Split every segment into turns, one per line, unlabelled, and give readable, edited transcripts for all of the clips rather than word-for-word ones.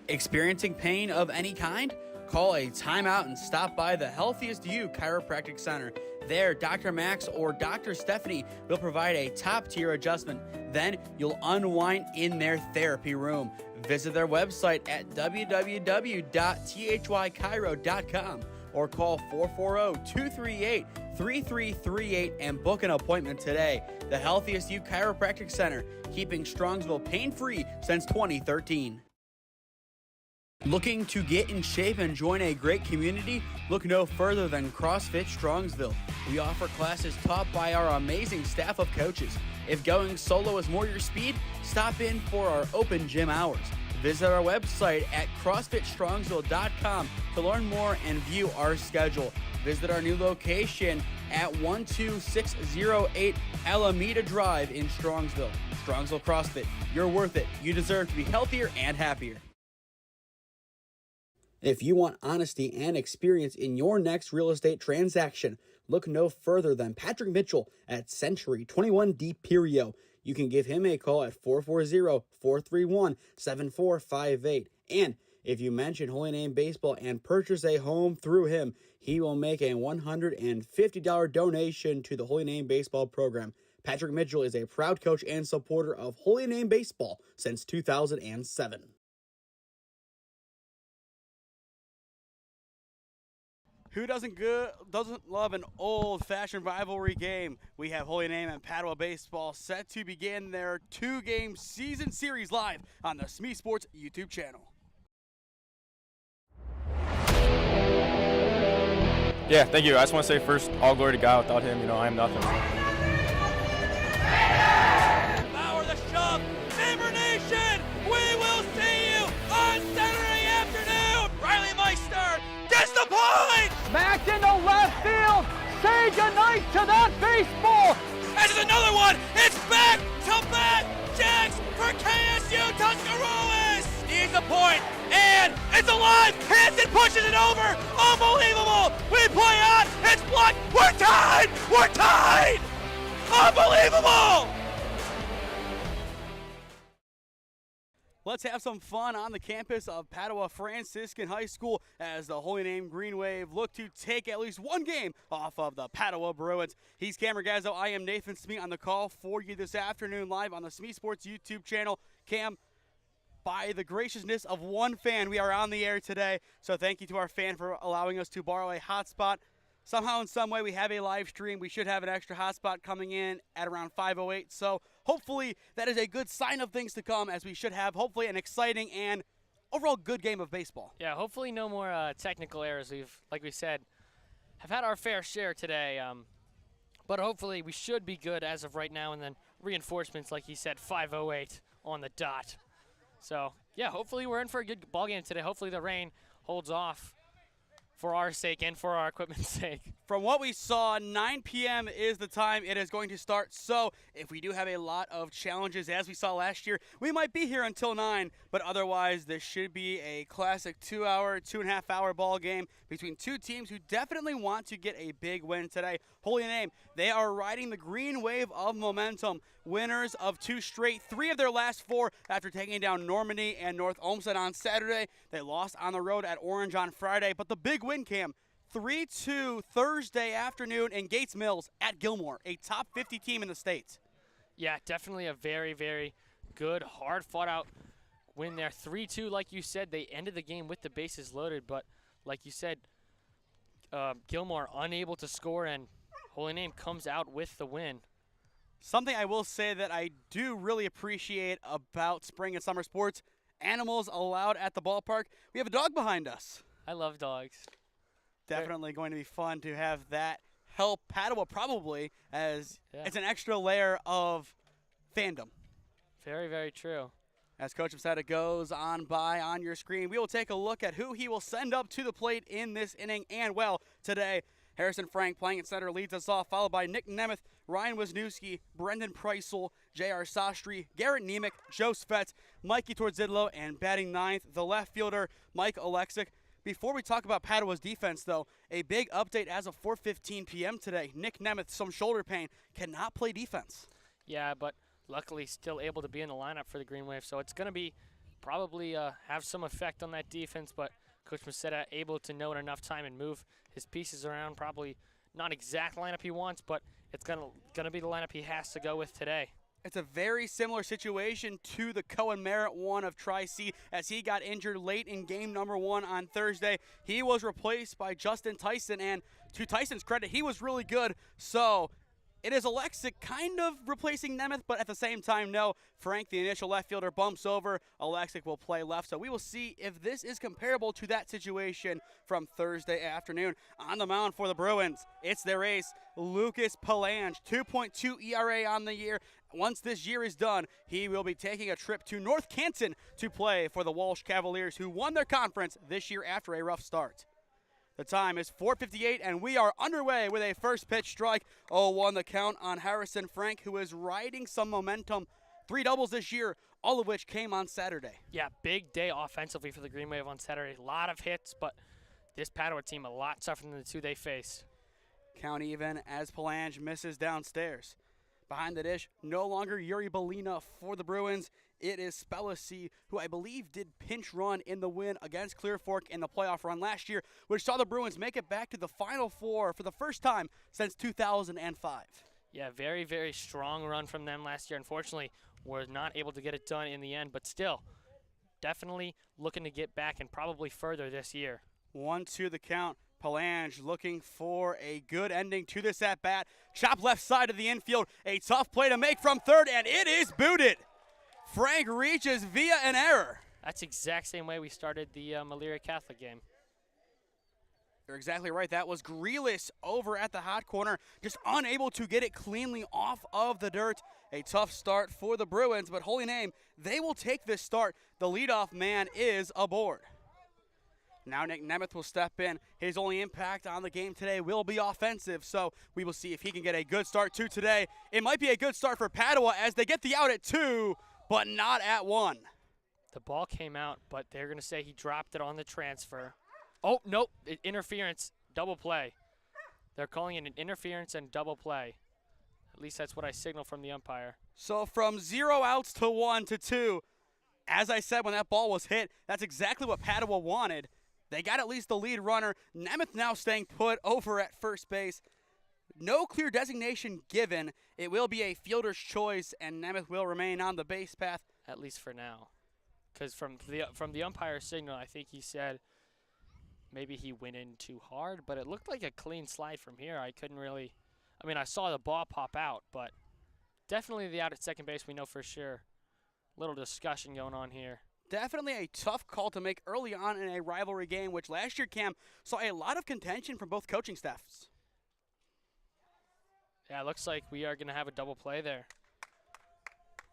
Experiencing pain of any kind? Call a timeout and stop by the Healthiest You Chiropractic Center. There, Dr. Max or Dr. Stephanie will provide a top-tier adjustment. Then you'll unwind in their therapy room. Visit their website at www.thychiro.com or call 440-238-3338 and book an appointment today. The Healthiest You Chiropractic Center, keeping Strongsville pain-free since 2013. Looking to get in shape and join a great community? Look no further than CrossFit Strongsville. We offer classes taught by our amazing staff of coaches. If going solo is more your speed, stop in for our open gym hours. Visit our website at CrossFitStrongsville.com to learn more and view our schedule. Visit our new location at 12608 Alameda Drive in Strongsville. Strongsville CrossFit, you're worth it. You deserve to be healthier and happier. If you want honesty and experience in your next real estate transaction, look no further than Patrick Mitchell at Century 21 D Perio. You can give him a call at 440-431-7458. And if you mention Holy Name Baseball and purchase a home through him, he will make a $150 donation to the Holy Name Baseball program. Patrick Mitchell is a proud coach and supporter of Holy Name Baseball since 2007. Who doesn't love an old-fashioned rivalry game? We have Holy Name and Padua Baseball set to begin their two-game season series live on the SmeeSports YouTube channel.
Yeah, thank you. I just want to say first, all glory to God. Without him, I am nothing.
Power the shove, Neighbor Nation! We will see you on Saturday afternoon! Riley Meister gets the point!
Back into left field. Say goodnight to that baseball.
This is another one. It's back-to-back jacks for KSU Tuscarawas. Needs a point, and it's alive. Hanson pushes it over. Unbelievable. We play on. It's blocked. We're tied. We're tied. Unbelievable.
Let's have some fun on the campus of Padua Franciscan High School as the Holy Name Green Wave look to take at least one game off of the Padua Bruins. He's Cam Ragazzo. I am Nathan Smee on the call for you this afternoon live on the SmeeSports YouTube channel. Cam, by the graciousness of one fan, we are on the air today. So thank you to our fan for allowing us to borrow a hotspot. Somehow, in some way, we have a live stream. We should have an extra hotspot coming in at around 5:08. So hopefully that is a good sign of things to come, as we should have hopefully an exciting and overall good game of baseball.
Yeah, hopefully no more technical errors. Like we said, have had our fair share today. But hopefully we should be good as of right now. And then reinforcements, like you said, 5:08 on the dot. So, yeah, hopefully we're in for a good ball game today. Hopefully the rain holds off for our sake and for our equipment's sake.
From what we saw, 9 p.m. is the time it is going to start. So if we do have a lot of challenges, as we saw last year, we might be here until 9. But otherwise, this should be a classic 2.5-hour ball game between two teams who definitely want to get a big win today. Holy Name, they are riding the green wave of momentum. Winners of 2 straight, 3 of their last 4 after taking down Normandy and North Olmsted on Saturday. They lost on the road at Orange on Friday, but the big win, Cam, 3-2 Thursday afternoon in Gates Mills at Gilmore, a top 50 team in the state.
Yeah, definitely a very, very good, hard fought-out win there. 3-2, like you said, they ended the game with the bases loaded, but like you said, Gilmore unable to score, and Holy Name comes out with the win.
Something I will say that I do really appreciate about spring and summer sports, animals allowed at the ballpark. We have a dog behind us.
I love dogs.
Definitely going to be fun to have that help Padua, probably, as it's an extra layer of fandom.
Very, very true.
As Coach Msada goes on by on your screen, we will take a look at who he will send up to the plate in this inning. And, well, today, Harrison Frank playing at center leads us off, followed by Nick Nemeth, Ryan Wisniewski, Brendan Preisel, J.R. Sastry, Garrett Nemec, Joe Svets, Mikey Torzidlo, and batting ninth, the left fielder, Mike Alexic. Before we talk about Padua's defense, though, a big update as of 4:15 p.m. today. Nick Nemeth, some shoulder pain, cannot play defense.
Yeah, but luckily still able to be in the lineup for the Green Wave, so it's going to be probably have some effect on that defense, but Coach Maceda able to know in enough time and move his pieces around. Probably not exact lineup he wants, but it's gonna be the lineup he has to go with today.
It's a very similar situation to the Cohen Merritt one of Tri-C as he got injured late in game number 1 on Thursday. He was replaced by Justin Tyson, and to Tyson's credit, he was really good. So it is Alexic kind of replacing Nemeth, but at the same time, no. Frank, the initial left fielder, bumps over. Alexic will play left. So we will see if this is comparable to that situation from Thursday afternoon. On the mound for the Bruins, it's their ace, Lucas Palange, 2.2 ERA on the year. Once this year is done, he will be taking a trip to North Canton to play for the Walsh Cavaliers, who won their conference this year after a rough start. The time is 4:58, and we are underway with a first pitch strike. 0-1 the count on Harrison Frank, who is riding some momentum. 3 doubles this year, all of which came on Saturday.
Yeah, big day offensively for the Green Wave on Saturday. A lot of hits, but this Padua team a lot tougher than the 2 they faced.
Count even as Palange misses downstairs. Behind the dish, no longer Yuri Belina for the Bruins. It is Spellacy, who I believe did pinch run in the win against Clear Fork in the playoff run last year, which saw the Bruins make it back to the Final Four for the first time since 2005.
Yeah, very, very strong run from them last year. Unfortunately, was not able to get it done in the end, but still, definitely looking to get back and probably further this year.
1-2 the count. Palange looking for a good ending to this at-bat. Chop left side of the infield. A tough play to make from third, and it is booted. Frank reaches via an error.
That's the exact same way we started the Malira Catholic game.
You're exactly right. That was Grealis over at the hot corner, just unable to get it cleanly off of the dirt. A tough start for the Bruins, but holy name, they will take this start. The leadoff man is aboard. Now Nick Nemeth will step in. His only impact on the game today will be offensive, so we will see if he can get a good start too today. It might be a good start for Padua as they get the out at 2, but not at 1.
The ball came out, but they're going to say he dropped it on the transfer. Oh, nope, interference, double play. They're calling it an interference and double play. At least that's what I signaled from the umpire.
So from 0 outs to 1 to 2, as I said when that ball was hit, that's exactly what Padua wanted. They got at least the lead runner. Nemeth now staying put over at first base. No clear designation given. It will be a fielder's choice, and Nemeth will remain on the base path.
At least for now. Because from the umpire's signal, I think he said maybe he went in too hard, but it looked like a clean slide from here. I couldn't really, I mean, I saw the ball pop out, but definitely the out at second base, we know for sure. Little discussion going on here.
Definitely a tough call to make early on in a rivalry game, which last year, Cam, saw a lot of contention from both coaching staffs.
Yeah, it looks like we are going to have a double play there.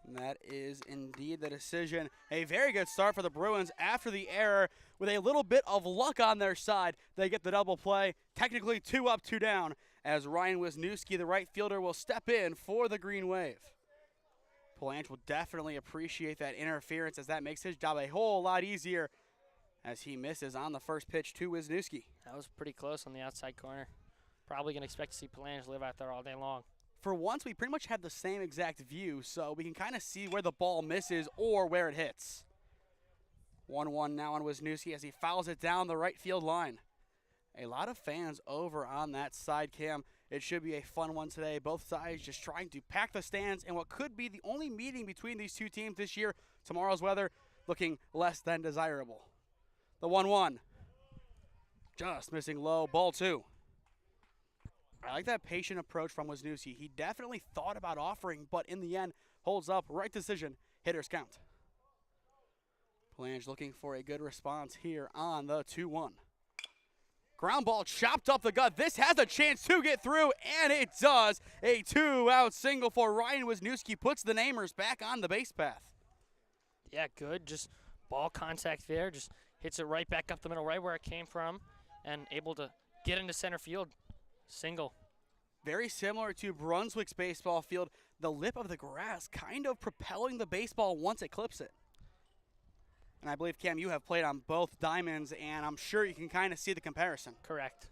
And that is indeed the decision. A very good start for the Bruins after the error. With a little bit of luck on their side, they get the double play. Technically 2 up, 2 down, as Ryan Wisniewski, the right fielder, will step in for the Green Wave. Palange will definitely appreciate that interference, as that makes his job a whole lot easier as he misses on the first pitch to Wisniewski.
That was pretty close on the outside corner. Probably going to expect to see Palange live out there all day long.
For once, we pretty much have the same exact view, so we can kind of see where the ball misses or where it hits. 1-1 now on Wisniewski as he fouls it down the right field line. A lot of fans over on that side, Cam. It should be a fun one today. Both sides just trying to pack the stands in what could be the only meeting between these two teams this year. Tomorrow's weather looking less than desirable. The 1-1. Just missing low, ball 2. I like that patient approach from Wisniewski. He definitely thought about offering, but in the end, holds up. Right decision. Hitters count. Palange looking for a good response here on the 2-1. Ground ball chopped up the gut. This has a chance to get through, and it does. A 2-out single for Ryan Wisniewski puts the Namers back on the base path.
Yeah, good. Just ball contact there. Just hits it right back up the middle, right where it came from, and able to get into center field. Single.
Very similar to Brunswick's baseball field. The lip of the grass kind of propelling the baseball once it clips it. And I believe, Cam, you have played on both diamonds, and I'm sure you can kind of see the comparison.
Correct.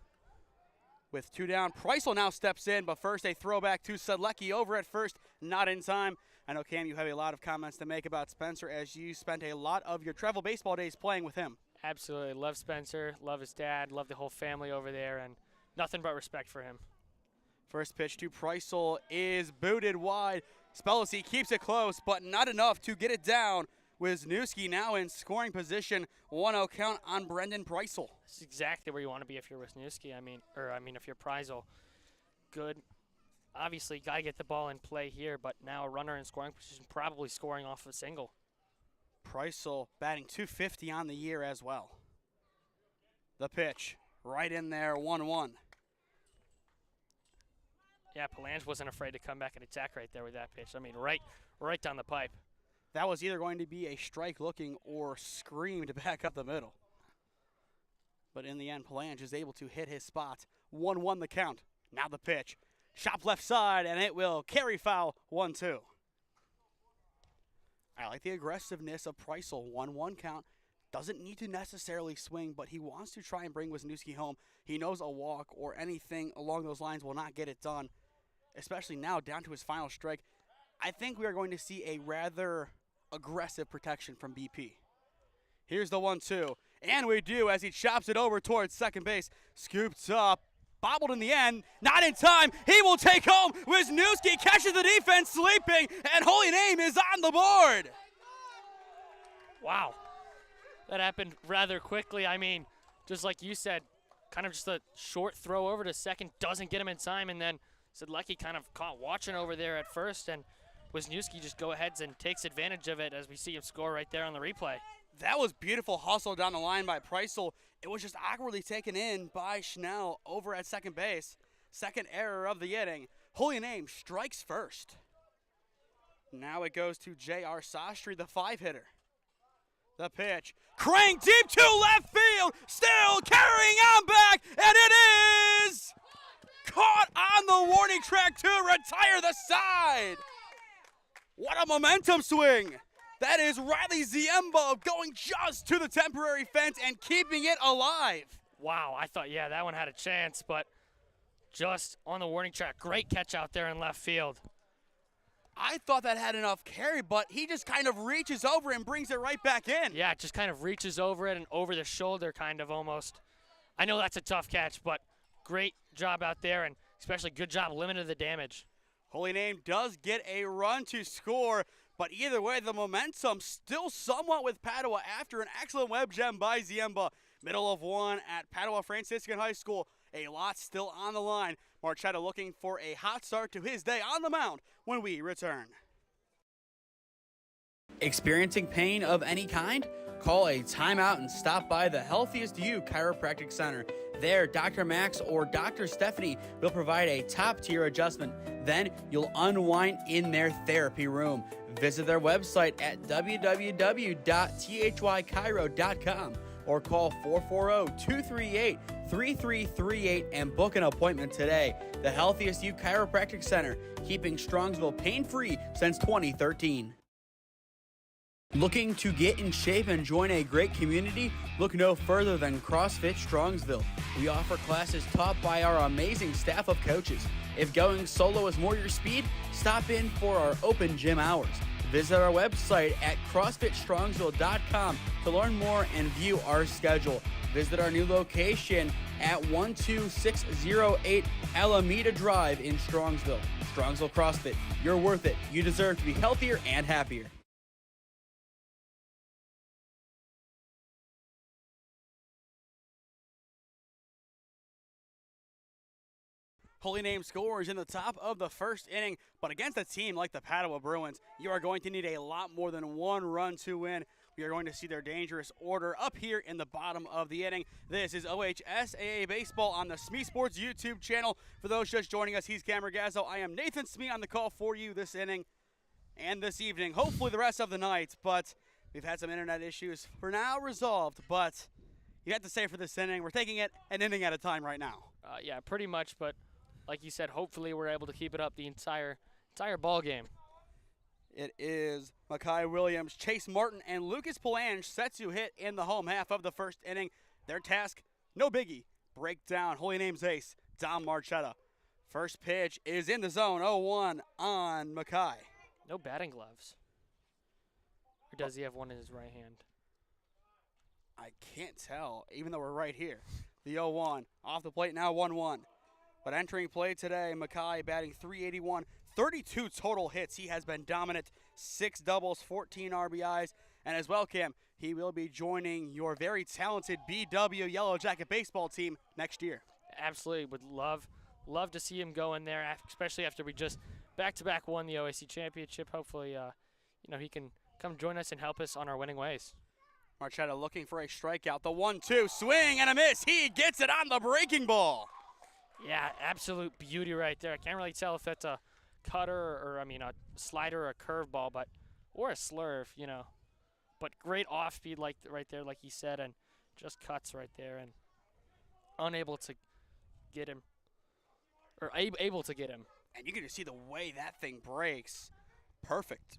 With 2 down, Preissel now steps in, but first a throwback to Sedlecki over at first, not in time. I know, Cam, you have a lot of comments to make about Spencer as you spent a lot of your travel baseball days playing with him.
Absolutely. Love Spencer, love his dad, love the whole family over there, and nothing but respect for him.
First pitch to Preissel is booted wide. Spellacy keeps it close, but not enough to get it down. Wisniewski now in scoring position. 1-0 count on Brendan Preissel.
This is exactly where you want to be if you're Wisniewski. If you're Preissel. Good. Obviously, got to get the ball in play here, but now a runner in scoring position, probably scoring off a single.
Preissel batting .250 on the year as well. The pitch right in there, 1-1.
Yeah, Palange wasn't afraid to come back and attack right there with that pitch. I mean, right down the pipe.
That was either going to be a strike looking or screamed back up the middle. But in the end, Palange is able to hit his spot. 1-1 the count. Now the pitch. Chop left side, and it will carry foul. 1-2. I like the aggressiveness of Preissel. 1-1 count. Doesn't need to necessarily swing, but he wants to try and bring Wisniewski home. He knows a walk or anything along those lines will not get it done, especially now down to his final strike. I think we are going to see a rather aggressive protection from BP. Here's the 1-2, and we do as he chops it over towards second base. Scooped up, bobbled in the end, not in time. He will take home. Wisniewski catches the defense sleeping, and Holy Name is on the board.
Wow. That happened rather quickly. I mean, just like you said, kind of just a short throw over to second, doesn't get him in time, and then Sedlecki kind of caught watching over there at first, and Wisniewski just go ahead and takes advantage of it as we see him score right there on the replay.
That was beautiful hustle down the line by Preissel. It was just awkwardly taken in by Schnell over at second base. Second error of the inning. Holy Name strikes first. Now it goes to J.R. Sastry, the 5-hitter. The pitch, cranked deep to left field, still carrying on back, and it is caught on the warning track to retire the side. What a momentum swing. That is Riley Ziemba going just to the temporary fence and keeping it alive.
Wow, I thought, yeah, that one had a chance, but just on the warning track. Great catch out there in left field.
I thought that had enough carry, but he just kind of reaches over and brings it right back in.
Yeah, it just kind of reaches over it and over the shoulder kind of almost. I know that's a tough catch, but great job out there, and especially good job limiting the damage.
Holy Name does get a run to score, but either way, the momentum still somewhat with Padua after an excellent web gem by Ziemba. Middle of one at Padua Franciscan High School. A lot still on the line. Marchetta looking for a hot start to his day on the mound when we return. Experiencing pain of any kind? Call a timeout and stop by the Healthiest You Chiropractic Center. There, Dr. Max or Dr. Stephanie will provide a top-tier adjustment. Then you'll unwind in their therapy room. Visit their website at www.thychiro.com or call 440-238-3338 and book an appointment today. The Healthiest You Chiropractic Center, keeping Strongsville pain-free since 2013. Looking to get in shape and join a great community? Look no further than CrossFit Strongsville. We offer classes taught by our amazing staff of coaches. If going solo is more your speed, stop in for our open gym hours. Visit our website at CrossFitStrongsville.com to learn more and view our schedule. Visit our new location at 12608 Alameda Drive in Strongsville. Strongsville CrossFit, you're worth it. You deserve to be healthier and happier. Holy Name scores in the top of the first inning, but against a team like the Padua Bruins, you are going to need a lot more than one run to win. We are going to see their dangerous order up here in the bottom of the inning. This is OHSAA Baseball on the SmeeSports YouTube channel. For those just joining us, he's Cam Ragazzo. I am Nathan Smee on the call for you this inning and this evening, hopefully the rest of the night, but we've had some internet issues for now resolved, but you have to say for this inning, we're taking it an inning at a time right now.
Yeah, pretty much, but like you said, hopefully we're able to keep it up the entire ball game.
It is Makai Williams, Chase Martin, and Lucas Palange set to hit in the home half of the first inning. Their task, no biggie, break down Holy Name's ace, Dom Marchetta. First pitch is in the zone, 0-1 on Makai.
No batting gloves. Or does he have one in his right hand?
I can't tell, even though we're right here. The 0-1 off the plate now 1-1. But entering play today, Mackay batting .381, 32 total hits. He has been dominant, 6 doubles, 14 RBIs. And as well, Cam, he will be joining your very talented BW Yellow Jacket baseball team next year.
Absolutely. Would love to see him go in there, especially after we just back-to-back won the OAC championship. Hopefully, he can come join us and help us on our winning ways.
Marchetta looking for a strikeout. The 1-2 swing and a miss. He gets it on the breaking ball.
Yeah, absolute beauty right there. I can't really tell if that's a cutter or a slider or a curveball, or a slurve, But great off speed right there, like he said, and just cuts right there and unable to get him, or able to get him.
And you can just see the way that thing breaks. Perfect.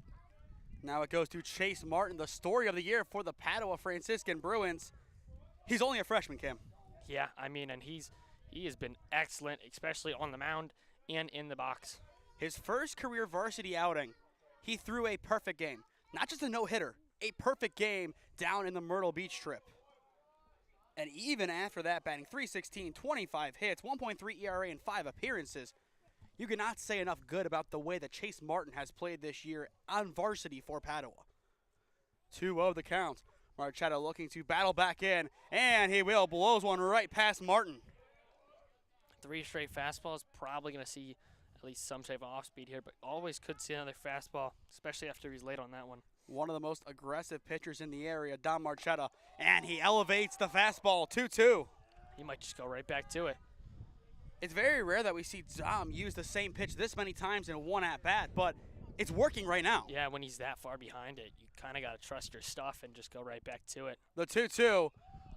Now it goes to Chase Martin, the story of the year for the Padua Franciscan Bruins. He's only a freshman, Cam.
Yeah, and he has been excellent, especially on the mound and in the box.
His first career varsity outing, he threw a perfect game. Not just a no-hitter, a perfect game down in the Myrtle Beach trip. And even after that, batting .316, 25 hits, 1.3 ERA, and 5 appearances, you cannot say enough good about the way that Chase Martin has played this year on varsity for Padua. 2-0 the count. Marchetta looking to battle back in, and he blows one right past Martin.
3 straight fastballs, probably going to see at least some type of off-speed here, but always could see another fastball, especially after he's late on that one.
One of the most aggressive pitchers in the area, Dom Marchetta, and he elevates the fastball, 2-2.
He might just go right back to it.
It's very rare that we see Dom use the same pitch this many times in one at-bat, but it's working right now.
Yeah, when he's that far behind it, you kind of got to trust your stuff and just go right back to it.
The 2-2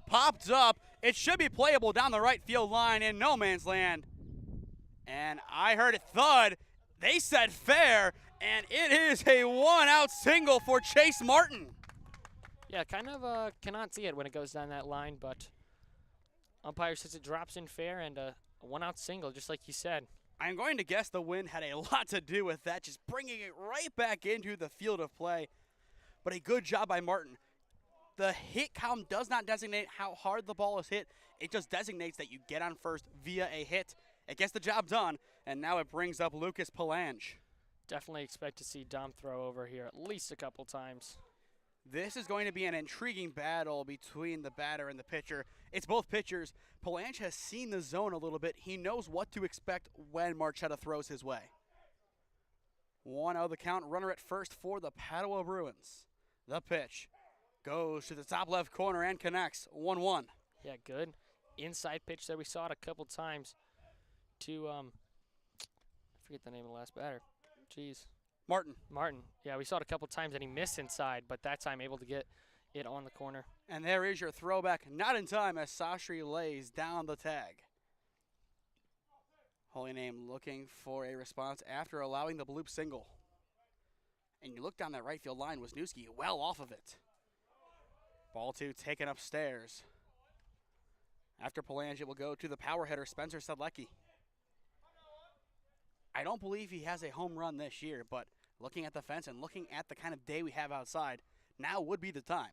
popped up. It should be playable down the right field line in no man's land. And I heard it thud. They said fair, and it is a one-out single for Chase Martin.
Yeah, kind of cannot see it when it goes down that line, but umpire says it drops in fair and a one-out single, just like you said.
I'm going to guess the wind had a lot to do with that, just bringing it right back into the field of play. But a good job by Martin. The hit column does not designate how hard the ball is hit. It just designates that you get on first via a hit. It gets the job done, and now it brings up Lucas Palange.
Definitely expect to see Dom throw over here at least a couple times.
This is going to be an intriguing battle between the batter and the pitcher. It's both pitchers. Palange has seen the zone a little bit. He knows what to expect when Marchetta throws his way. 1-0 the count, runner at first for the Padua Bruins. The pitch goes to the top left corner and connects, 1-1.
Yeah, good inside pitch there. We saw it a couple times to, I forget the name of the last batter. Jeez.
Martin.
Yeah, we saw it a couple times, and he missed inside, but that time able to get it on the corner.
And there is your throwback, not in time, as Sashri lays down the tag. Holy Name looking for a response after allowing the bloop single. And you look down that right field line, Wisniewski well off of it. Ball 2 taken upstairs. After Palange, it will go to the power hitter, Spencer Sedlecki. I don't believe he has a home run this year, but looking at the fence and looking at the kind of day we have outside, now would be the time.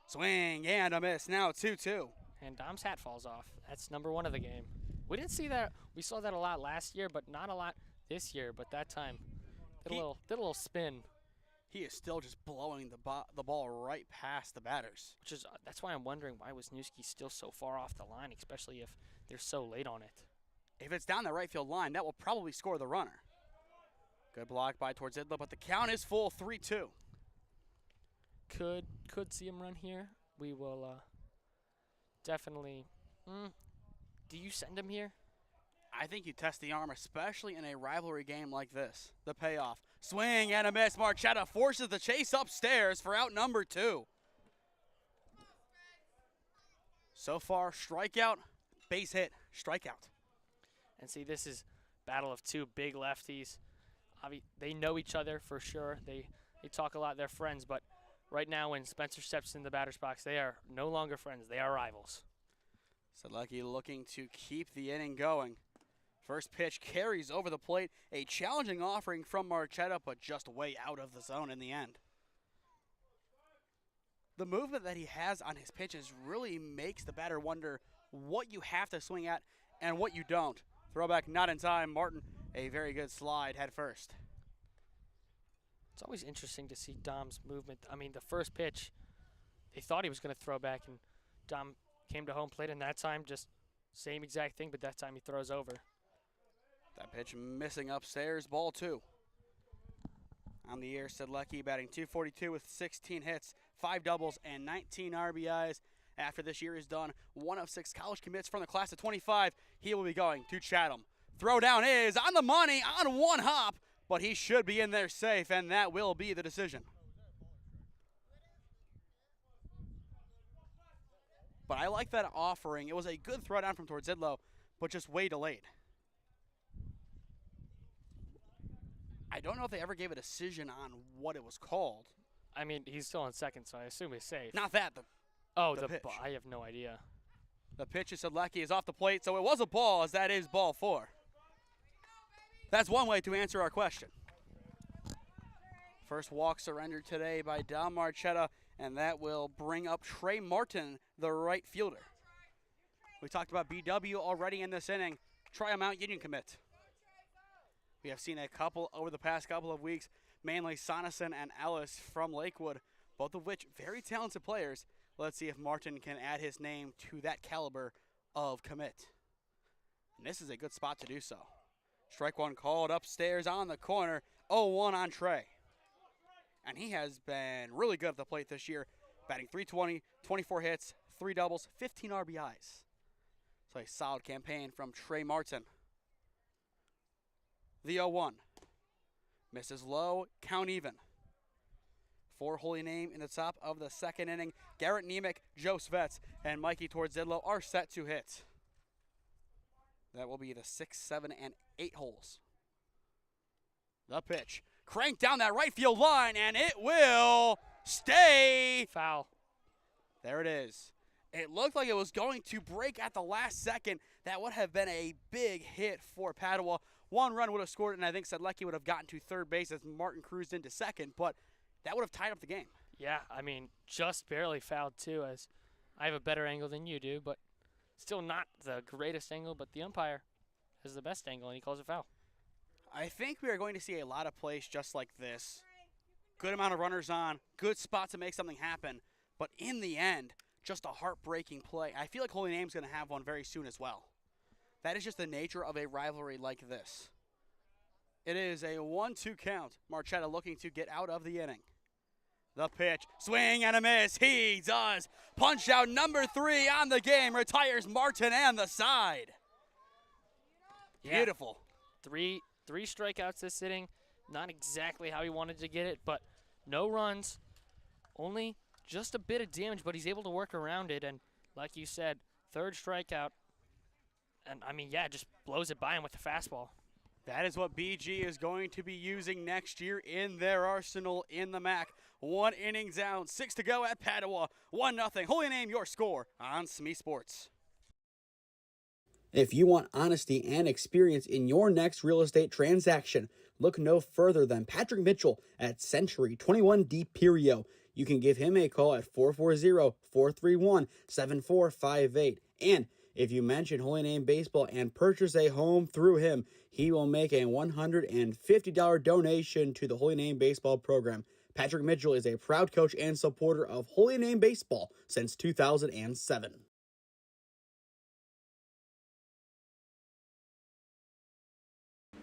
Swing and a miss, now 2-2.
And Dom's hat falls off. That's number 1 of the game. We didn't see that. We saw that a lot last year, but not a lot this year. But that time, did a little spin.
He is still just blowing the ball right past the batters.
Which is that's why I'm wondering why Wisniewski's still so far off the line, especially if they're so late on it.
If it's down the right field line, that will probably score the runner. Good block by Tordzidla, but the count is full, 3-2.
Could see him run here. We will definitely. Do you send him here?
I think you test the arm, especially in a rivalry game like this. The payoff. Swing and a miss. Marchetta forces the chase upstairs for out number 2. So far, strikeout, base hit, strikeout.
And see, this is battle of 2 big lefties. They know each other for sure. They talk a lot. They're friends, but right now when Spencer steps in the batter's box, they are no longer friends. They are rivals.
Sedlecki looking to keep the inning going. First pitch carries over the plate. A challenging offering from Marchetta, but just way out of the zone in the end. The movement that he has on his pitches really makes the batter wonder what you have to swing at and what you don't. Throwback not in time. Martin, a very good slide head first.
It's always interesting to see Dom's movement. I mean, the first pitch, they thought he was going to throw back, and Dom came to home plate, and that time just same exact thing, but that time he throws over.
That pitch missing upstairs, ball 2. On the year, Sedlecki batting .242 with 16 hits, 5 doubles, and 19 RBIs. After this year is done, 1 of 6 college commits from the class of 25. He will be going to Chatham. Throwdown is on the money on one hop, but he should be in there safe, and that will be the decision. But I like that offering. It was a good throwdown from towards Zidlow, but just way delayed. I don't know if they ever gave a decision on what it was called.
I mean, he's still on second, so I assume he's safe.
Not that, the pitch.
I have no idea.
The pitch to Sedlecki is off the plate, so it was a ball, as that is ball 4. That's one way to answer our question. First walk surrendered today by Dom Marchetta, and that will bring up Trey Martin, the right fielder. We talked about BW already in this inning. Try a Mount Union commit. We have seen a couple over the past couple of weeks, mainly Sonneson and Ellis from Lakewood, both of which very talented players. Let's see if Martin can add his name to that caliber of commit. And this is a good spot to do so. Strike 1 called upstairs on the corner, 0-1 on Trey. And he has been really good at the plate this year, batting .320, 24 hits, 3 doubles, 15 RBIs. So a solid campaign from Trey Martin. The 0-1. Misses low, count even. For Holy Name in the top of the second inning, Garrett Nemec, Joe Svets, and Mikey Tordzidlo are set to hit. That will be the 6, 7, and 8 holes. The pitch. Cranked down that right field line, and it will stay.
Foul.
There it is. It looked like it was going to break at the last second. That would have been a big hit for Padua. 1 run would have scored, and I think Sedlecki would have gotten to third base as Martin cruised into second, but that would have tied up the game.
Yeah, I mean, just barely fouled too, as I have a better angle than you do, but still not the greatest angle, but the umpire has the best angle, and he calls it foul.
I think we are going to see a lot of plays just like this. Good amount of runners on, good spot to make something happen, but in the end, just a heartbreaking play. I feel like Holy Name's going to have one very soon as well. That is just the nature of a rivalry like this. It is a 1-2 count. Marchetta looking to get out of the inning. The pitch, swing and a miss. He does. Punch out number 3 on the game. Retires Martin and the side.
Yeah.
Beautiful.
Three strikeouts this inning. Not exactly how he wanted to get it, but no runs. Only just a bit of damage, but he's able to work around it. And like you said, 3rd strikeout. And, I mean, yeah, just blows it by him with the fastball.
That is what BG is going to be using next year in their arsenal in the MAC. 1 inning down, 6 to go at Padua. 1-0. Holy Name your score on SmeeSports. If you want honesty and experience in your next real estate transaction, look no further than Patrick Mitchell at Century 21D Perio. You can give him a call at 440-431-7458. And if you mention Holy Name Baseball and purchase a home through him, he will make a $150 donation to the Holy Name Baseball program. Patrick Mitchell is a proud coach and supporter of Holy Name Baseball since 2007.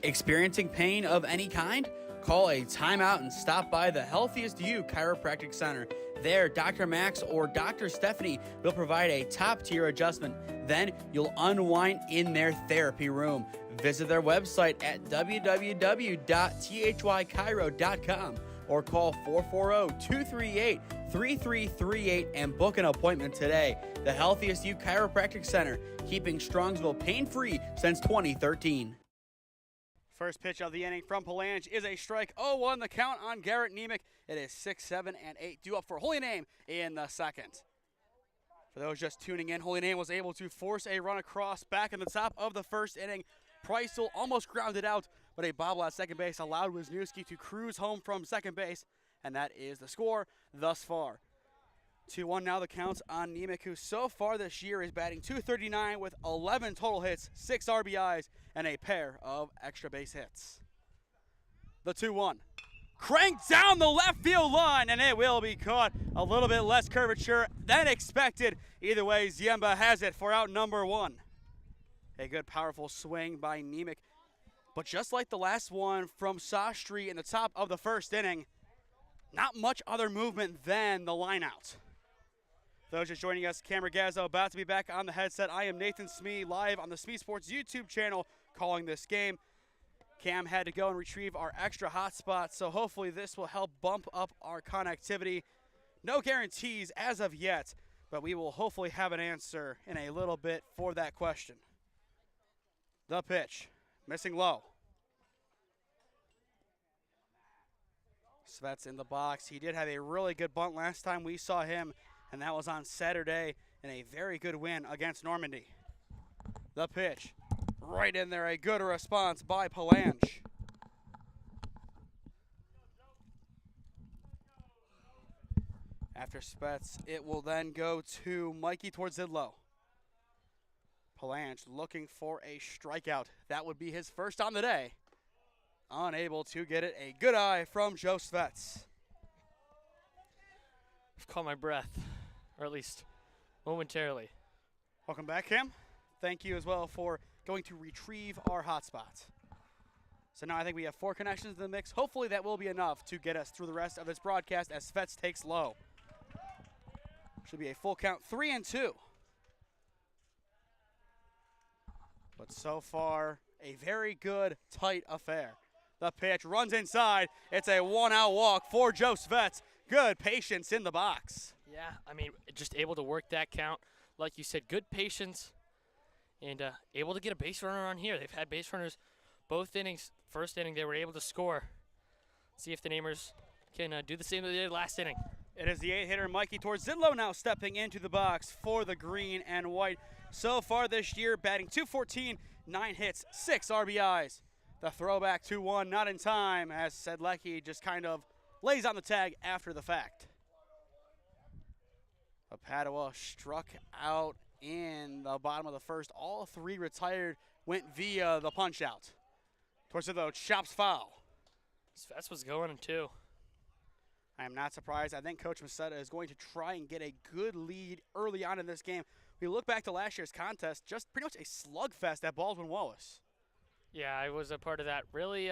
Experiencing pain of any kind? Call a timeout and stop by the Healthiest You Chiropractic Center. There, Dr. Max or Dr. Stephanie will provide a top-tier adjustment. Then you'll unwind in their therapy room. Visit their website at www.thychiro.com or call 440-238-3338 and book an appointment today. The Healthiest You Chiropractic Center, keeping Strongsville pain-free since 2013. First pitch of the inning from Palange is a strike. 0-1 the count on Garrett Nemec. It is 6, 7, and 8 due up for Holy Name in the second. For those just tuning in, Holy Name was able to force a run across back in the top of the first inning. Kreisel almost grounded out, but a bobble at second base allowed Wisniewski to cruise home from second base, and that is the score thus far. 2-1 now the counts on Nemec, who so far this year is batting .239 with 11 total hits, 6 RBIs, and a pair of extra base hits. The 2-1. Cranked down the left field line, and it will be caught. A little bit less curvature than expected. Either way, Ziemba has it for out number 1. A good, powerful swing by Nemec. But just like the last one from Sastry in the top of the first inning, not much other movement than the lineout. Those just joining us, Cam Ragazzo about to be back on the headset. I am Nathan Smee, live on the SmeeSports YouTube channel, calling this game. Cam had to go and retrieve our extra hotspot, so hopefully this will help bump up our connectivity. No guarantees as of yet, but we will hopefully have an answer in a little bit for that question. The pitch, missing low. Svets in the box. He did have a really good bunt last time we saw him, and that was on Saturday in a very good win against Normandy. The pitch, right in there, a good response by Palange. After Spets, it will then go to Mikey towards Zidlow. Palange looking for a strikeout. That would be his first on the day. Unable to get it. A good eye from Joe Svets.
I've caught my breath, or at least momentarily.
Welcome back, Cam. Thank you as well for going to retrieve our hotspot. So now I think we have 4 connections in the mix. Hopefully that will be enough to get us through the rest of this broadcast as Svets takes low. Should be a full count, 3-2. But so far, a very good, tight affair. The pitch runs inside. It's a 1-out walk for Joe Svets. Good patience in the box.
Yeah, I mean, just able to work that count. Like you said, good patience and able to get a base runner on here. They've had base runners both innings. First inning, they were able to score. See if the Namers can do the same that they did last inning.
It is the 8-hitter Mikey Torzillo now stepping into the box for the green and white. So far this year, batting .214, 9 hits, 6 RBIs. The throwback 2-1, not in time, as Sedlecki just kind of lays on the tag after the fact. Padua struck out in the bottom of the first. All 3 retired, went via the punch-out. Torzillo chops foul.
Svets was going in 2.
I am not surprised. I think Coach Masetta is going to try and get a good lead early on in this game. We look back to last year's contest, just pretty much a slugfest at Baldwin-Wallace.
Yeah, I was a part of that. Really,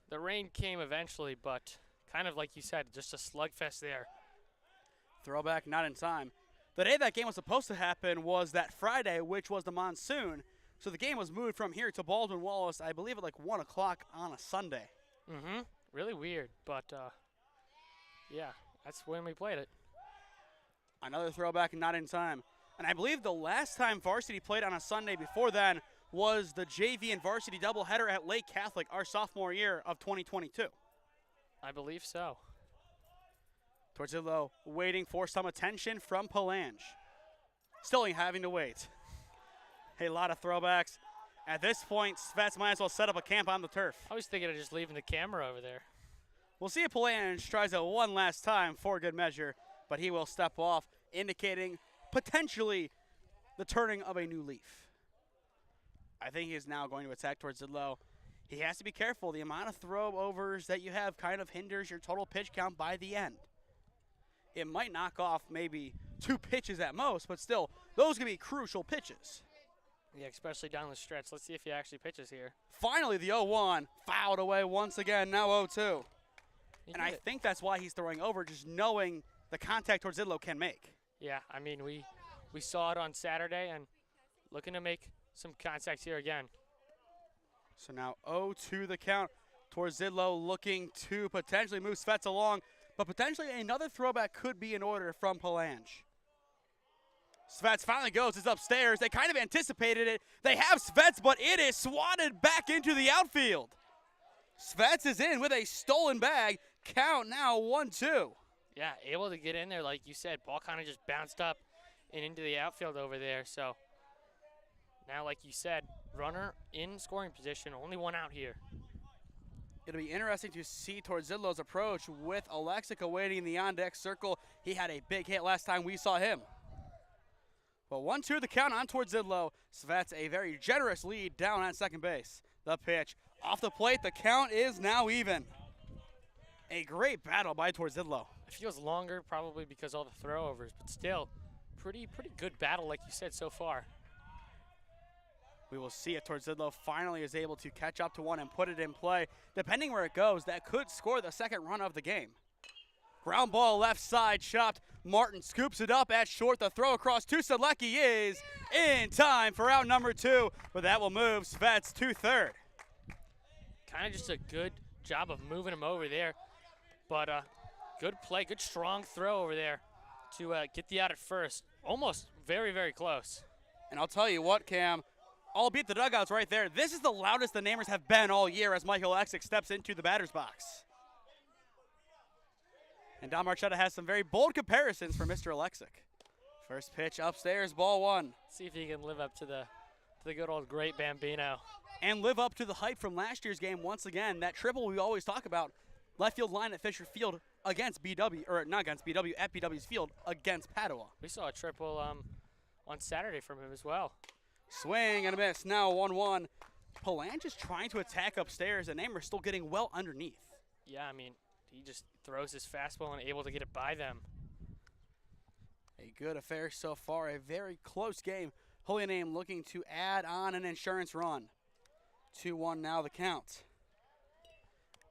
the rain came eventually, but kind of like you said, just a slugfest there.
Throwback, not in time. The day that game was supposed to happen was that Friday, which was the monsoon. So the game was moved from here to Baldwin-Wallace, I believe at like 1 o'clock on a Sunday.
Mm-hmm. Really weird, but yeah, that's when we played it.
Another throwback, not in time. And I believe the last time varsity played on a Sunday before then was the JV and varsity doubleheader at Lake Catholic our sophomore year of 2022.
I believe so.
Torzillo waiting for some attention from Palange. Still having to wait. A lot of throwbacks. At this point, Svets might as well set up a camp on the turf.
I was thinking of just leaving the camera over there.
We'll see if Palange tries it one last time for good measure, but he will step off, indicating potentially the turning of a new leaf. I think he is now going to attack towards Zidlow. He has to be careful. The amount of throw-overs that you have kind of hinders your total pitch count by the end. It might knock off maybe 2 pitches at most, but still, those can be crucial pitches.
Yeah, especially down the stretch. Let's see if he actually pitches here.
Finally, the 0-1 fouled away once again, now 0-2. And I think that's why he's throwing over, just knowing the contact towards Zidlow can make.
Yeah, I mean, we saw it on Saturday and looking to make some contact here again.
So now 0-2 the count towards Zidlow, looking to potentially move Svets along, but potentially another throwback could be in order from Palange. Svets finally goes, it's upstairs. They kind of anticipated it. They have Svets, but it is swatted back into the outfield. Svets is in with a stolen bag. Count now 1-2.
Yeah, able to get in there, like you said. Ball kind of just bounced up and into the outfield over there. So Now, like you said, runner in scoring position, only one out here.
It'll be interesting to see Torzillo's approach with Alexic awaiting the on-deck circle. He had a big hit last time we saw him. But 1-2 the count on Torzillo. Svets a very generous lead down on second base. The pitch off the plate. The count is now even. A great battle by Torzillo.
It feels longer probably because all the throwovers, but still, pretty good battle like you said so far.
We will see if Torzillo finally is able to catch up to one and put it in play. Depending where it goes, that could score the second run of the game. Ground ball left side chopped. Martin scoops it up at short. The throw across to Selecki is in time for out number 2, but that will move Svets to third.
Kind of just a good job of moving him over there, but good play, good strong throw over there to get the out at first. Almost very close.
And I'll tell you what, Cam, albeit the dugouts right there, this is the loudest the Namers have been all year as Michael Alexic steps into the batter's box. And Don Marchetta has some very bold comparisons for Mr. Alexic. First pitch upstairs, ball 1.
See if he can live up to the good old great Bambino.
And live up to the hype from last year's game once again. That triple we always talk about, left field line at Fisher Field against BW, or not against BW, at BW's field against Padua.
We saw a triple on Saturday from him as well.
Swing and a miss, now 1-1. Palange is trying to attack upstairs, and Namer still getting well underneath.
Yeah, I mean, he just throws his fastball and able to get it by them.
A good affair so far, a very close game. Holy Name looking to add on an insurance run. 2-1 now the count.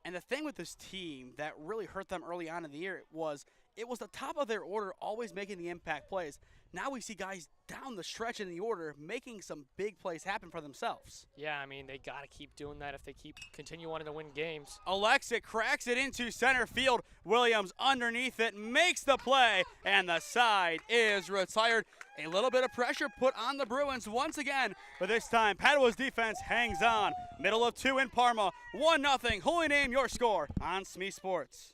And the thing with this team that really hurt them early on in the year was it was the top of their order always making the impact plays. Now we see guys down the stretch in the order making some big plays happen for themselves.
Yeah, I mean, they got to keep doing that if they continue wanting to win games.
Alexic cracks it into center field. Williams underneath it makes the play, and the side is retired. A little bit of pressure put on the Bruins once again, but this time Padua's defense hangs on. Middle of 2 in Parma, 1-0. Holy Name your score on SmeeSports.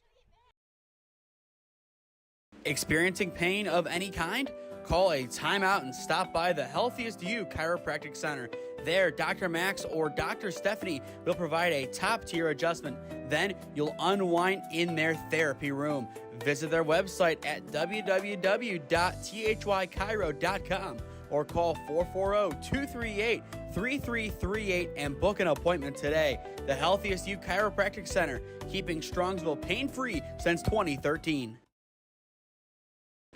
Experiencing pain of any kind? Call a timeout and stop by the Healthiest You Chiropractic Center. There, Dr. Max or Dr. Stephanie will provide a top-tier adjustment. Then you'll unwind in their therapy room. Visit their website at www.thychiro.com or call 440-238-3338 and book an appointment today. The Healthiest You Chiropractic Center, keeping Strongsville pain-free since 2013.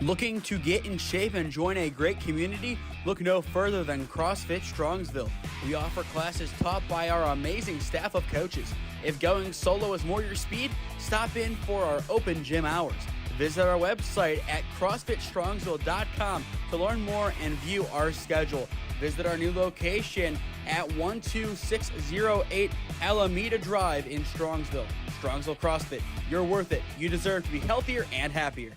Looking to get in shape and join a great community? Look no further than CrossFit Strongsville. We offer classes taught by our amazing staff of coaches. If going solo is more your speed, stop in for our open gym hours. Visit our website at CrossFitStrongsville.com to learn more and view our schedule. Visit our new location at 12608 Alameda Drive in Strongsville. Strongsville CrossFit, you're worth it. You deserve to be healthier and happier.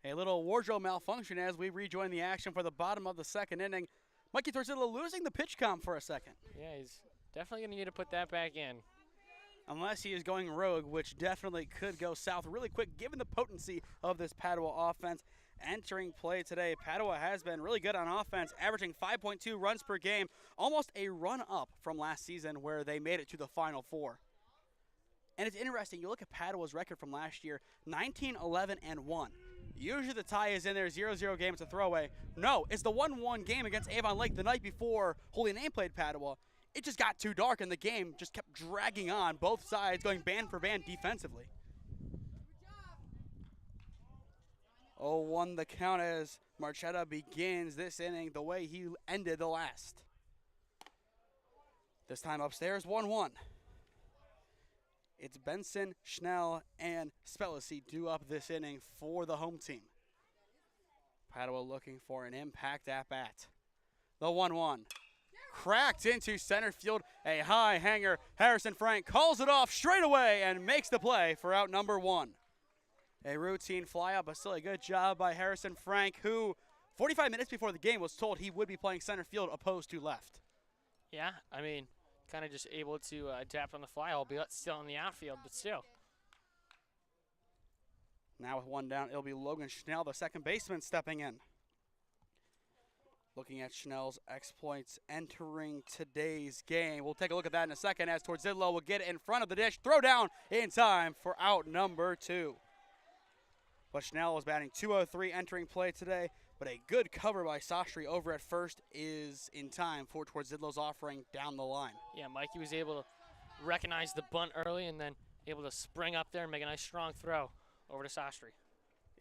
A little wardrobe malfunction as we rejoin the action for the bottom of the second inning. Mikey Torzillo losing the pitch comp for a second.
Yeah, he's definitely going to need to put that back in.
Unless he is going rogue, which definitely could go south really quick given the potency of this Padua offense. Entering play today, Padua has been really good on offense, averaging 5.2 runs per game, almost a run up from last season where they made it to the Final Four. And it's interesting, you look at Padua's record from last year, 19-11-1. Usually the tie is in there, 0-0 game, it's a throwaway. No, it's the 1-1 game against Avon Lake the night before Holy Name played Padua. It just got too dark and the game just kept dragging on, both sides going band for band defensively. 0-1 the count as Marchetta begins this inning the way he ended the last. This time upstairs, 1-1. It's Benson, Schnell, and Spellacy due up this inning for the home team. Padua looking for an impact at-bat. The 1-1. cracked into center field. A high hanger. Harrison Frank calls it off straight away and makes the play for out number 1. A routine flyout, but still a good job by Harrison Frank, who 45 minutes before the game was told he would be playing center field opposed to left.
Yeah, I mean, kind of just able to adapt on the fly, albeit still in the outfield, but still.
Now with one down, it'll be Logan Schnell, the second baseman, stepping in. Looking at Schnell's exploits entering today's game. We'll take a look at that in a second as Tordzidlo will get it in front of the dish. Throw down in time for out number 2. But Schnell was batting .203 entering play today, but a good cover by Sastry over at first is in time for Tordzidlo's offering down the line.
Yeah, Mikey was able to recognize the bunt early and then able to spring up there and make a nice strong throw over to Sastry.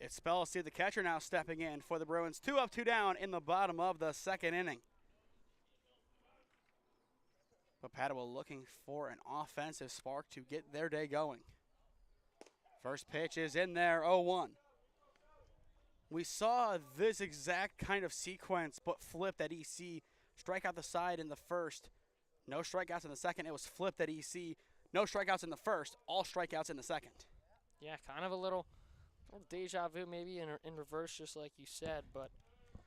It's Spellacy, the catcher, now stepping in for the Bruins. 2 up, 2 down in the bottom of the second inning. But Padua looking for an offensive spark to get their day going. First pitch is in there, 0-1. We saw this exact kind of sequence, but flipped at EC. Strike out the side in the first. No strikeouts in the second. It was flipped at EC. No strikeouts in the first. All strikeouts in the second.
Yeah, kind of a little deja vu maybe in reverse, just like you said, but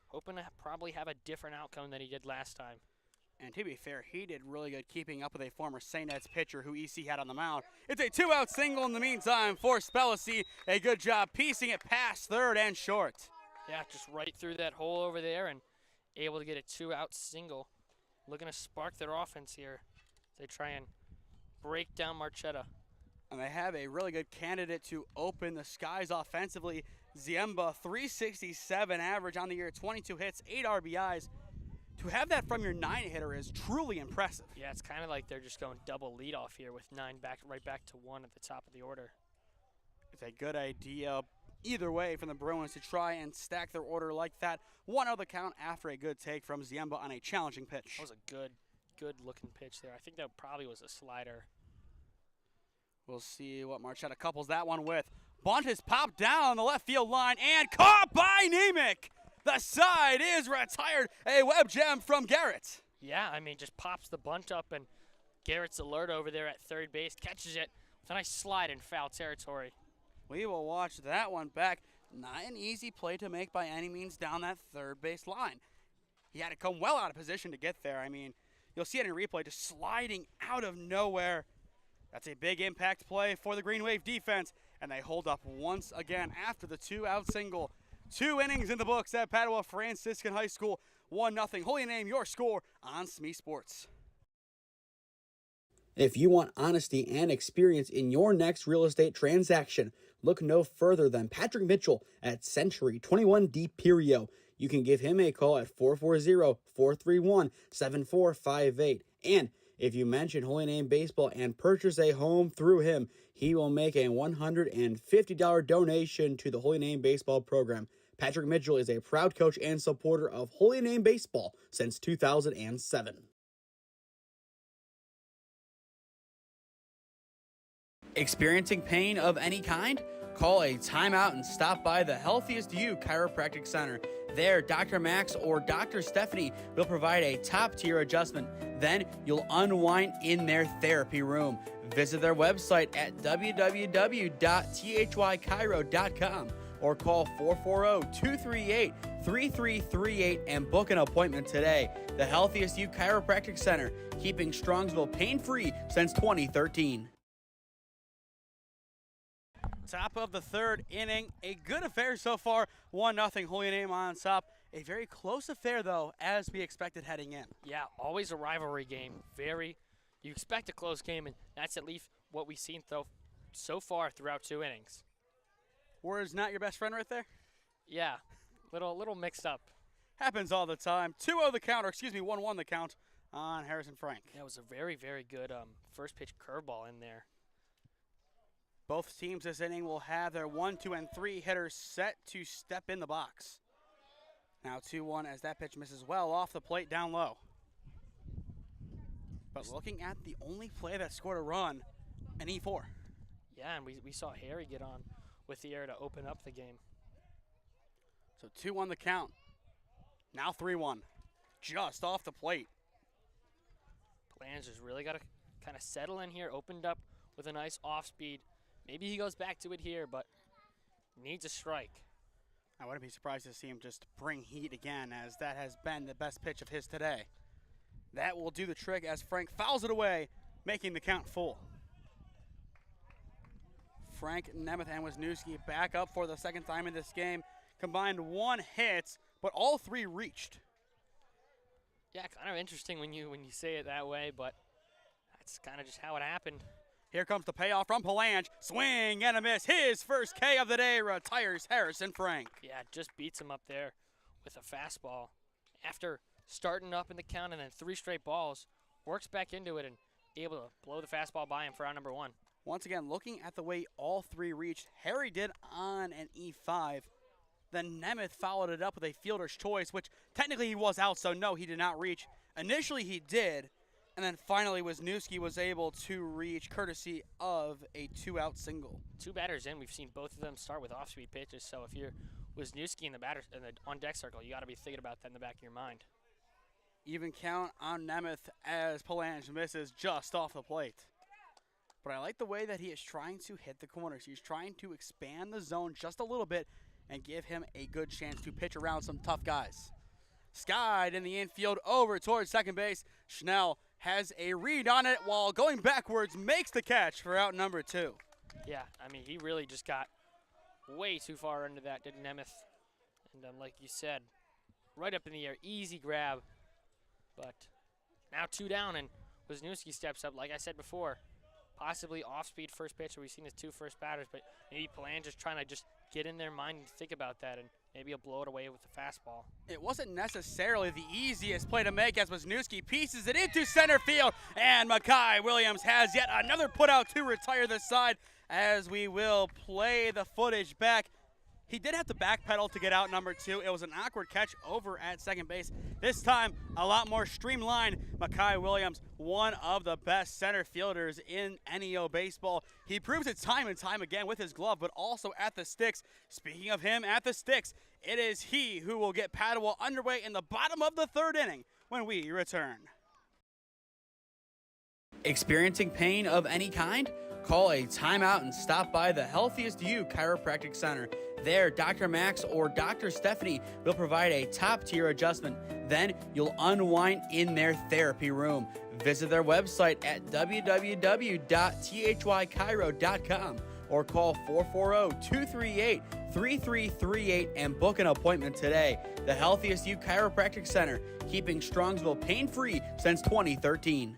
hoping to probably have a different outcome than he did last time.
And to be fair, he did really good keeping up with a former St. Ed's pitcher who EC had on the mound. It's a 2-out single in the meantime for Spellacy. A good job piecing it past third and short.
Yeah, just right through that hole over there and able to get a 2-out single. Looking to spark their offense here. They try and break down Marchetta.
And they have a really good candidate to open the skies offensively. Ziemba, 367 average on the year, 22 hits, 8 RBIs. To have that from your 9-hitter is truly impressive.
Yeah, it's kind of like they're just going double leadoff here with 9 right back to 1 at the top of the order.
It's a good idea either way from the Bruins to try and stack their order like that. 1-0 the count after a good take from Ziemba on a challenging pitch.
That was a good looking pitch there. I think that probably was a slider.
We'll see what Marchetta couples that one with. Bunt is popped down the left field line and caught by Nemec. The side is retired. A web gem from Garrett.
Yeah, I mean, just pops the bunt up and Garrett's alert over there at third base. Catches it with a nice slide in foul territory.
We will watch that one back. Not an easy play to make by any means down that third base line. He had to come well out of position to get there. I mean, you'll see it in replay, just sliding out of nowhere. That's a big impact play for the Green Wave defense, and they hold up once again after the 2-out single. 2 innings in the books at Padua Franciscan High School. 1-0. Holy Name, your score on SmeeSports. If you want honesty and experience in your next real estate transaction, look no further than Patrick Mitchell at Century 21 D Perio. You can give him a call at 440-431-7458. And if you mention Holy Name Baseball and purchase a home through him, he will make a $150 donation to the Holy Name Baseball program. Patrick Mitchell is a proud coach and supporter of Holy Name Baseball since 2007. Experiencing pain of any kind? Call a timeout and stop by the Healthiest You Chiropractic Center. There, Dr. Max or Dr. Stephanie will provide a top-tier adjustment. Then you'll unwind in their therapy room. Visit their website at www.thychiro.com or call 440-238-3338 and book an appointment today. The Healthiest You Chiropractic Center, keeping Strongsville pain-free since 2013. Top of the third inning. A good affair so far. 1-0 Holy Name on top. A very close affair, though, as we expected heading in.
Yeah, always a rivalry game. You expect a close game, and that's at least what we've seen so far throughout 2 innings.
Words not your best friend right there?
Yeah, little mixed up.
Happens all the time. 2-0 the count, or 1-1 the count on Harrison Frank.
That was a very, very good first pitch curveball in there.
Both teams this inning will have their 1, 2, and 3 hitters set to step in the box. Now 2-1 as that pitch misses well off the plate down low. But looking at the only play that scored a run, an E4.
Yeah, and we saw Harry get on with the air to open up the game.
So 2-1 the count. Now 3-1. Just off the plate.
Bland's just really got to kind of settle in here, opened up with a nice off-speed. Maybe he goes back to it here, but needs a strike.
I wouldn't be surprised to see him just bring heat again, as that has been the best pitch of his today. That will do the trick as Frank fouls it away, making the count full. Frank, Nemeth, and Wisniewski back up for the second time in this game. Combined 1 hit, but all 3 reached.
Yeah, kind of interesting when you say it that way, but that's kind of just how it happened.
Here comes the payoff from Palange. Swing and a miss. His first K of the day retires Harrison Frank.
Yeah, just beats him up there with a fastball. After starting up in the count and then 3 straight balls, works back into it and able to blow the fastball by him for out number 1.
Once again, looking at the way all 3 reached, Harry did on an E5. Then Nemeth followed it up with a fielder's choice, which technically he was out, so no, he did not reach. Initially he did, and then finally Wisniewski was able to reach courtesy of a 2-out single.
2 batters in, we've seen both of them start with off-speed pitches, so if you're Wisniewski in the on-deck circle, you got to be thinking about that in the back of your mind.
Even count on Nemeth as Palange misses just off the plate. But I like the way that he is trying to hit the corners. He's trying to expand the zone just a little bit and give him a good chance to pitch around some tough guys. Skied in the infield over towards second base. Schnell has a read on it while going backwards, makes the catch for out number 2.
Yeah, I mean, he really just got way too far into that, did Nemeth. And like you said, right up in the air, easy grab. But now 2 down, and Wisniewski steps up, like I said before, possibly off-speed first pitcher. We've seen his 2 first batters, but maybe Palange just trying to just get in their mind and think about that, and maybe he'll blow it away with the fastball.
It wasn't necessarily the easiest play to make as Wisniewski pieces it into center field, and Makai Williams has yet another putout to retire the side as we will play the footage back. He did have to backpedal to get out number 2. It was an awkward catch over at second base. This time, a lot more streamlined. Makai Williams, one of the best center fielders in NEO baseball. He proves it time and time again with his glove, but also at the sticks. Speaking of him at the sticks, it is he who will get Padua underway in the bottom of the 3rd inning when we return.
Experiencing pain of any kind? Call a timeout and stop by the Healthiest You Chiropractic Center. There, Dr. Max or Dr. Stephanie will provide a top-tier adjustment. Then you'll unwind in their therapy room. Visit their website at www.thychiro.com or call 440-238-3338 and book an appointment today. The Healthiest You Chiropractic Center, keeping Strongsville pain-free since 2013.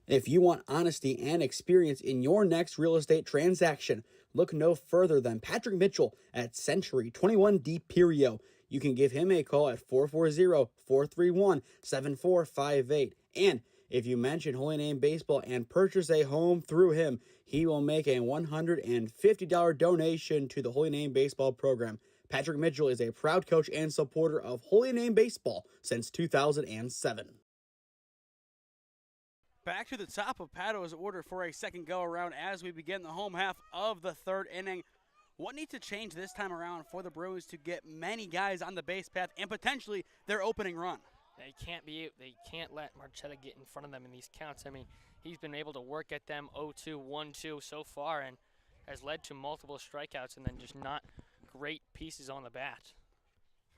If you want honesty and experience in your next real estate transaction, look no further than Patrick Mitchell at Century 21D Perio. You can give him a call at 440-431-7458. And if you mention Holy Name Baseball and purchase a home through him, he will make a $150 donation to the Holy Name Baseball program. Patrick Mitchell is a proud coach and supporter of Holy Name Baseball since 2007.
Back to the top of Padua's order for a second go-around as we begin the home half of the 3rd inning. What needs to change this time around for the Bruins to get many guys on the base path and potentially their opening run?
They can't let Marchetta get in front of them in these counts. I mean, he's been able to work at them 0-2, 1-2 so far and has led to multiple strikeouts and then just not great pieces on the bat.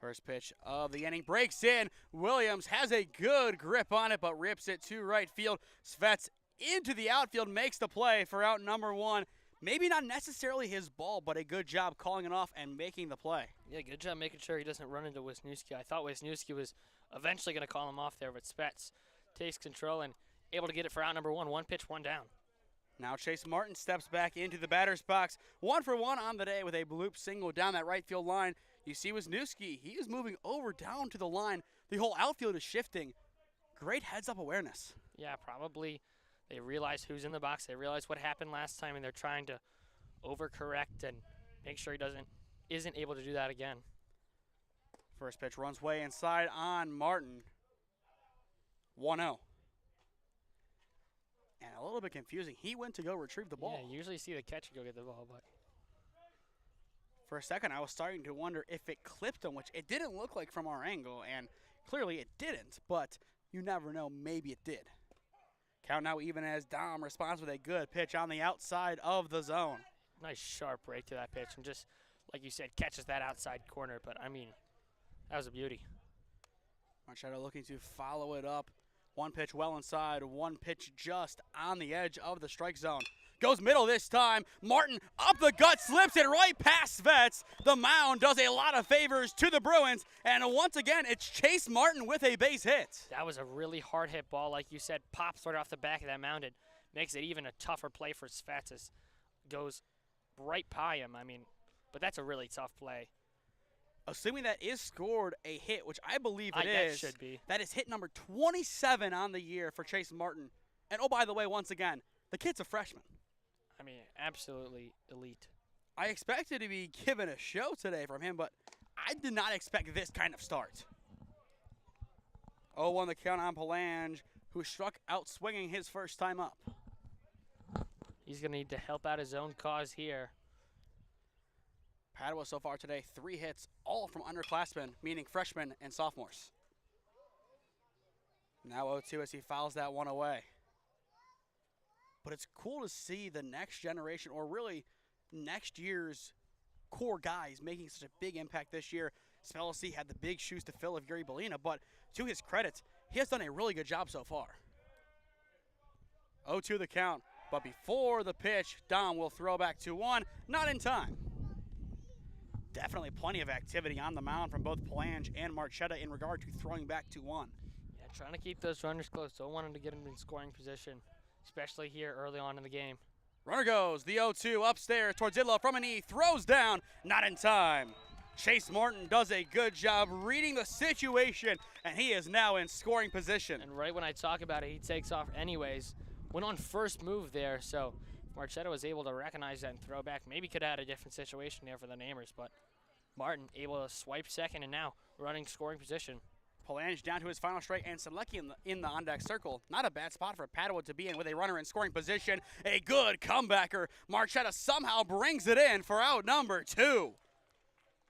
First pitch of the inning breaks in. Williams has a good grip on it, but rips it to right field. Svets into the outfield, makes the play for out number 1. Maybe not necessarily his ball, but a good job calling it off and making the play.
Yeah, good job making sure he doesn't run into Wisniewski. I thought Wisniewski was eventually going to call him off there, but Svets takes control and able to get it for out number 1. 1 pitch, 1 down.
Now Chase Martin steps back into the batter's box. 1 for 1 on the day with a bloop single down that right field line. You see Wisniewski, he is moving over down to the line. The whole outfield is shifting. Great heads-up awareness.
Yeah, probably they realize who's in the box. They realize what happened last time, and they're trying to overcorrect and make sure he isn't able to do that again.
First pitch runs way inside on Martin. 1-0. And a little bit confusing. He went to go retrieve the ball.
Yeah, you usually see the catcher go get the ball, but
for a second, I was starting to wonder if it clipped him, which it didn't look like from our angle, and clearly it didn't. But You never know, maybe it did. Count now even as Dom responds with a good pitch on the outside of the zone.
Nice sharp break to that pitch, and just, like you said, catches that outside corner. But, I mean, that was a beauty.
Marchetto looking to follow it up. One pitch well inside, one pitch just on the edge of the strike zone. Goes middle this time. Martin up the gut, slips it right past Svets. The mound does a lot of favors to the Bruins. And once again, it's Chase Martin with a base hit.
That was a really hard hit ball, like you said. Pops right off the back of that mound. It makes it even a tougher play for Svets as goes right by him. I mean, but that's a really tough play.
Assuming that is scored a hit, which I believe it is.
That should be.
That is hit number 27 on the year for Chase Martin. And oh, by the way, once again, the kid's a freshman.
I mean, absolutely elite.
I expected to be given a show today from him, but I did not expect this kind of start. 0-1 the count on Palange, who struck out swinging his first time up.
He's going to need to help out his own cause here.
Padua so far today, 3 hits, all from underclassmen, meaning freshmen and sophomores. Now 0-2 as he fouls that one away. But it's cool to see the next generation, or really next year's core guys, making such a big impact this year. Spellacy had the big shoes to fill of Yuri Belina, but to his credit, he has done a really good job so far. 0-2 the count, but before the pitch, Dom will throw back 2-1, not in time. Definitely plenty of activity on the mound from both Palange and Marchetta in regard to throwing back 2-1.
Yeah, trying to keep those runners close. Don't want him to get him in scoring position, especially here early on in the game.
Runner goes, the 0-2 upstairs towards Idlo from a knee, throws down, not in time. Chase Martin does a good job reading the situation, and he is now in scoring position.
And right when I talk about it, he takes off anyways. Went on first move there, so Marchetta was able to recognize that and throw back. Maybe could have had a different situation there for the Namers, but Martin able to swipe second and now running scoring position.
Palange down to his final strike, and Selecki in the on-deck circle. Not a bad spot for Padua to be in with a runner in scoring position. A good comebacker. Marchetta somehow brings it in for out number 2.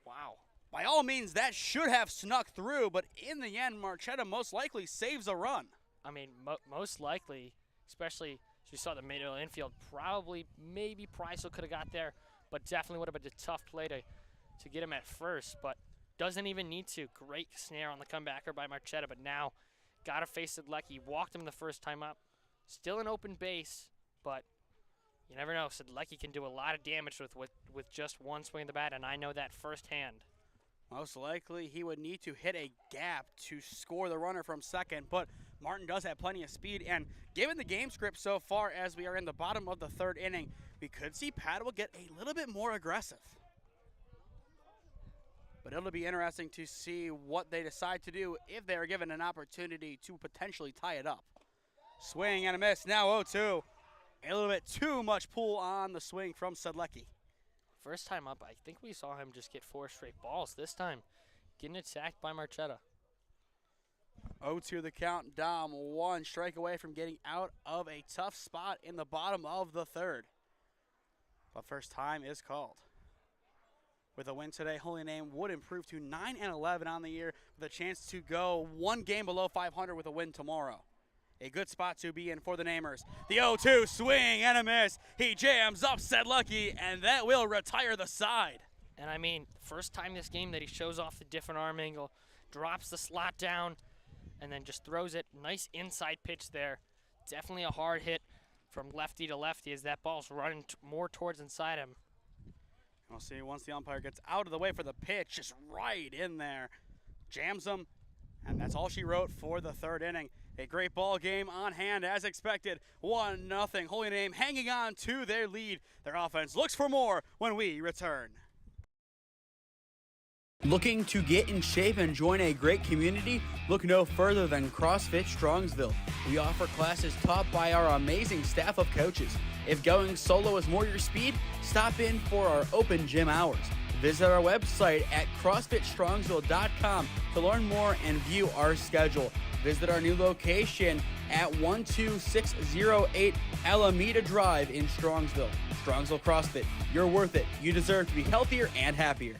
Wow.
By all means, that should have snuck through, but in the end, Marchetta most likely saves a run.
I mean, most likely, especially as you saw the middle infield, probably, maybe Preisel could have got there, but definitely would have been a tough play to get him at first, but doesn't even need to. Great snare on the comebacker by Marchetta, but now got to face Sedlecki. Walked him the first time up. Still an open base, but you never know. Sedlecki can do a lot of damage with just one swing of the bat, and I know that firsthand.
Most likely he would need to hit a gap to score the runner from second, but Martin does have plenty of speed, and given the game script so far as we are in the bottom of the 3rd inning, we could see Padua get a little bit more aggressive. But it'll be interesting to see what they decide to do if they are given an opportunity to potentially tie it up. Swing and a miss, now 0-2. A little bit too much pull on the swing from Sedlecki.
First time up, I think we saw him just get 4 straight balls. This time, getting attacked by Marchetta.
0-2 the count. Dom 1 strike away from getting out of a tough spot in the bottom of the 3rd. But first time is called. With a win today, Holy Name would improve to 9-11 on the year with a chance to go 1 game below 500 with a win tomorrow. A good spot to be in for the Namers. The 0-2 swing and a miss. He jams up Sedlecki, and that will retire the side.
And I mean, first time this game that he shows off the different arm angle, drops the slot down, and then just throws it. Nice inside pitch there. Definitely a hard hit from lefty to lefty as that ball's running more towards inside him.
We'll see once the umpire gets out of the way for the pitch, just right in there. Jams him, and that's all she wrote for the 3rd inning. A great ball game on hand as expected. 1-0. Holy Name hanging on to their lead. Their offense looks for more when we return.
Looking to get in shape and join a great community? Look no further than CrossFit Strongsville. We offer classes taught by our amazing staff of coaches. If going solo is more your speed, stop in for our open gym hours. Visit our website at CrossFitStrongsville.com to learn more and view our schedule. Visit our new location at 12608 Alameda Drive in Strongsville. Strongsville CrossFit, you're worth it. You deserve to be healthier and happier.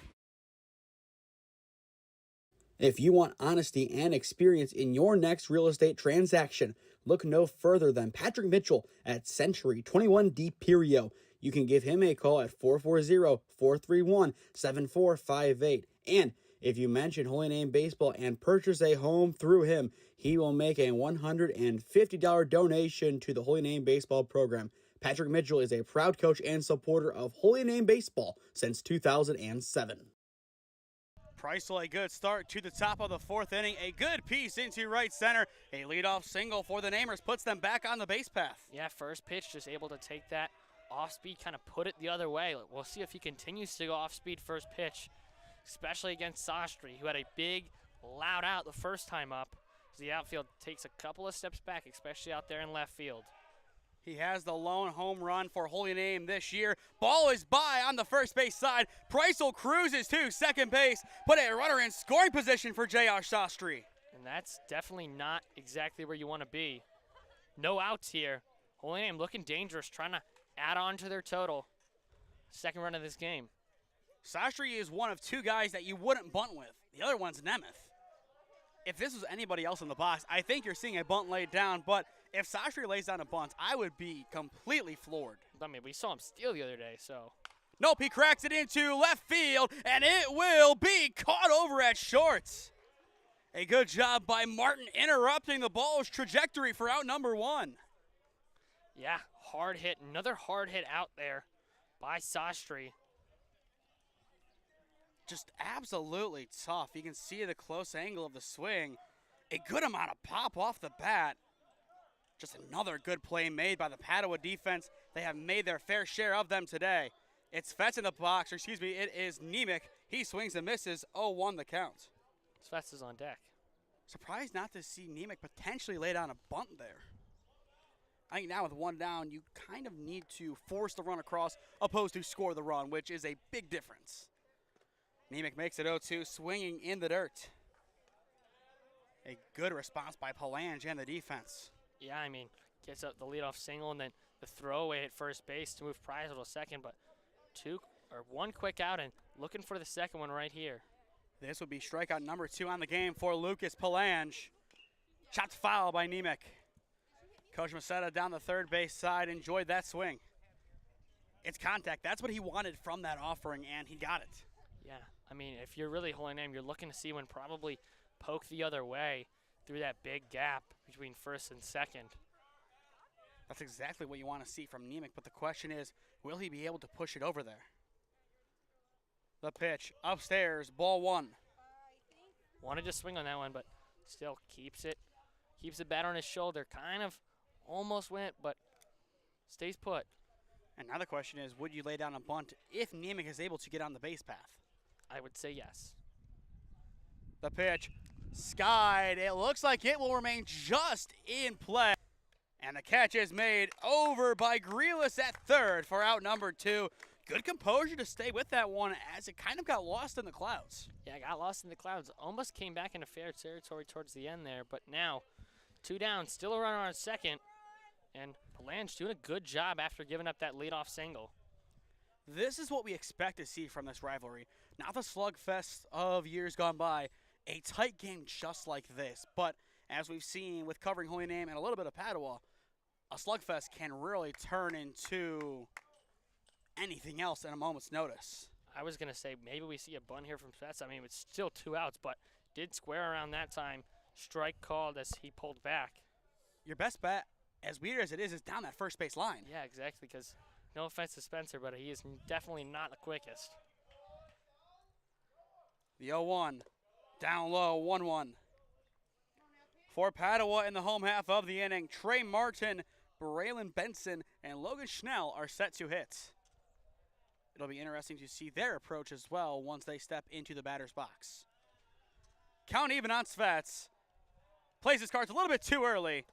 If you want honesty and experience in your next real estate transaction, look no further than Patrick Mitchell at Century 21 D Perio. You can give him a call at 440-431-7458. And if you mention Holy Name Baseball and purchase a home through him, he will make a $150 donation to the Holy Name Baseball program. Patrick Mitchell is a proud coach and supporter of Holy Name Baseball since 2007.
Preisel, a good start to the top of the fourth inning. A good piece into right center. A leadoff single for the Namers puts them back on the base path.
Yeah, first pitch, just able to take that off speed, kind of put it the other way. We'll see if he continues to go off speed first pitch, especially against Sastry, who had a big, loud out the first time up. As the outfield takes a couple of steps back, especially out there in left field.
He has the lone home run for Holy Name this year. Ball is by on the first base side. Preisel cruises to second base, put a runner in scoring position for J.R. Sastry.
And that's definitely not exactly where you want to be. No outs here. Holy Name looking dangerous, trying to add on to their total. Second run of this game.
Sastry is one of two guys that you wouldn't bunt with. The other one's Nemeth. If this was anybody else in the box, I think you're seeing a bunt laid down, but if Sastry lays down a bunt, I would be completely floored.
I mean, we saw him steal the other day, so.
Nope, he cracks it into left field, and it will be caught over at short. A good job by Martin interrupting the ball's trajectory for out number one.
Yeah, hard hit. Another hard hit out there by Sastry.
Just absolutely tough. You can see the close angle of the swing. A good amount of pop off the bat. Just another good play made by the Padua defense. They have made their fair share of them today. It's Fetz in the box, or excuse me, it is Nemec. He swings and misses, 0-1 the count.
Fetz is on deck.
Surprised not to see Nemec potentially lay down a bunt there. I think now with one down, you kind of need to force the run across opposed to score the run, which is a big difference. Nemec makes it 0-2, swinging in the dirt. A good response by Palange and the defense.
Yeah, I mean, gets up the leadoff single and then the throwaway at first base to move Preisel to second, but one quick out and looking for the second one right here.
This would be strikeout number 2 on the game for Lucas Palange. Shot foul by Nemec. Coach Maceda down the third base side, enjoyed that swing. It's contact. That's what he wanted from that offering, and he got it.
Yeah, I mean, if you're really Holy Name, you're looking to see one probably poke the other way through that big gap between first and second.
That's exactly what you want to see from Nemec, but the question is, will he be able to push it over there? The pitch, upstairs, ball 1.
Wanted to swing on that one, but still keeps it. Keeps the bat on his shoulder. Kind of almost went, but stays put.
And now the question is, would you lay down a bunt if Nemec is able to get on the base path?
I would say yes.
The pitch, skied. It looks like it will remain just in play. And the catch is made over by Grealis at third for out number 2. Good composure to stay with that one as it kind of got lost in the clouds.
Yeah, got lost in the clouds. Almost came back into fair territory towards the end there, but now 2 down, still a runner on second. And Palange doing a good job after giving up that leadoff single.
This is what we expect to see from this rivalry. Not the slugfest of years gone by, a tight game just like this. But as we've seen with covering Holy Name and a little bit of Padua, a slugfest can really turn into anything else in a moment's notice.
I was going to say maybe we see a bunt here from Fetz. I mean, it's still 2 outs, but did square around that time. Strike called as he pulled back.
Your best bet, as weird as it is down that first base line.
Yeah, exactly, because no offense to Spencer, but he is definitely not the quickest.
The 0-1, down low, 1-1. For Padua in the home half of the inning, Trey Martin, Braylon Benson, and Logan Schnell are set to hit. It'll be interesting to see their approach as well once they step into the batter's box. Count even on Svets. Plays his cards a little bit too early.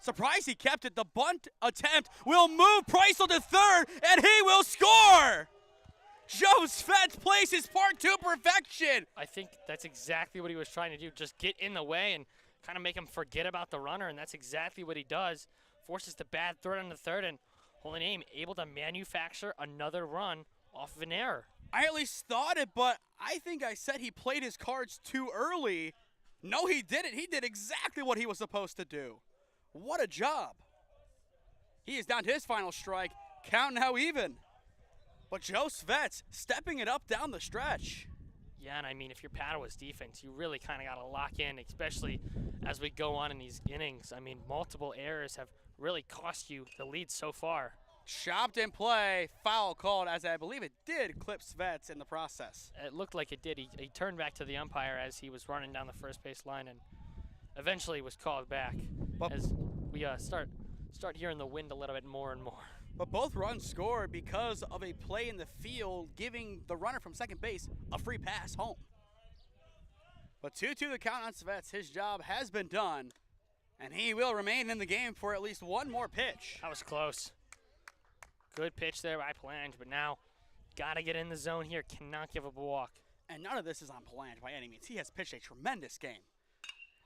Surprised he kept it. The bunt attempt will move Preisel to third, and he will score! Joe Svets plays his part to perfection.
I think that's exactly what he was trying to do. Just get in the way and kind of make him forget about the runner, and that's exactly what he does. Forces the bad throw on the third, and Holy Name able to manufacture another run off of an error.
I at least thought it, but I think I said he played his cards too early. No, he didn't. He did exactly what he was supposed to do. What a job. He is down to his final strike. Count now even. But Joe Svets stepping it up down the stretch.
Yeah, and I mean, if you're Padua's defense, you really kind of got to lock in, especially as we go on in these innings. I mean, multiple errors have really cost you the lead so far.
Chopped in play, foul called, as I believe it did clip Svets in the process.
It looked like it did. He turned back to the umpire as he was running down the first base line and eventually was called back as we start hearing the wind a little bit more and more.
But both runs scored because of a play in the field, giving the runner from second base a free pass home. But 2-2 the count on Svets. His job has been done, and he will remain in the game for at least one more pitch.
That was close. Good pitch there by Palange, but now got to get in the zone here. Cannot give up a walk.
And none of this is on Palange by any means. He has pitched a tremendous game.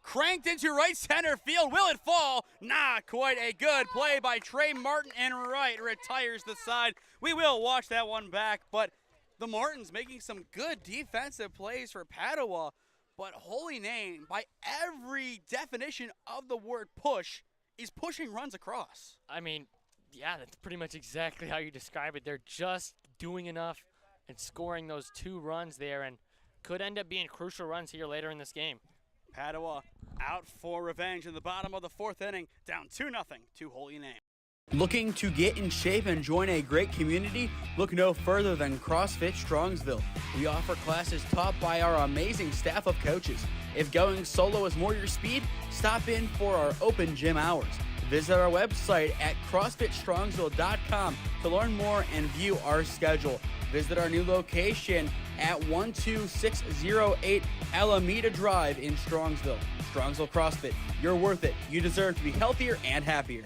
Cranked into right center field. Will it fall? Not quite. A good play by Trey Martin, and right retires the side. We will watch that one back, but the Martins making some good defensive plays for Padua, but Holy Name, by every definition of the word push, is pushing runs across.
I mean, yeah, that's pretty much exactly how you describe it. They're just doing enough and scoring those 2 runs there, and could end up being crucial runs here later in this game.
Padua out for revenge in the bottom of the 4th inning, down 2-0 to Holy Name.
Looking to get in shape and join a great community? Look no further than CrossFit Strongsville. We offer classes taught by our amazing staff of coaches. If going solo is more your speed, stop in for our open gym hours. Visit our website at CrossFitStrongsville.com to learn more and view our schedule. Visit our new location at 12608 Alameda Drive in Strongsville. Strongsville CrossFit, you're worth it. You deserve to be healthier and happier.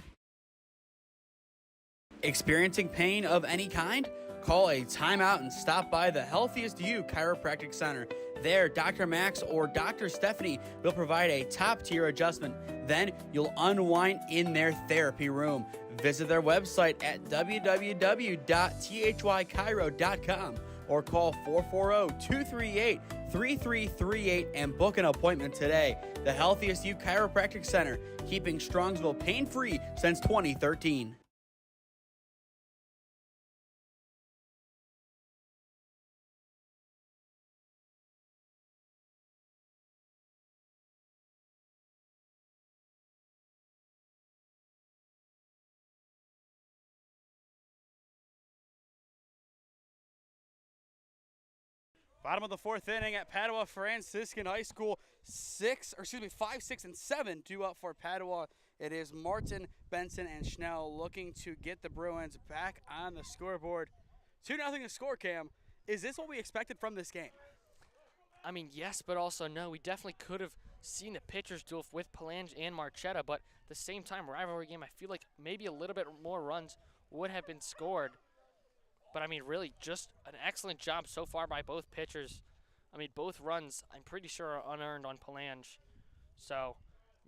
Experiencing pain of any kind? Call a timeout and stop by the Healthiest You Chiropractic Center. There, Dr. Max or Dr. Stephanie will provide a top-tier adjustment. Then you'll unwind in their therapy room. Visit their website at www.thychiro.com or call 440-238-3338 and book an appointment today. The Healthiest You Chiropractic Center, keeping Strongsville pain-free since 2013.
Bottom of the 4th inning at Padua Franciscan High School. 5, 6, and 7 due up for Padua. It is Martin, Benson, and Schnell looking to get the Bruins back on the scoreboard. 2-0 the score, Cam. Is this what we expected from this game?
I mean, yes, but also no. We definitely could have seen a pitcher's duel with Palange and Marchetta, but at the same time, rivalry game, I feel like maybe a little bit more runs would have been scored. But, I mean, really just an excellent job so far by both pitchers. I mean, both runs, I'm pretty sure, are unearned on Palange. So,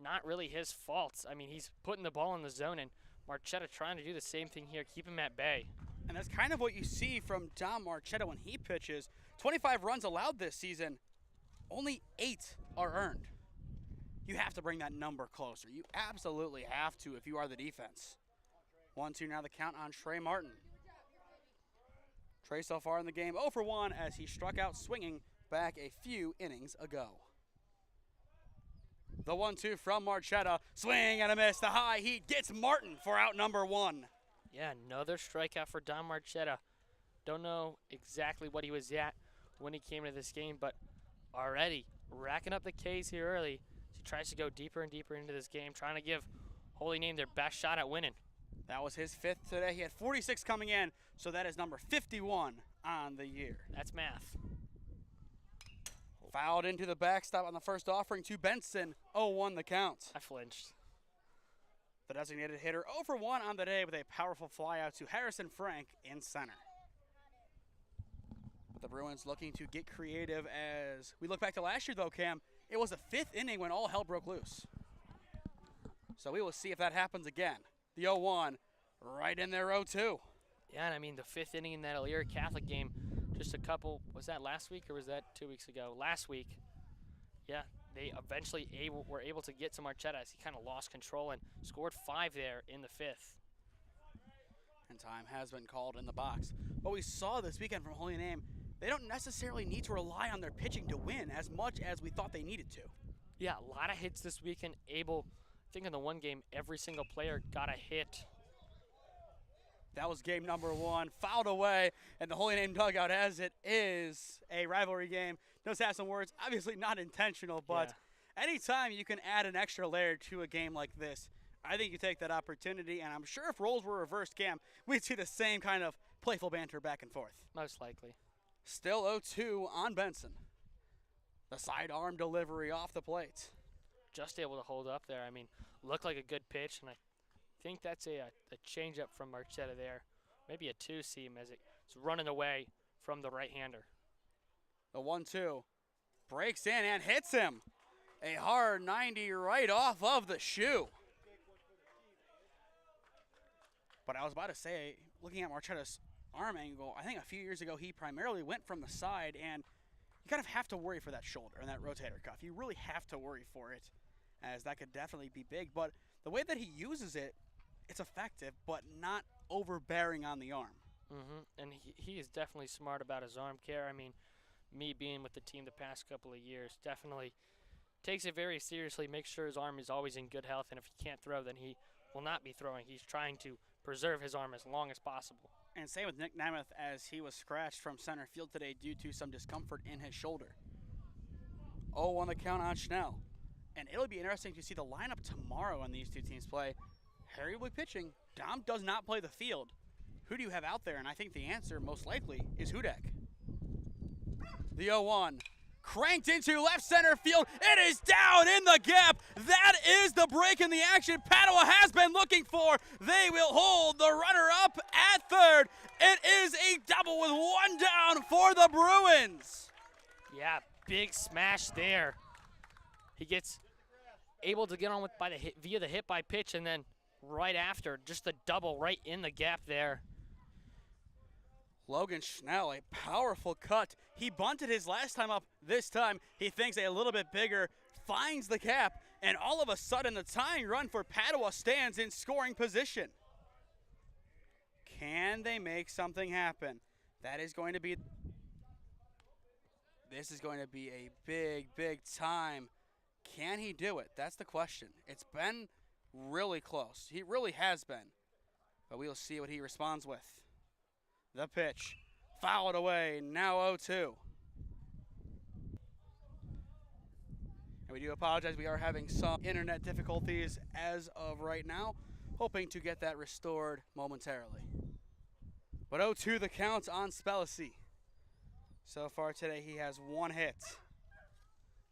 not really his fault. I mean, he's putting the ball in the zone, and Marchetta trying to do the same thing here, keep him at bay.
And that's kind of what you see from Dom Marchetta when he pitches. 25 runs allowed this season. Only 8 are earned. You have to bring that number closer. You absolutely have to if you are the defense. 1-2 now the count on Trey Martin. Trey so far in the game 0 for 1 as he struck out swinging back a few innings ago. The 1-2 from Marchetta. Swing and a miss. The high heat gets Martin for out number 1.
Yeah, another strikeout for Don Marchetta. Don't know exactly what he was at when he came into this game, but already racking up the Ks here early. He tries to go deeper and deeper into this game, trying to give Holy Name their best shot at winning.
That was his 5th today. He had 46 coming in, so that is number 51 on the year.
That's math.
Fouled into the backstop on the first offering to Benson. 0-1 the count.
I flinched.
The designated hitter 0 for 1 on the day with a powerful fly out to Harrison Frank in center. But the Bruins looking to get creative as we look back to last year, though, Cam. It was the 5th inning when all hell broke loose. So we will see if that happens again. The 0-1 right in there 0-2.
Yeah, and I mean, the 5th inning in that Elyria Catholic game, just a couple, was that last week or was that 2 weeks ago? Last week, yeah, they eventually were able to get to Marchetta as he kind of lost control and scored 5 there in the 5th.
And time has been called in the box. What we saw this weekend from Holy Name, they don't necessarily need to rely on their pitching to win as much as we thought they needed to.
Yeah, a lot of hits this weekend. I think in the one game, every single player got a hit.
That was game number 1, fouled away, and the Holy Name dugout, as it is a rivalry game, does have some words, obviously not intentional, but anytime you can add an extra layer to a game like this, I think you take that opportunity, and I'm sure if roles were reversed, Cam, we'd see the same kind of playful banter back and forth.
Most likely.
Still 0-2 on Benson. The sidearm delivery off the plate.
Just able to hold up there. I mean, looked like a good pitch, and I think that's a changeup from Marchetta there. Maybe a 2-seam as it's running away from the right-hander.
The 1-2 breaks in and hits him. A hard 90 right off of the shoe. But I was about to say, looking at Marchetta's arm angle, I think a few years ago he primarily went from the side, and you kind of have to worry for that shoulder and that rotator cuff. You really have to worry for it, as that could definitely be big. But the way that he uses it, it's effective, but not overbearing on the arm.
And he is definitely smart about his arm care. I mean, me being with the team the past couple of years, definitely takes it very seriously, makes sure his arm is always in good health, and if he can't throw, then he will not be throwing. He's trying to preserve his arm as long as possible.
And same with Nick Namath, as he was scratched from center field today due to some discomfort in his shoulder. 0 on the count on Schnell. And it'll be interesting to see the lineup tomorrow when these two teams play. Harry will be pitching. Dom does not play the field. Who do you have out there? And I think the answer, most likely, is Hudek. The 0-1. Cranked into left center field. It is down in the gap. That is the break in the action Padua has been looking for. They will hold the runner up at third. It is a double with 1 down for the Bruins.
Yeah, big smash there. He gets able to get on with via the hit by pitch, and then right after, just the double right in the gap there.
Logan Schnell, a powerful cut. He bunted his last time up. This time, he thinks a little bit bigger, finds the cap, and all of a sudden, the tying run for Padua stands in scoring position. Can they make something happen? This is going to be a big, big time. Can he do it? That's the question. It's been really close. He really has been. But we'll see what he responds with. The pitch, fouled away, now 0-2. And we do apologize, we are having some internet difficulties as of right now, hoping to get that restored momentarily. But 0-2 the count on Spellacy. So far today he has 1 hit.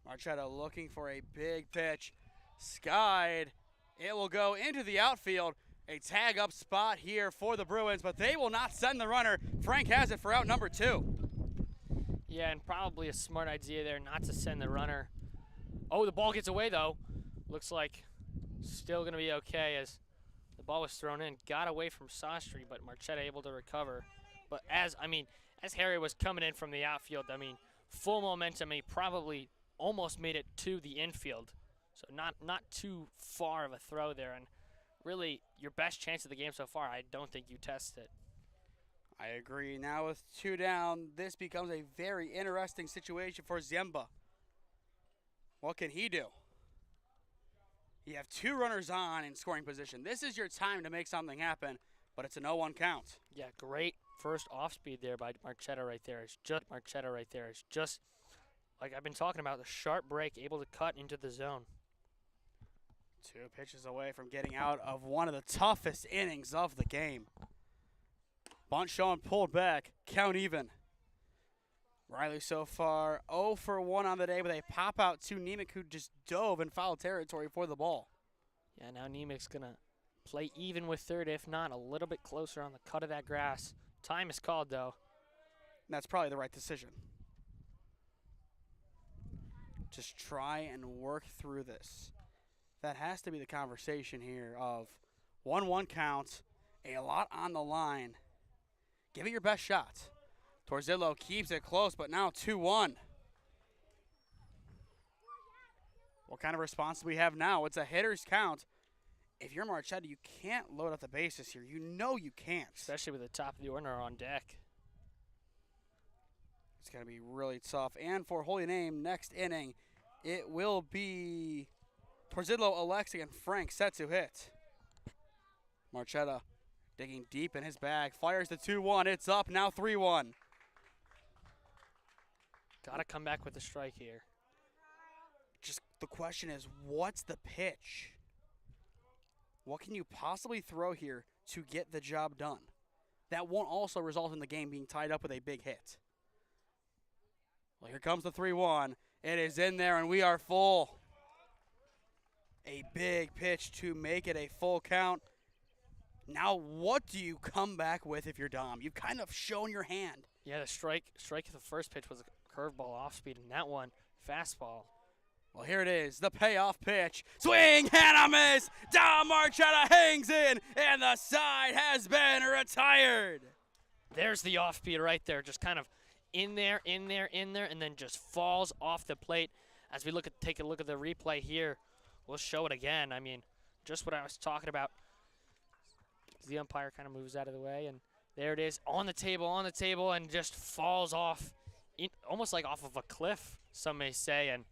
Marchetta looking for a big pitch, skied, it will go into the outfield. A tag-up spot here for the Bruins, but they will not send the runner. Frank has it for out number 2.
Yeah, and probably a smart idea there not to send the runner. Oh, the ball gets away, though. Looks like still going to be okay as the ball was thrown in. Got away from Sastry, but Marchetta able to recover. But as Harry was coming in from the outfield, full momentum, he probably almost made it to the infield. So not too far of a throw there, and really your best chance of the game so far. I don't think you test it.
I agree. Now with 2 down, this becomes a very interesting situation for Ziemba. What can he do? You have 2 runners on in scoring position. This is your time to make something happen, but it's an 0-1 count.
Yeah, great first off speed there by Marchetta right there. It's just like I've been talking about, the sharp break, able to cut into the zone.
2 pitches away from getting out of one of the toughest innings of the game. Bunt shown, pulled back, count even. Riley so far 0 for 1 on the day with a pop out to Nemec, who just dove in foul territory for the ball.
Yeah, now Nemec's going to play even with third, if not a little bit closer on the cut of that grass. Time is called, though.
And that's probably the right decision. Just try and work through this. That has to be the conversation here of 1-1 count, a lot on the line. give it your best shot. Torzillo keeps it close, but now 2-1. What kind of response do we have now? It's a hitter's count. If you're Marchetta, you can't load up the bases here. You know you can't.
Especially with the top of the order on deck.
It's going to be really tough. And for Holy Name, next inning, it will be Torzillo, Alexic, and Frank set to hit. Marchetta digging deep in his bag. Fires the 2-1. It's up, now 3-1.
Got to come back with a strike here.
Just the question is, what's the pitch? What can you possibly throw here to get the job done? That won't also result in the game being tied up with a big hit. Well, here comes the 3-1. It is in there, and we are full. A big pitch to make it a full count. Now, what do you come back with if you're Dom? You've kind of shown your hand.
Yeah, the strike of the first pitch was a curveball off speed, and that one, fastball.
Well, here it is, the payoff pitch. Swing and a miss. Dom Marchetta hangs in, and the side has been retired.
There's the off speed right there, just kind of in there, and then just falls off the plate. As we take a look at the replay here, we'll show it again. I mean, just what I was talking about. The umpire kind of moves out of the way, and there it is on the table, and just falls off, almost like off of a cliff, some may say, and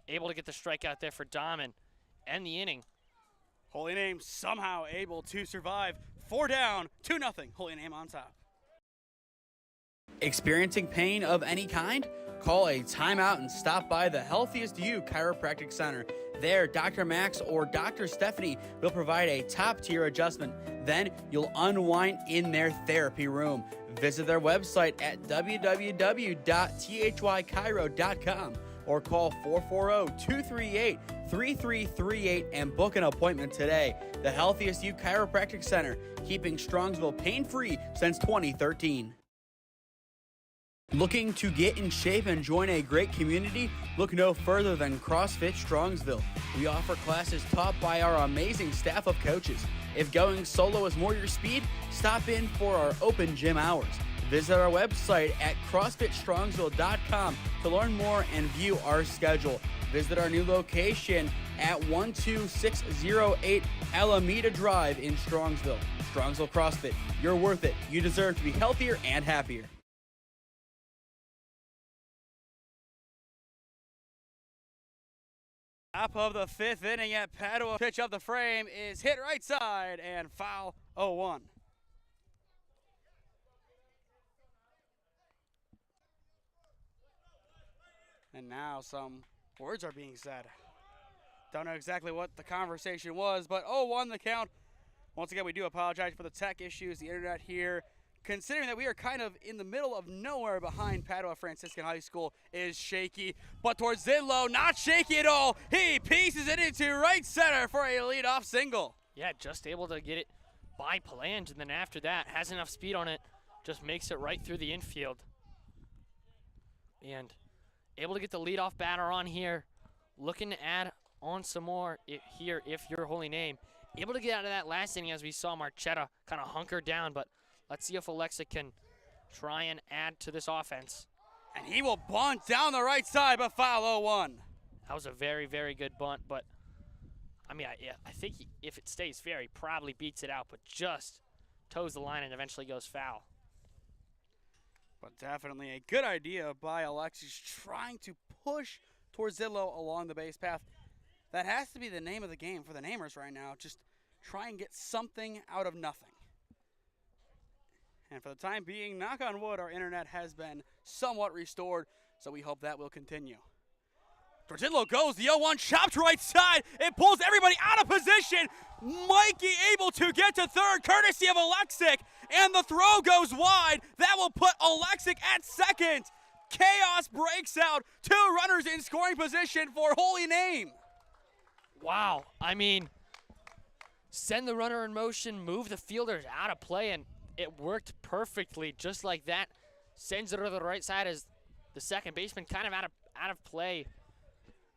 able to get the strikeout there for Dom and end the inning.
Holy Name somehow able to survive. 4 down, 2-0. Holy Name on top.
Experiencing pain of any kind? Call a timeout and stop by the Healthiest You Chiropractic Center. There, Dr. Max or Dr. Stephanie will provide a top-tier adjustment. Then you'll unwind in their therapy room. Visit their website at www.thychiro.com or call 440-238-3338 and book an appointment today. The Healthiest You Chiropractic Center, keeping Strongsville pain-free since 2013. Looking to get in shape and join a great community? Look no further than CrossFit Strongsville. We offer classes taught by our amazing staff of coaches. If going solo is more your speed, stop in for our open gym hours. Visit our website at CrossFitStrongsville.com to learn more and view our schedule. Visit our new location at 12608 Alameda Drive in Strongsville. Strongsville CrossFit, you're worth it. You deserve to be healthier and happier.
Top of the 5th inning at Padua. Pitch up the frame is hit right side and foul 0-1. And now some words are being said. Don't know exactly what the conversation was, but 0-1 the count. Once again, we do apologize for the tech issues, the internet here. Considering that we are kind of in the middle of nowhere behind Padua Franciscan High School is shaky. But Torzillo, not shaky at all. He pieces it into right center for a leadoff single.
Yeah, just able to get it by Palange, and then after that, has enough speed on it, just makes it right through the infield. And able to get the leadoff batter on here. Looking to add on some more here if you're Holy Name. Able to get out of that last inning as we saw Marchetta kind of hunker down, but let's see if Alexa can try and add to this offense.
And he will bunt down the right side, but foul 0-1.
That was a very, very good bunt, but I mean, I think if it stays fair, he probably beats it out, but just toes the line and eventually goes foul.
But definitely a good idea by Alexis, trying to push Torzillo along the base path. That has to be the name of the game for the Namers right now. Just try and get something out of nothing. And for the time being, knock on wood, our internet has been somewhat restored, so we hope that will continue. Torzillo goes, the 0-1 chop to right side. It pulls everybody out of position. Mikey able to get to third, courtesy of Alexic, and the throw goes wide. That will put Alexic at second. Chaos breaks out. 2 runners in scoring position for Holy Name.
Wow, I mean, send the runner in motion, move the fielders out of play, and it worked perfectly just like that. Sends it to the right side as the second baseman kind of out of play,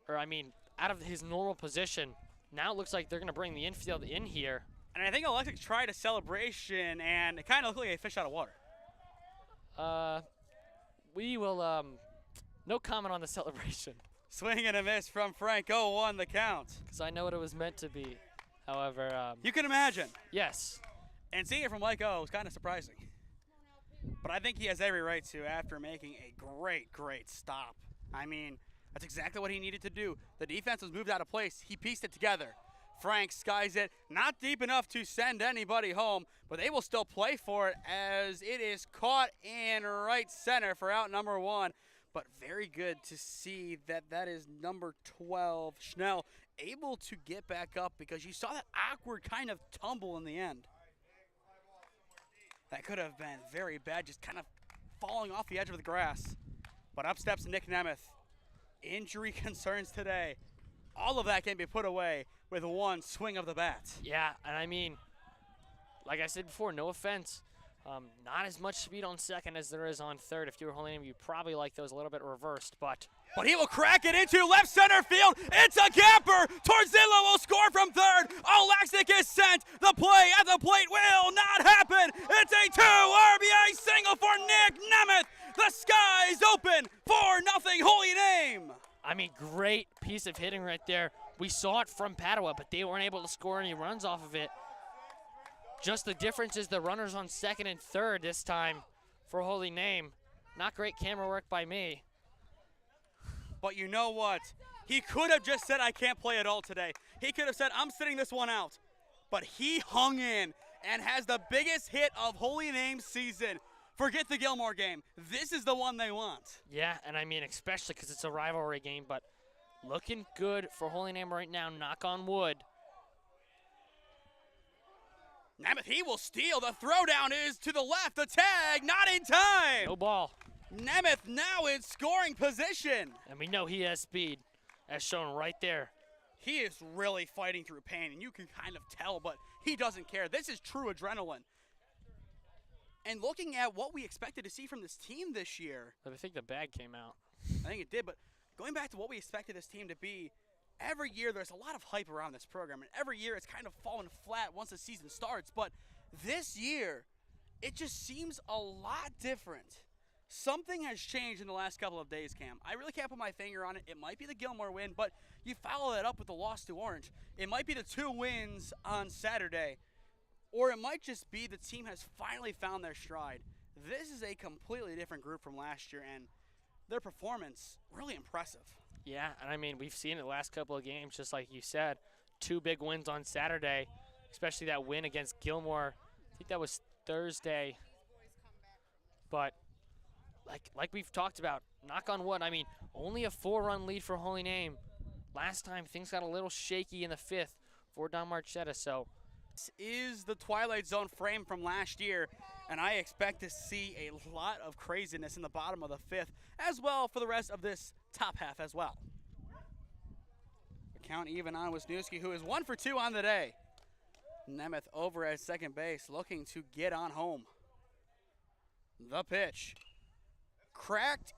or I mean, out of his normal position. Now it looks like they're going to bring the infield in here.
And I think Alexic tried a celebration, and it kind of looked like a fish out of water.
We will, no comment on the celebration.
Swing and a miss from Frank. 0-1 the count.
Because I know what it was meant to be. However,
You can imagine.
yes.
And seeing it from Mike O is kind of surprising. But I think he has every right to after making a great stop. I mean, that's exactly what he needed to do. The defense was moved out of place. He pieced it together. Frank skies it, not deep enough to send anybody home, but they will still play for it as it is caught in right center for out number 1. But very good to see that is number 12, Schnell, able to get back up because you saw that awkward kind of tumble in the end. That could have been very bad, just kind of falling off the edge of the grass. But up steps Nick Nemeth. Injury concerns today. All of that can be put away with one swing of the bat.
Yeah, and I mean, like I said before, no offense. Not as much speed on second as there is on third. If you were holding him, you'd probably like those a little bit reversed, but
he will crack it into left center field. It's a gapper. Torzillo will score from third. Olaxic is sent. The play at the plate will not happen. It's a 2 RBI single for Nick Nemeth. The sky's open for nothing Holy Name.
I mean, great piece of hitting right there. We saw it from Padua, but they weren't able to score any runs off of it. Just the difference is the runners on second and third this time for Holy Name. Not great camera work by me.
But you know what? He could have just said, I can't play at all today. He could have said, I'm sitting this one out. But he hung in and has the biggest hit of Holy Name season. Forget the Gilmore game. This is the one they want.
Yeah, and I mean, especially because it's a rivalry game, but looking good for Holy Name right now, knock on wood.
Nemeth, he will steal. The throwdown is to the left. The tag, not in time.
No ball.
Nemeth now in scoring position.
And we know he has speed, as shown right there.
He is really fighting through pain, and you can kind of tell, but he doesn't care. This is true adrenaline. And looking at what we expected to see from this team this year.
I think the bag came out.
I think it did, but going back to what we expected this team to be, every year there's a lot of hype around this program, and every year it's kind of fallen flat once the season starts. But this year, it just seems a lot different. Something has changed in the last couple of days, Cam. I really can't put my finger on it. It might be the Gilmore win, but you follow that up with the loss to Orange. It might be the 2 wins on Saturday, or it might just be the team has finally found their stride. This is a completely different group from last year, and their performance, really impressive.
Yeah, and I mean, we've seen it the last couple of games, just like you said. 2 big wins on Saturday, especially that win against Gilmore. I think that was Thursday. But like we've talked about, knock on wood, I mean, only a 4-run lead for Holy Name. Last time, things got a little shaky in the 5th for Don Marchetta, so.
This is the Twilight Zone frame from last year, and I expect to see a lot of craziness in the bottom of the 5th, as well for the rest of this top half as well. The count even on Wisniewski, who is 1 for 2 on the day. Nemeth over at second base, looking to get on home. The pitch. Cracked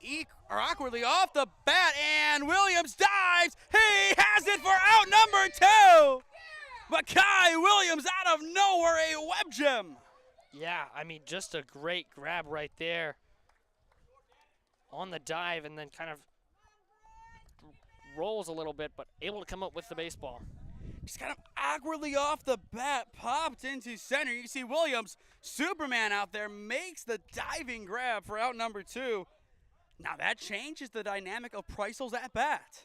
awkwardly off the bat, and Williams dives. He has it for out number 2. Mackay Williams out of nowhere, a web gem.
Yeah, I mean, just a great grab right there on the dive, and then kind of rolls a little bit, but able to come up with the baseball.
Just kind of awkwardly off the bat, popped into center. You see Williams, Superman out there, makes the diving grab for out number 2. Now that changes the dynamic of Preisel's at bat.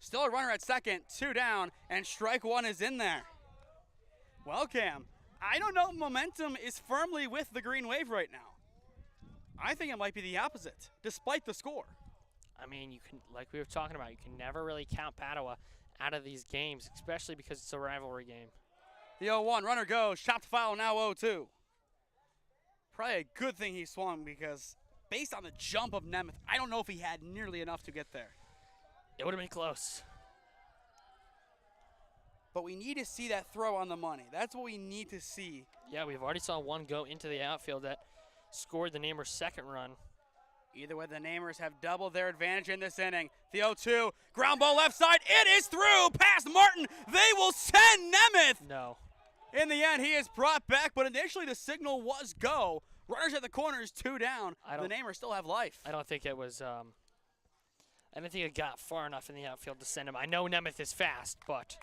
Still a runner at second, 2 down, and strike 1 is in there. Well, Cam, I don't know if momentum is firmly with the Green Wave right now. I think it might be the opposite, despite the score.
I mean, you can, like we were talking about, you can never really count Padua out of these games, especially because it's a rivalry game.
The 0-1, runner goes, chopped foul, now 0-2. Probably a good thing he swung because based on the jump of Nemeth, I don't know if he had nearly enough to get there.
It would have been close.
But we need to see that throw on the money. That's what we need to see.
Yeah, we've already saw one go into the outfield that scored the Namers' second run.
Either way, the Namers have doubled their advantage in this inning. The 0-2, ground ball left side. It is through past Martin. They will send Nemeth.
No.
In the end, he is brought back, but initially the signal was go. Runners at the corners, 2 down. The Namers still have life.
I don't think it was. I don't think it got far enough in the outfield to send him. I know Nemeth is fast, but.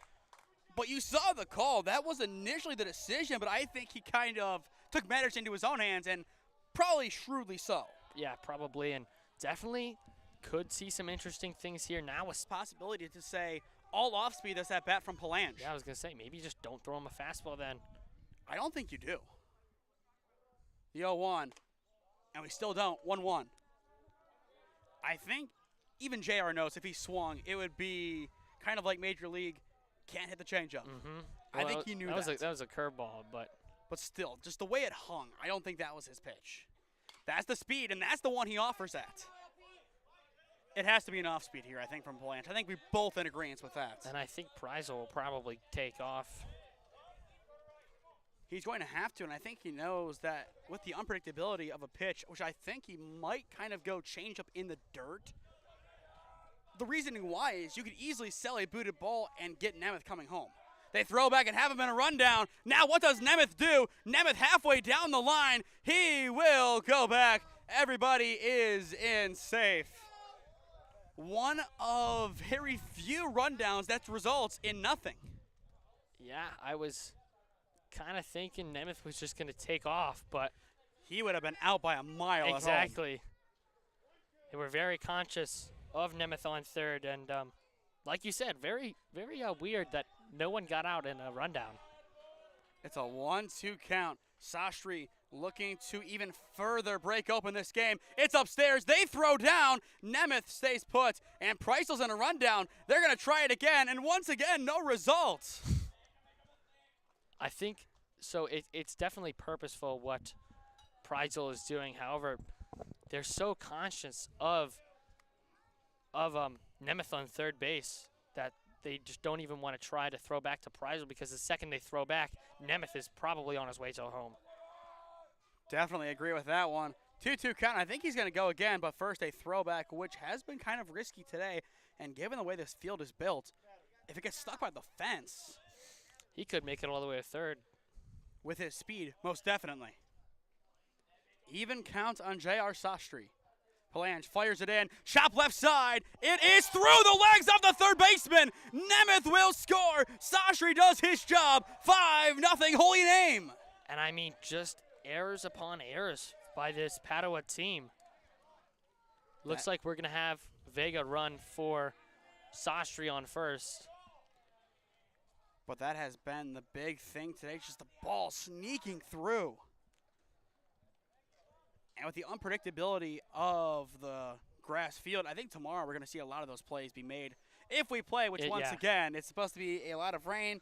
But you saw the call. That was initially the decision, but I think he kind of took matters into his own hands, and probably shrewdly so.
Yeah, probably, and definitely could see some interesting things here now. With
Possibility to say all off speed is that bat from Palange.
Yeah, I was going to say, maybe just don't throw him a fastball then.
I don't think you do. The 0-1, and we still don't. 1-1. I think even JR knows if he swung, it would be kind of like Major League, can't hit the changeup.
Well,
I think he knew that.
That was a curveball, but
still, just the way it hung, I don't think that was his pitch. That's the speed, and that's the one he offers at. It has to be an off speed here, I think, from Palanche. I think we're both in agreement with that.
And I think Preisel will probably take off.
He's going to have to, and I think he knows that with the unpredictability of a pitch, which I think he might kind of go change up in the dirt. The reasoning why is you could easily sell a booted ball and get Nemeth coming home. They throw back and have him in a rundown. Now what does Nemeth do? Nemeth halfway down the line. He will go back. Everybody is in safe. One of very few rundowns that results in nothing.
Yeah, I was kind of thinking Nemeth was just going to take off, but
he would have been out by a mile.
Exactly. They were very conscious of Nemeth on third, and like you said, very, very weird that no one got out in a rundown.
It's a 1-2 count. Sastry looking to even further break open this game. It's upstairs. They throw down. Nemeth stays put, and Preisel's in a rundown. They're going to try it again, and once again, no results.
I think so. It's definitely purposeful what Preisel is doing. However, they're so conscious of Nemeth on third base that they just don't even want to try to throw back to Preisel, because the second they throw back, Nemeth is probably on his way to home.
Definitely agree with that one. 2-2 count. I think he's going to go again, but first a throwback, which has been kind of risky today. And given the way this field is built, if it gets stuck by the fence,
he could make it all the way to third.
With his speed, most definitely. Even count on J.R. Sastry. Palange fires it in. Chop left side. It is through the legs of the third baseman. Nemeth will score. Sastry does his job. 5-0 Holy Name.
And I mean, just errors upon errors by this Padua team. Looks like we're going to have Vega run for Sastry on first.
But that has been the big thing today, just the ball sneaking through. And with the unpredictability of the grass field, I think tomorrow we're going to see a lot of those plays be made. If we play, which once again, it's supposed to be a lot of rain.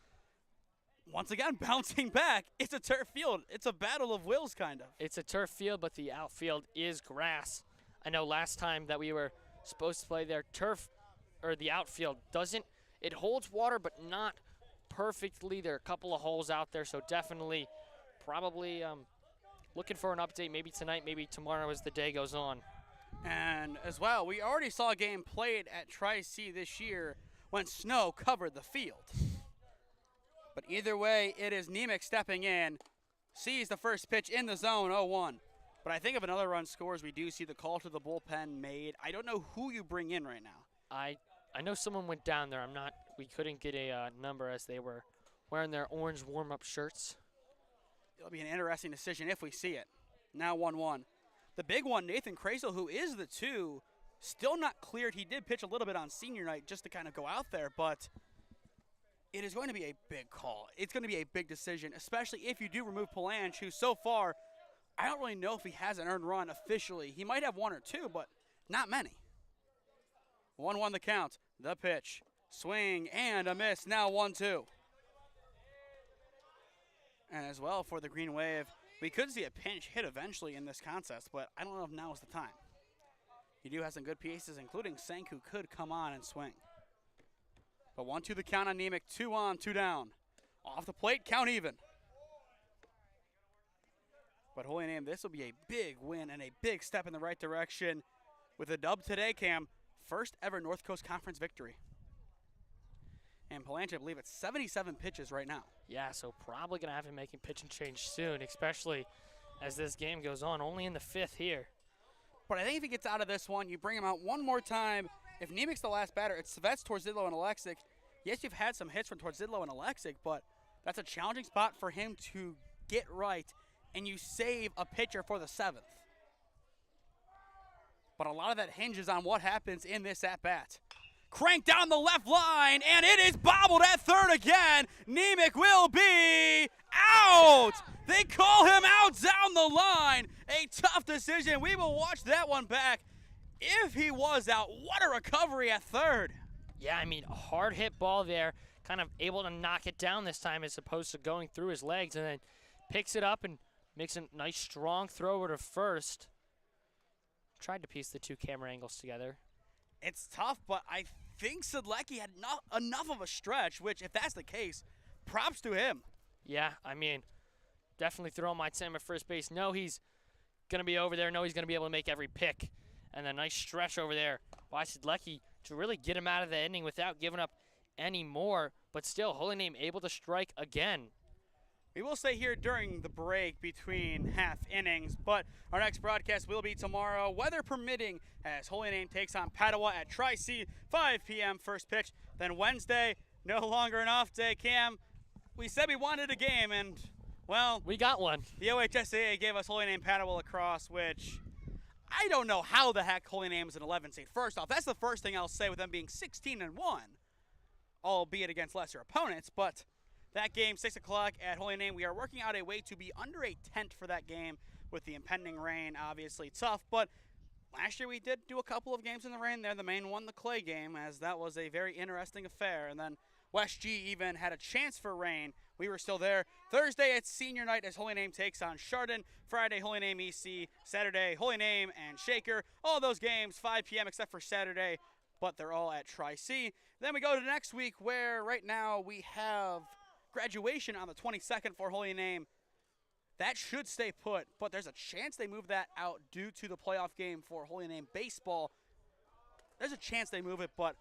Once again, bouncing back. It's a turf field. It's a battle of wills, kind of.
It's a turf field, but the outfield is grass. I know last time that we were supposed to play there, the outfield it holds water, but not perfectly. There are a couple of holes out there, so definitely probably looking for an update maybe tonight, maybe tomorrow as the day goes on.
And as well, we already saw a game played at Tri-C this year when snow covered the field. But either way, it is Nemec stepping in, sees the first pitch in the zone, 0-1. But I think if another run scores, we do see the call to the bullpen made. I don't know who you bring in right now.
I know someone went down there. We couldn't get a number as they were wearing their orange warm-up shirts.
It'll be an interesting decision if we see it. Now 1-1. The big one, Nathan Krasel, who is the 2, still not cleared. He did pitch a little bit on senior night just to kind of go out there, but it is going to be a big call. It's going to be a big decision, especially if you do remove Palange, who so far, I don't really know if he has an earned run officially. He might have 1 or 2, but not many. 1-1 the count. The pitch. Swing and a miss. Now 1-2. And as well for the Green Wave, we could see a pinch hit eventually in this contest, but I don't know if now is the time. You do have some good pieces, including Sank, who could come on and swing. But 1-2 the count on Nemec. 2 on, 2 down. Off the plate, count even. But Holy Name, this will be a big win and a big step in the right direction with a dub today, Cam. First ever North Coast Conference victory. And Palanche, I believe it's 77 pitches right now.
Yeah, so probably going to have him making pitch and change soon, especially as this game goes on, only in the 5th here.
But I think if he gets out of this one, you bring him out one more time. If Nemec's the last batter, it's Svets, Torzidlo, and Alexic. Yes, you've had some hits from Torzidlo and Alexic, but that's a challenging spot for him to get right, and you save a pitcher for the 7th. But a lot of that hinges on what happens in this at-bat. Cranked down the left line, and it is bobbled at third again. Nemec will be out. They call him out down the line. A tough decision. We will watch that one back. If he was out, what a recovery at third.
Yeah, I mean, a hard hit ball there, kind of able to knock it down this time as opposed to going through his legs, and then picks it up and makes a nice strong throw over to first. Tried to piece the 2 camera angles together.
It's tough, but I think Sedlecki had enough of a stretch, which, if that's the case, props to him.
Yeah, I mean, definitely throw my Sam at first base. Know he's going to be over there. Know he's going to be able to make every pick. And a nice stretch over there by Sedlecki to really get him out of the inning without giving up any more. But still, Holy Name able to strike again.
We will stay here during the break between half innings, but our next broadcast will be tomorrow, weather permitting, as Holy Name takes on Padua at Tri-C, 5 p.m. first pitch. Then Wednesday, no longer an off day. Cam, we said we wanted a game, and, well,
we got one.
The OHSAA gave us Holy Name Padua Lacrosse, which I don't know how the heck Holy Name is an 11 seed. First off, that's the first thing I'll say with them being 16-1, albeit against lesser opponents, but that game, 6 o'clock at Holy Name. We are working out a way to be under a tent for that game with the impending rain. Obviously tough, but last year we did do a couple of games in the rain there. The main one, the clay game, as that was a very interesting affair. And then West G even had a chance for rain. We were still there. Thursday, it's senior night as Holy Name takes on Chardon. Friday, Holy Name EC. Saturday, Holy Name and Shaker. All those games, 5 p.m. except for Saturday, but they're all at Tri-C. Then we go to next week where right now we have graduation on the 22nd for Holy Name. That should stay put, but there's a chance they move that out due to the playoff game for Holy Name baseball. There's a chance they move it, but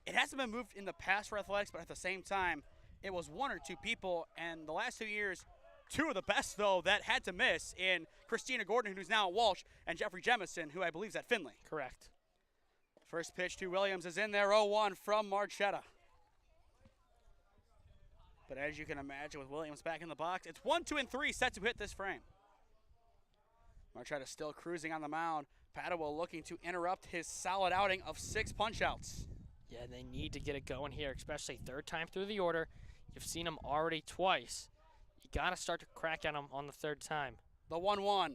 it hasn't been moved in the past for athletics, but at the same time, it was 1 or 2 people, and the last 2 years, 2 of the best, though, that had to miss in Christina Gordon, who's now at Walsh, and Jeffrey Jemison, who I believe is at Finley.
Correct.
First pitch to Williams is in there, 0-1 from Marchetta. But as you can imagine, with Williams back in the box, it's 1, 2, and 3 set to hit this frame. Marchetta still cruising on the mound. Padua looking to interrupt his solid outing of 6 punch-outs.
Yeah, they need to get it going here, especially 3rd time through the order. You've seen him already twice. You got to start to crack at him on the 3rd time.
The 1-1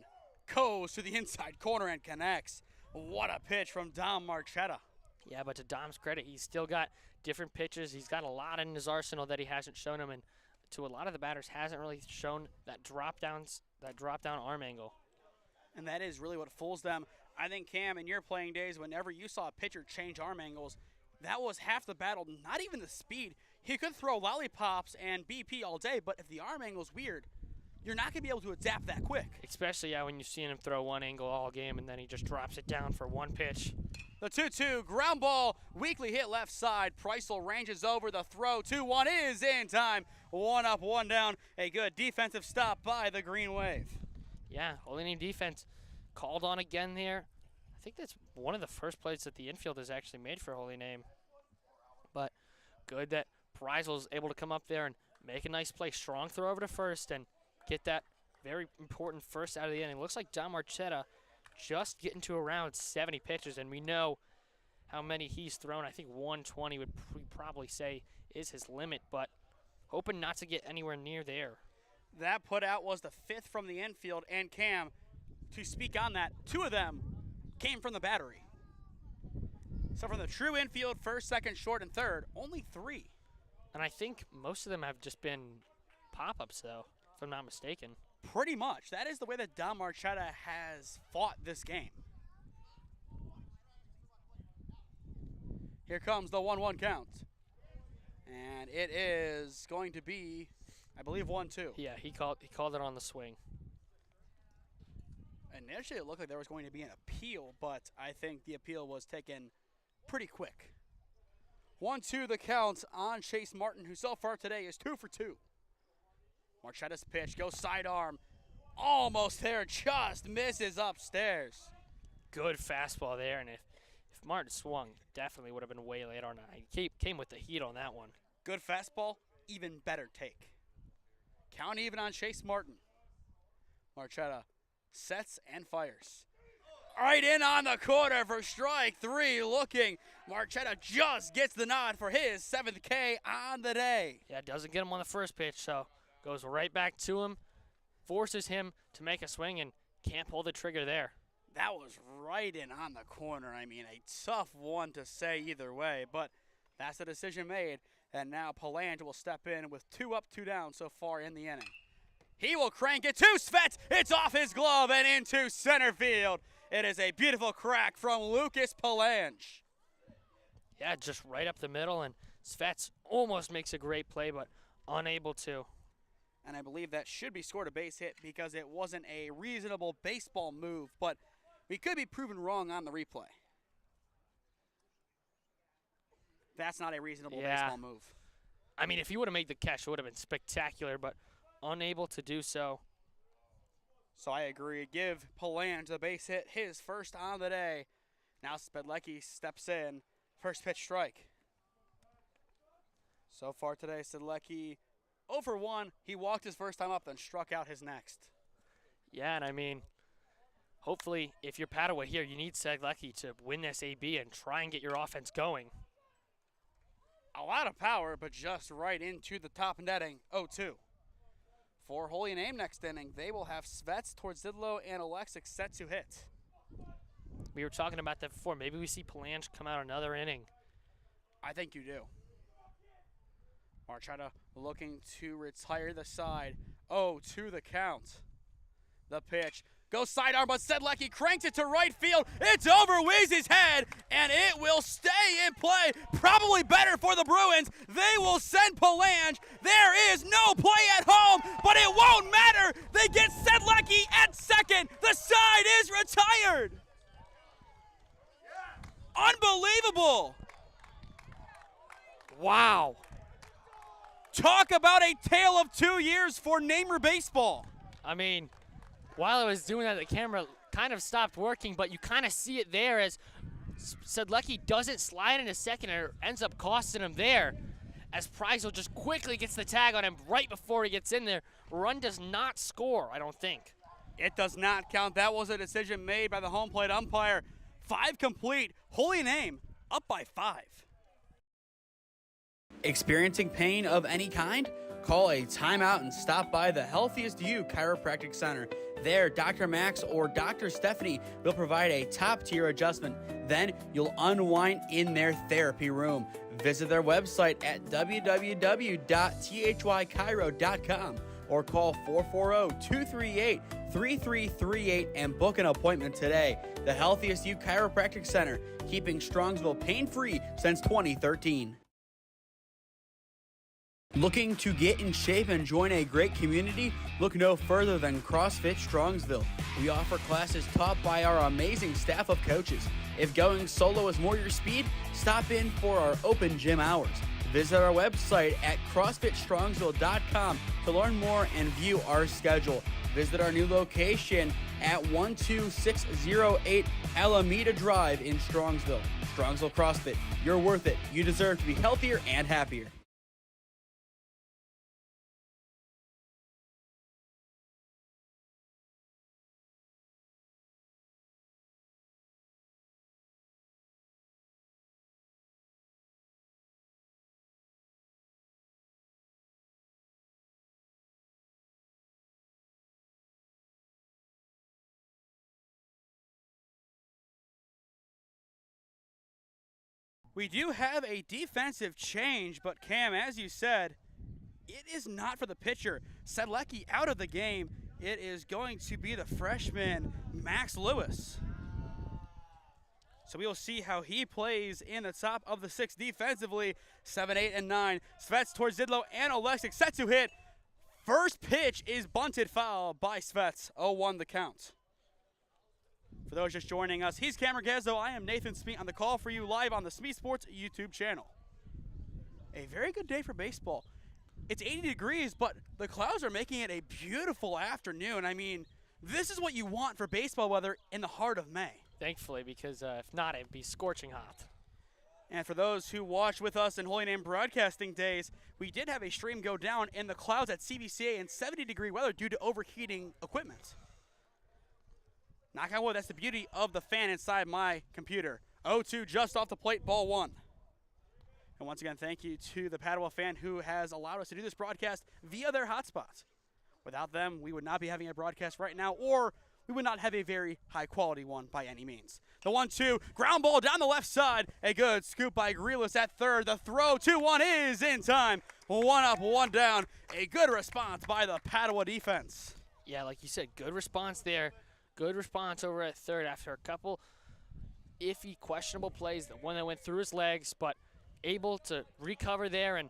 goes to the inside corner and connects. What a pitch from Dom Marchetta.
Yeah, but to Dom's credit, he's still got different pitches. He's got a lot in his arsenal that he hasn't shown him, and to a lot of the batters hasn't really shown that drop down arm angle.
And that is really what fools them. I think, Cam, in your playing days, whenever you saw a pitcher change arm angles, that was half the battle, not even the speed. He could throw lollipops and BP all day, but if the arm angle's weird, you're not going to be able to adapt that quick.
Especially when you've seen him throw one angle all game and then he just drops it down for one pitch.
The 2-2 ground ball, weakly hit left side. Preisel ranges over the throw. 2-1 is in time. 1 up, 1 down. A good defensive stop by the Green Wave.
Yeah, Holy Name defense called on again there. I think that's one of the first plays that the infield has actually made for Holy Name. But good that Preisel's able to come up there and make a nice play. Strong throw over to first and get that very important first out of the inning. Looks like Don Marchetta just getting to around 70 pitches, and we know how many he's thrown. I think 120 would probably say is his limit, but hoping not to get anywhere near there.
That put out was the 5th from the infield, and Cam, to speak on that, 2 of them came from the battery. So from the true infield, 1st, 2nd, short, and 3rd, only 3.
And I think most of them have just been pop-ups, though, if I'm not mistaken.
Pretty much. That is the way that Don Marchetta has fought this game. Here comes the 1-1 count. And it is going to be, I believe, 1-2.
Yeah, he called it on the swing.
Initially, it looked like there was going to be an appeal, but I think the appeal was taken pretty quick. 1-2 the count on Chase Martin, who so far today is 2 for 2. Marchetta's pitch goes sidearm. almost there, just misses upstairs.
Good fastball there, and if Martin swung, definitely would have been way later on. He came with the heat on that one.
Good fastball, even better take. Count even on Chase Martin. Marchetta sets and fires. Right in on the corner for strike 3, looking. Marchetta just gets the nod for his 7th K on the day.
Yeah, doesn't get him on the first pitch, so goes right back to him, forces him to make a swing, and can't pull the trigger there.
That was right in on the corner. I mean, a tough one to say either way, but that's the decision made. And now Palange will step in with 2 up, 2 down so far in the inning. He will crank it to Svets. It's off his glove and into center field. It is a beautiful crack from Lucas Palange.
Yeah, just right up the middle, and Svets almost makes a great play, but unable to.
And I believe that should be scored a base hit because it wasn't a reasonable baseball move, but we could be proven wrong on the replay. That's not a reasonable baseball move.
I mean, if he would have made the catch, it would have been spectacular, but unable to do so.
So I agree. Give Palange the base hit, his first on the day. Now Spedlecki steps in. First pitch strike. So far today, Spedlecki 0 for 1. He walked his first time up, then struck out his next.
Yeah, and I mean, hopefully, if you're Padua here, you need Spedlecki to win this AB and try and get your offense going.
A lot of power, but just right into the top netting. 0-2. For Holy Name next inning, they will have Svets, Tordzidlo, and Alexic set to hit.
We were talking about that before. Maybe we see Palange come out another inning.
I think you do. Marchetta looking to retire the side. 0-2 the count. The pitch. Goes sidearm, but Sedlecki cranks it to right field. It's over Weezy's head, and it will stay in play. Probably better for the Bruins. They will send Palange. There is no play at home, but it won't matter. They get Sedlecki at second. The side is retired. Unbelievable.
Wow.
Talk about a tale of 2 years for Namer baseball.
I mean, while I was doing that, the camera kind of stopped working, but you kind of see it there as Sedlecki doesn't slide into second and it ends up costing him there. As Preisel just quickly gets the tag on him right before he gets in there. Run does not score, I don't think.
It does not count. That was a decision made by the home plate umpire. 5 complete. Holy Name up by 5.
Experiencing pain of any kind? Call a timeout and stop by the Healthiest You Chiropractic Center. There, Dr. Max or Dr. Stephanie will provide a top-tier adjustment. Then you'll unwind in their therapy room. Visit their website at www.thychiro.com or call 440-238-3338 and book an appointment today. The Healthiest You Chiropractic Center, keeping Strongsville pain-free since 2013. Looking to get in shape and join a great community? Look no further than CrossFit Strongsville. We offer classes taught by our amazing staff of coaches. If going solo is more your speed, stop in for our open gym hours. Visit our website at CrossFitStrongsville.com to learn more and view our schedule. Visit our new location at 12608 Alameda Drive in Strongsville. Strongsville CrossFit, you're worth it. You deserve to be healthier and happier.
We do have a defensive change, but Cam, as you said, it is not for the pitcher. Sedlecki out of the game. It is going to be the freshman, Max Lewis. So we will see how he plays in the top of the 6 defensively. 7, 8, and 9. Svets, Tordzidlo, and Alexic set to hit. First pitch is bunted foul by Svets. 0-1 the count. For those just joining us, he's Cam Ragazzo. I am Nathan Smee on the call for you live on the SmeeSports YouTube channel. A very good day for baseball. It's 80 degrees, but the clouds are making it a beautiful afternoon. I mean, this is what you want for baseball weather in the heart of May.
Thankfully, because if not, it'd be scorching hot.
And for those who watched with us in Holy Name Broadcasting days, we did have a stream go down in the clouds at CBCA in 70-degree weather due to overheating equipment. Knock on wood, that's the beauty of the fan inside my computer. 0-2 just off the plate, ball one. And once again, thank you to the Padua fan who has allowed us to do this broadcast via their hotspots. Without them, we would not be having a broadcast right now, or we would not have a very high-quality one by any means. The 1-2, ground ball down the left side. A good scoop by Grealis at third. The throw, 2-1 is in time. 1 up, 1 down. A good response by the Padua defense.
Yeah, like you said, good response there. Good response over at third after a couple iffy, questionable plays. The one that went through his legs, but able to recover there, and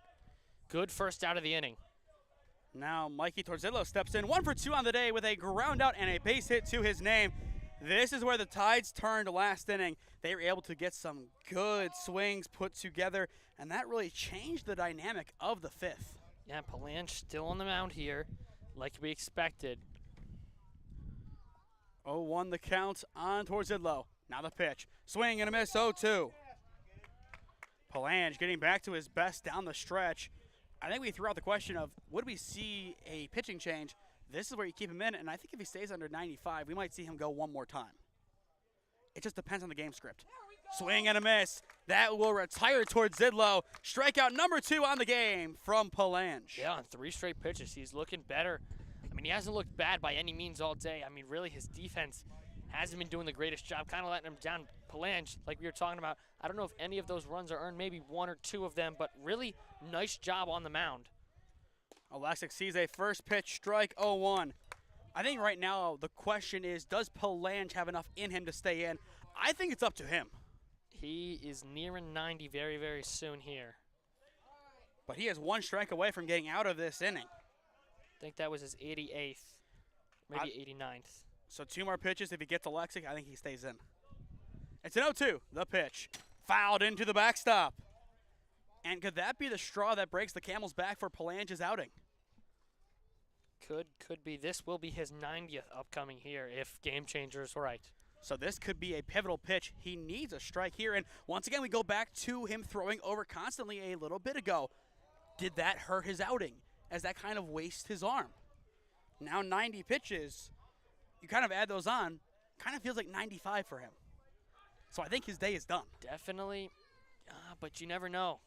good first out of the inning.
Now Mikey Torzillo steps in, 1 for 2 on the day with a ground out and a base hit to his name. This is where the Tides turned last inning. They were able to get some good swings put together, and that really changed the dynamic of the fifth.
Yeah, Palange still on the mound here, like we expected.
0-1 the count on Torzillo. Now the pitch. Swing and a miss, 0-2. Palange getting back to his best down the stretch. I think we threw out the question of, would we see a pitching change? This is where you keep him in, and I think if he stays under 95, we might see him go one more time. It just depends on the game script. Swing and a miss. That will retire towards Zidlow. Strikeout number 2 on the game from Palange.
Yeah, on 3 straight pitches, he's looking better. I mean, he hasn't looked bad by any means all day. I mean, really, his defense hasn't been doing the greatest job, kind of letting him down. Palange, like we were talking about, I don't know if any of those runs are earned, maybe 1 or 2 of them, but really nice job on the mound.
Alexic sees a first pitch strike, 0-1. I think right now the question is, does Palange have enough in him to stay in? I think it's up to him.
He is nearing 90 very, very soon here.
But he is 1 strike away from getting out of this inning.
I think that was his 88th, maybe 89th.
So 2 more pitches. If he gets Alexic, I think he stays in. It's an 0-2, the pitch. Fouled into the backstop. And could that be the straw that breaks the camel's back for Palange's outing?
Could be. This will be his 90th upcoming here if Game Changer is right.
So this could be a pivotal pitch. He needs a strike here. And once again, we go back to him throwing over constantly a little bit ago. Did that hurt his outing as that kind of wastes his arm? Now 90 pitches, you kind of add those on, kind of feels like 95 for him. So I think his day is done.
Definitely, but you never know.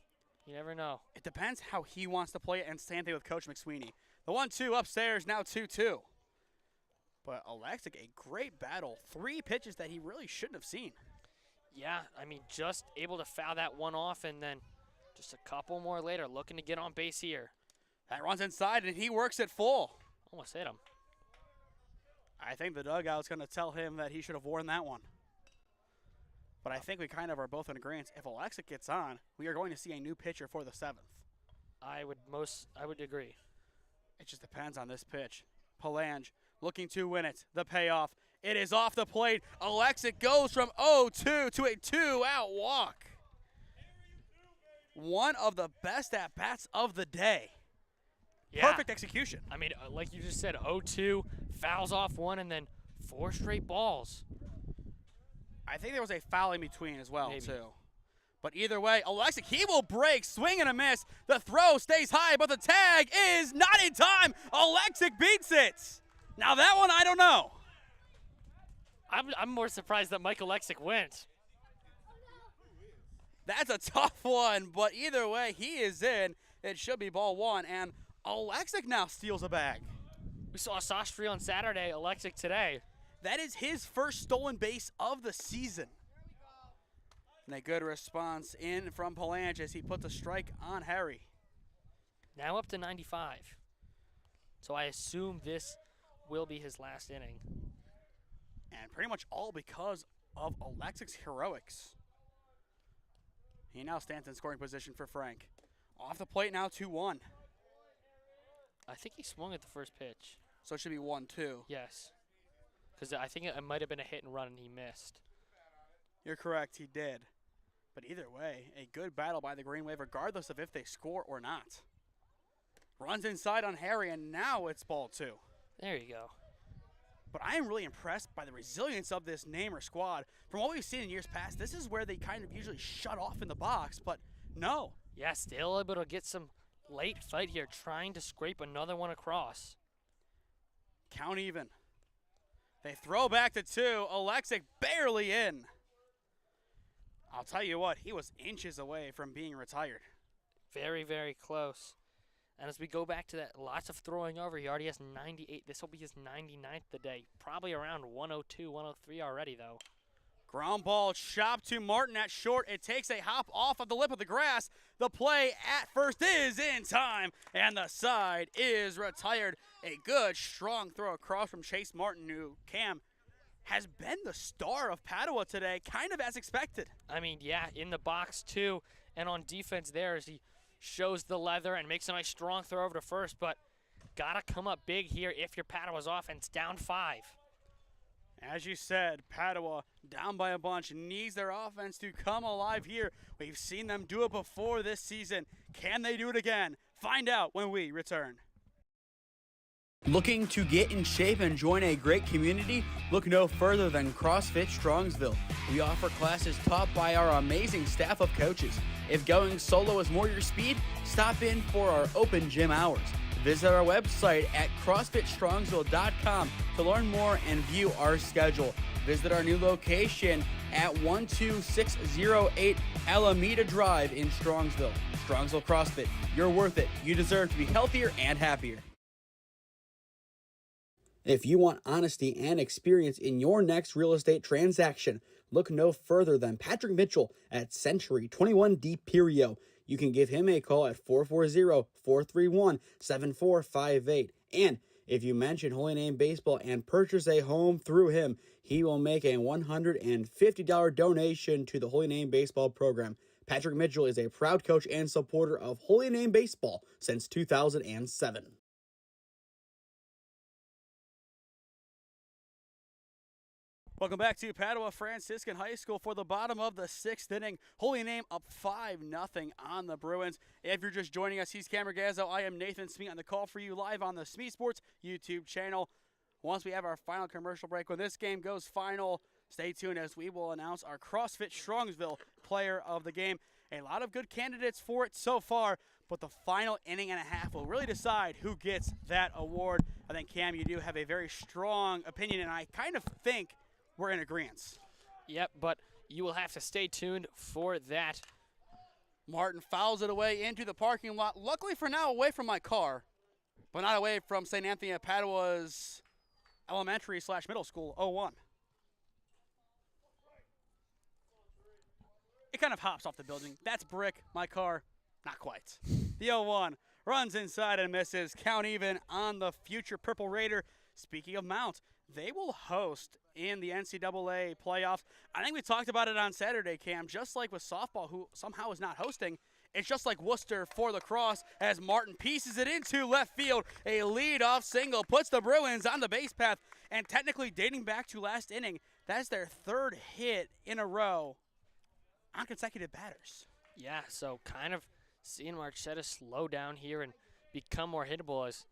You never know.
It depends how he wants to play it, and same thing with Coach McSweeney. The 1-2 upstairs, now 2-2. But Alexic, a great battle. 3 pitches that he really shouldn't have seen.
Yeah, I mean, just able to foul that one off, and then just a couple more later, looking to get on base here.
That runs inside, and he works it full.
Almost hit him.
I think the dugout's going to tell him that he should have worn that one. But I think we kind of are both in agreement. If Alexic gets on, we are going to see a new pitcher for the 7th.
I would agree.
It just depends on this pitch. Palange looking to win it. The payoff. It is off the plate. Alexic goes from 0-2 to a 2-out walk. One of the best at-bats of the day.
Yeah.
Perfect execution.
I mean, like you just said, 0-2, fouls off one, and then 4 straight balls.
I think there was a foul in between as well,
Maybe.
too. But either way, Alexic, he will break, swing and a miss. The throw stays high, but the tag is not in time. Alexic beats it. Now that one, I don't know.
I'm more surprised that Michael Alexic went.
That's a tough one, but either way, he is in. It should be ball 1, and Alexic now steals a bag.
We saw Sastry on Saturday, Alexic today.
That is his first stolen base of the season. And a good response in from Palange as he puts a strike on Harry.
Now up to 95. So I assume this will be his last inning.
And pretty much all because of Alexic's heroics. He now stands in scoring position for Frank. Off the plate now, 2-1.
I think he swung at the first pitch.
So it should be 1-2.
Yes. Because I think it might have been a hit and run and he missed.
You're correct, he did. But either way, a good battle by the Green Wave regardless of if they score or not. Runs inside on Harry, and now it's ball 2.
There you go.
But I am really impressed by the resilience of this Namer squad. From what we've seen in years past, this is where they kind of usually shut off in the box, but no.
Yeah, still able to get some late fight here, trying to scrape another one across.
Count even. They throw back to 2. Alexic barely in. I'll tell you what, he was inches away from being retired.
Very, very close. And as we go back to that, lots of throwing over. He already has 98. This will be his 99th today. Probably around 102, 103 already, though.
Ground ball chopped to Martin at short. It takes a hop off of the lip of the grass. The play at first is in time, and the side is retired. A good, strong throw across from Chase Martin, who, Cam, has been the star of Padua today, kind of as expected.
I mean, yeah, in the box, too. And on defense there as he shows the leather and makes a nice strong throw over to first, but gotta come up big here if your Padua's offense down 5.
As you said, Padua, down by a bunch, needs their offense to come alive here. We've seen them do it before this season. Can they do it again? Find out when we return.
Looking to get in shape and join a great community? Look no further than CrossFit Strongsville. We offer classes taught by our amazing staff of coaches. If going solo is more your speed, stop in for our open gym hours. Visit our website at CrossFitStrongsville.com to learn more and view our schedule. Visit our new location at 12608 Alameda Drive in Strongsville. Strongsville CrossFit, you're worth it. You deserve to be healthier and happier. If you want honesty and experience in your next real estate transaction, look no further than Patrick Mitchell at Century 21 D Perio. You can give him a call at 440-431-7458. And if you mention Holy Name Baseball and purchase a home through him, he will make a $150 donation to the Holy Name Baseball program. Patrick Mitchell is a proud coach and supporter of Holy Name Baseball since 2007.
Welcome back to Padua Franciscan High School for the bottom of the 6th inning. Holy Name up 5-0 on the Bruins. If you're just joining us, he's Cam Ragazzo. I am Nathan Smee on the call for you live on the SmeeSports YouTube channel. Once we have our final commercial break, when this game goes final, stay tuned as we will announce our CrossFit Strongsville player of the game. A lot of good candidates for it so far, but the final inning and a half will really decide who gets that award. I think, Cam, you do have a very strong opinion, and I kind of think we're in agreement.
Yep, but you will have to stay tuned for that.
Martin fouls it away into the parking lot. Luckily for now, away from my car, but not away from St. Anthony of Padua's elementary/middle school, 0-1. It kind of hops off the building. That's brick. My car, not quite. The 0-1 runs inside and misses. Count even on the future Purple Raider. Speaking of Mount, they will host in the NCAA playoffs. I think we talked about it on Saturday, Cam. Just like with softball, who somehow is not hosting, it's just like Worcester for lacrosse as Martin pieces it into left field. A leadoff single puts the Bruins on the base path, and technically dating back to last inning, that's their 3rd hit in a row on consecutive batters.
Yeah, so kind of seeing Marchetta slow down here and become more hittable as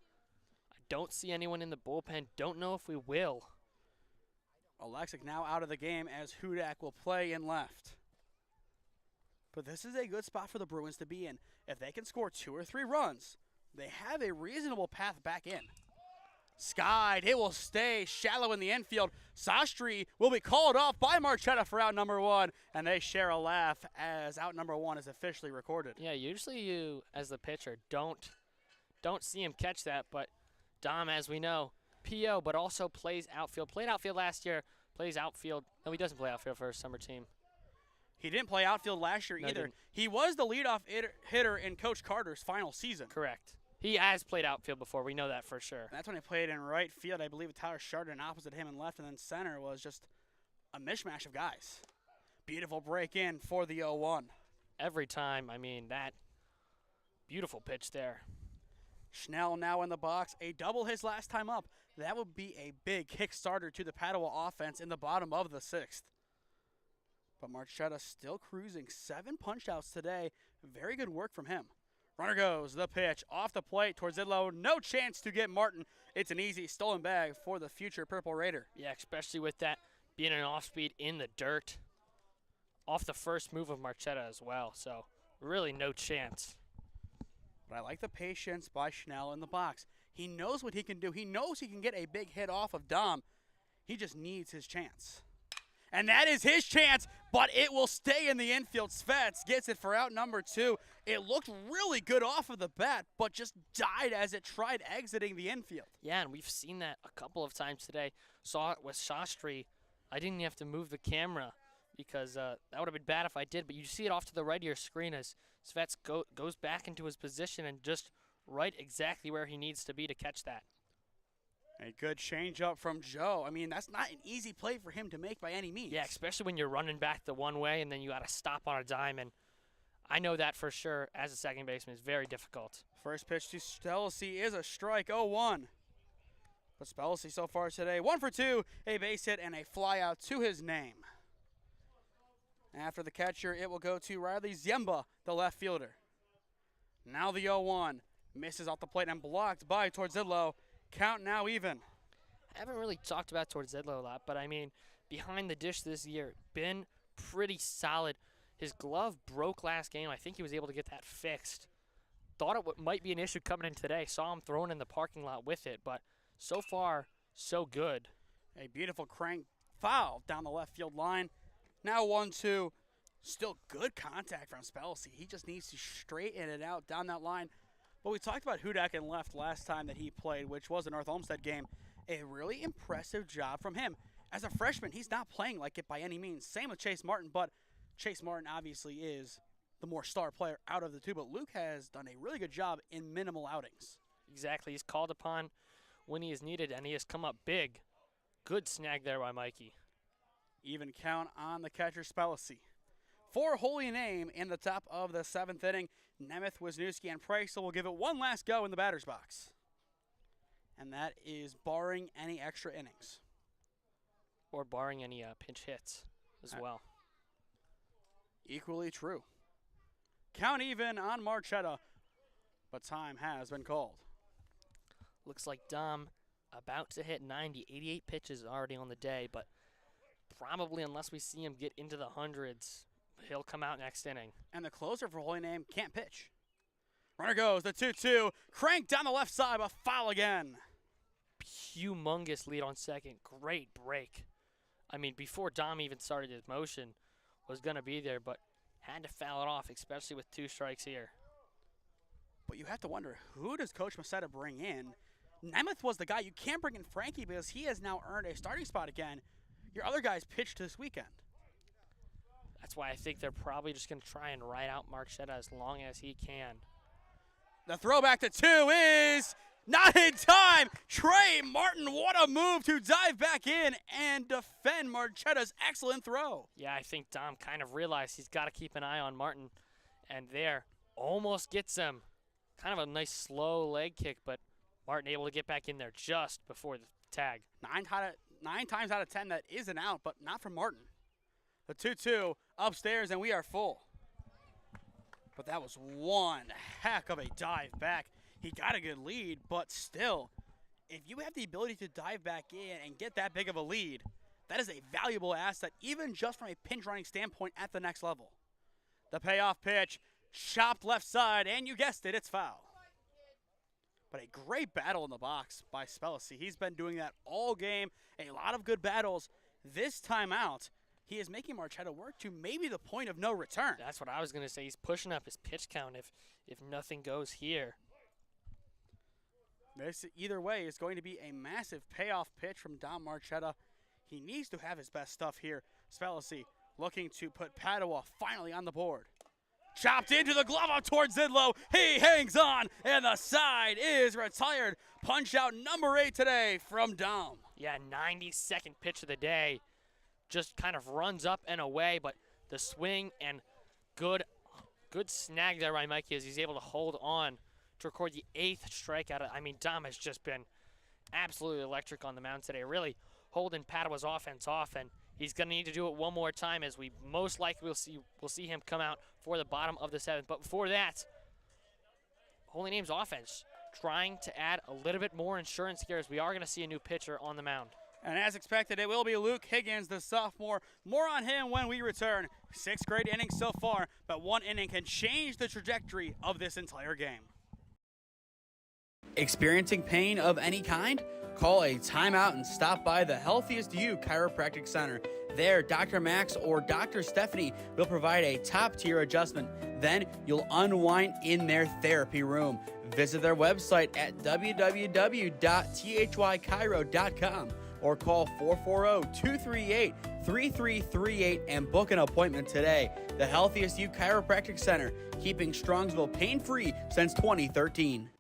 I don't see anyone in the bullpen. Don't know if we will.
Alexic now out of the game as Hudak will play in left. But this is a good spot for the Bruins to be in. If they can score 2 or 3 runs, they have a reasonable path back in. Skied, it will stay shallow in the infield. Sastry will be called off by Marchetta for out number 1, and they share a laugh as out number 1 is officially recorded.
Yeah, usually you, as the pitcher, don't see him catch that, but Dom, as we know, PO, but also plays outfield. Played outfield last year, plays outfield. No, he doesn't play outfield for his summer team.
He didn't play outfield last year either. He was the leadoff hitter in Coach Carter's final season.
Correct. He has played outfield before. We know that for sure.
That's when he played in right field, I believe, with Tyler Chardon opposite him in left, and then center was just a mishmash of guys. Beautiful break in for the 0-1.
Every time, I mean, that beautiful pitch there.
Schnell now in the box. A double his last time up. That would be a big kickstarter to the Padua offense in the bottom of the 6th. But Marchetta still cruising. 7 punch outs today. Very good work from him. Runner goes, the pitch off the plate towards Zidlow. No chance to get Martin. It's an easy stolen bag for the future Purple Raider.
Yeah, especially with that being an off-speed in the dirt. Off the first move of Marchetta as well, so really no chance.
But I like the patience by Schnell in the box. He knows what he can do. He knows he can get a big hit off of Dom. He just needs his chance. And that is his chance, but it will stay in the infield. Svets gets it for out number 2. It looked really good off of the bat, but just died as it tried exiting the infield.
Yeah, and we've seen that a couple of times today. Saw it with Shastri. I didn't even have to move the camera because that would have been bad if I did, but you see it off to the right of your screen as Svets goes back into his position and just right exactly where he needs to be to catch that.
A good changeup from Joe. I mean, that's not an easy play for him to make by any means.
Yeah, especially when you're running back the one way and then you got to stop on a dime. And I know that for sure as a second baseman is very difficult.
First pitch to Spellacy is a strike, 0-1. But Spellacy so far today, 1 for 2, a base hit and a fly out to his name. After the catcher, it will go to Riley Ziemba, the left fielder. Now the 0-1. Misses off the plate and blocked by Tordzidlo. Count now even.
I haven't really talked about Tordzidlo a lot, but I mean, behind the dish this year, been pretty solid. His glove broke last game. I think he was able to get that fixed. Thought it might be an issue coming in today. Saw him thrown in the parking lot with it, but so far, so good.
A beautiful crank foul down the left field line. Now 1-2. Still good contact from Spellacy. He just needs to straighten it out down that line. But we talked about Hudak and left last time that he played, which was the North Olmsted game. A really impressive job from him. As a freshman, he's not playing like it by any means. Same with Chase Martin, but Chase Martin obviously is the more star player out of the two. But Luke has done a really good job in minimal outings.
Exactly. He's called upon when he is needed, and he has come up big. Good snag there by Mikey.
Even count on the catcher, Spellacy. For Holy Name in the top of the 7th inning, Nemeth, Wisniewski, and Preisel will give it one last go in the batter's box. And that is barring any extra innings.
Or barring any pinch hits as well.
Equally true. Count even on Marchetta, but time has been called.
Looks like Dom about to hit 90, 88 pitches already on the day, but probably unless we see him get into the hundreds, he'll come out next inning.
And the closer for Holy Name can't pitch. Runner goes, the 2-2. Crank down the left side, but foul again.
Humongous lead on second. Great break. I mean, before Dom even started his motion, was going to be there, but had to foul it off, especially with 2 strikes here.
But you have to wonder, who does Coach Macetta bring in? Nemeth was the guy. You can't bring in Frankie because he has now earned a starting spot again. Your other guys pitched this weekend.
That's why I think they're probably just going to try and ride out Marchetta as long as he can.
The throwback to 2 is not in time. Trey Martin, what a move to dive back in and defend Marchetta's excellent throw.
Yeah, I think Dom kind of realized he's got to keep an eye on Martin. And there, almost gets him. Kind of a nice slow leg kick, but Martin able to get back in there just before the tag.
9 times out of 10, that is an out, but not from Martin. The 2-2 upstairs, and we are full. But that was one heck of a dive back. He got a good lead, but still, if you have the ability to dive back in and get that big of a lead, that is a valuable asset, even just from a pinch running standpoint at the next level. The payoff pitch, chopped left side, and you guessed it, it's foul. But a great battle in the box by Spellacy. He's been doing that all game. A lot of good battles. This time out, he is making Marchetta work to maybe the point of no return.
That's what I was going to say. He's pushing up his pitch count if nothing goes here.
This, either way, is going to be a massive payoff pitch from Dom Marchetta. He needs to have his best stuff here. Spellacy looking to put Padua finally on the board. Chopped into the glove up towards Zidlow. He hangs on, and the side is retired. Punch out number 8 today from Dom.
Yeah, 92nd pitch of the day. Just kind of runs up and away, but the swing and good snag there by Mikey as he's able to hold on to record the 8th strikeout. I mean, Dom has just been absolutely electric on the mound today, really holding Padua's offense off, and he's going to need to do it one more time as we most likely will see him come out for the bottom of the 7th. But before that, Holy Name's offense trying to add a little bit more insurance here as we are going to see a new pitcher on the mound.
And as expected, it will be Luke Higgins, the sophomore. More on him when we return. 6 great innings so far, but 1 inning can change the trajectory of this entire game.
Experiencing pain of any kind? Call a timeout and stop by the Healthiest You Chiropractic Center. There, Dr. Max or Dr. Stephanie will provide a top-tier adjustment. Then you'll unwind in their therapy room. Visit their website at www.thychiro.com or call 440-238-3338 and book an appointment today. The Healthiest You Chiropractic Center, keeping Strongsville pain-free since 2013.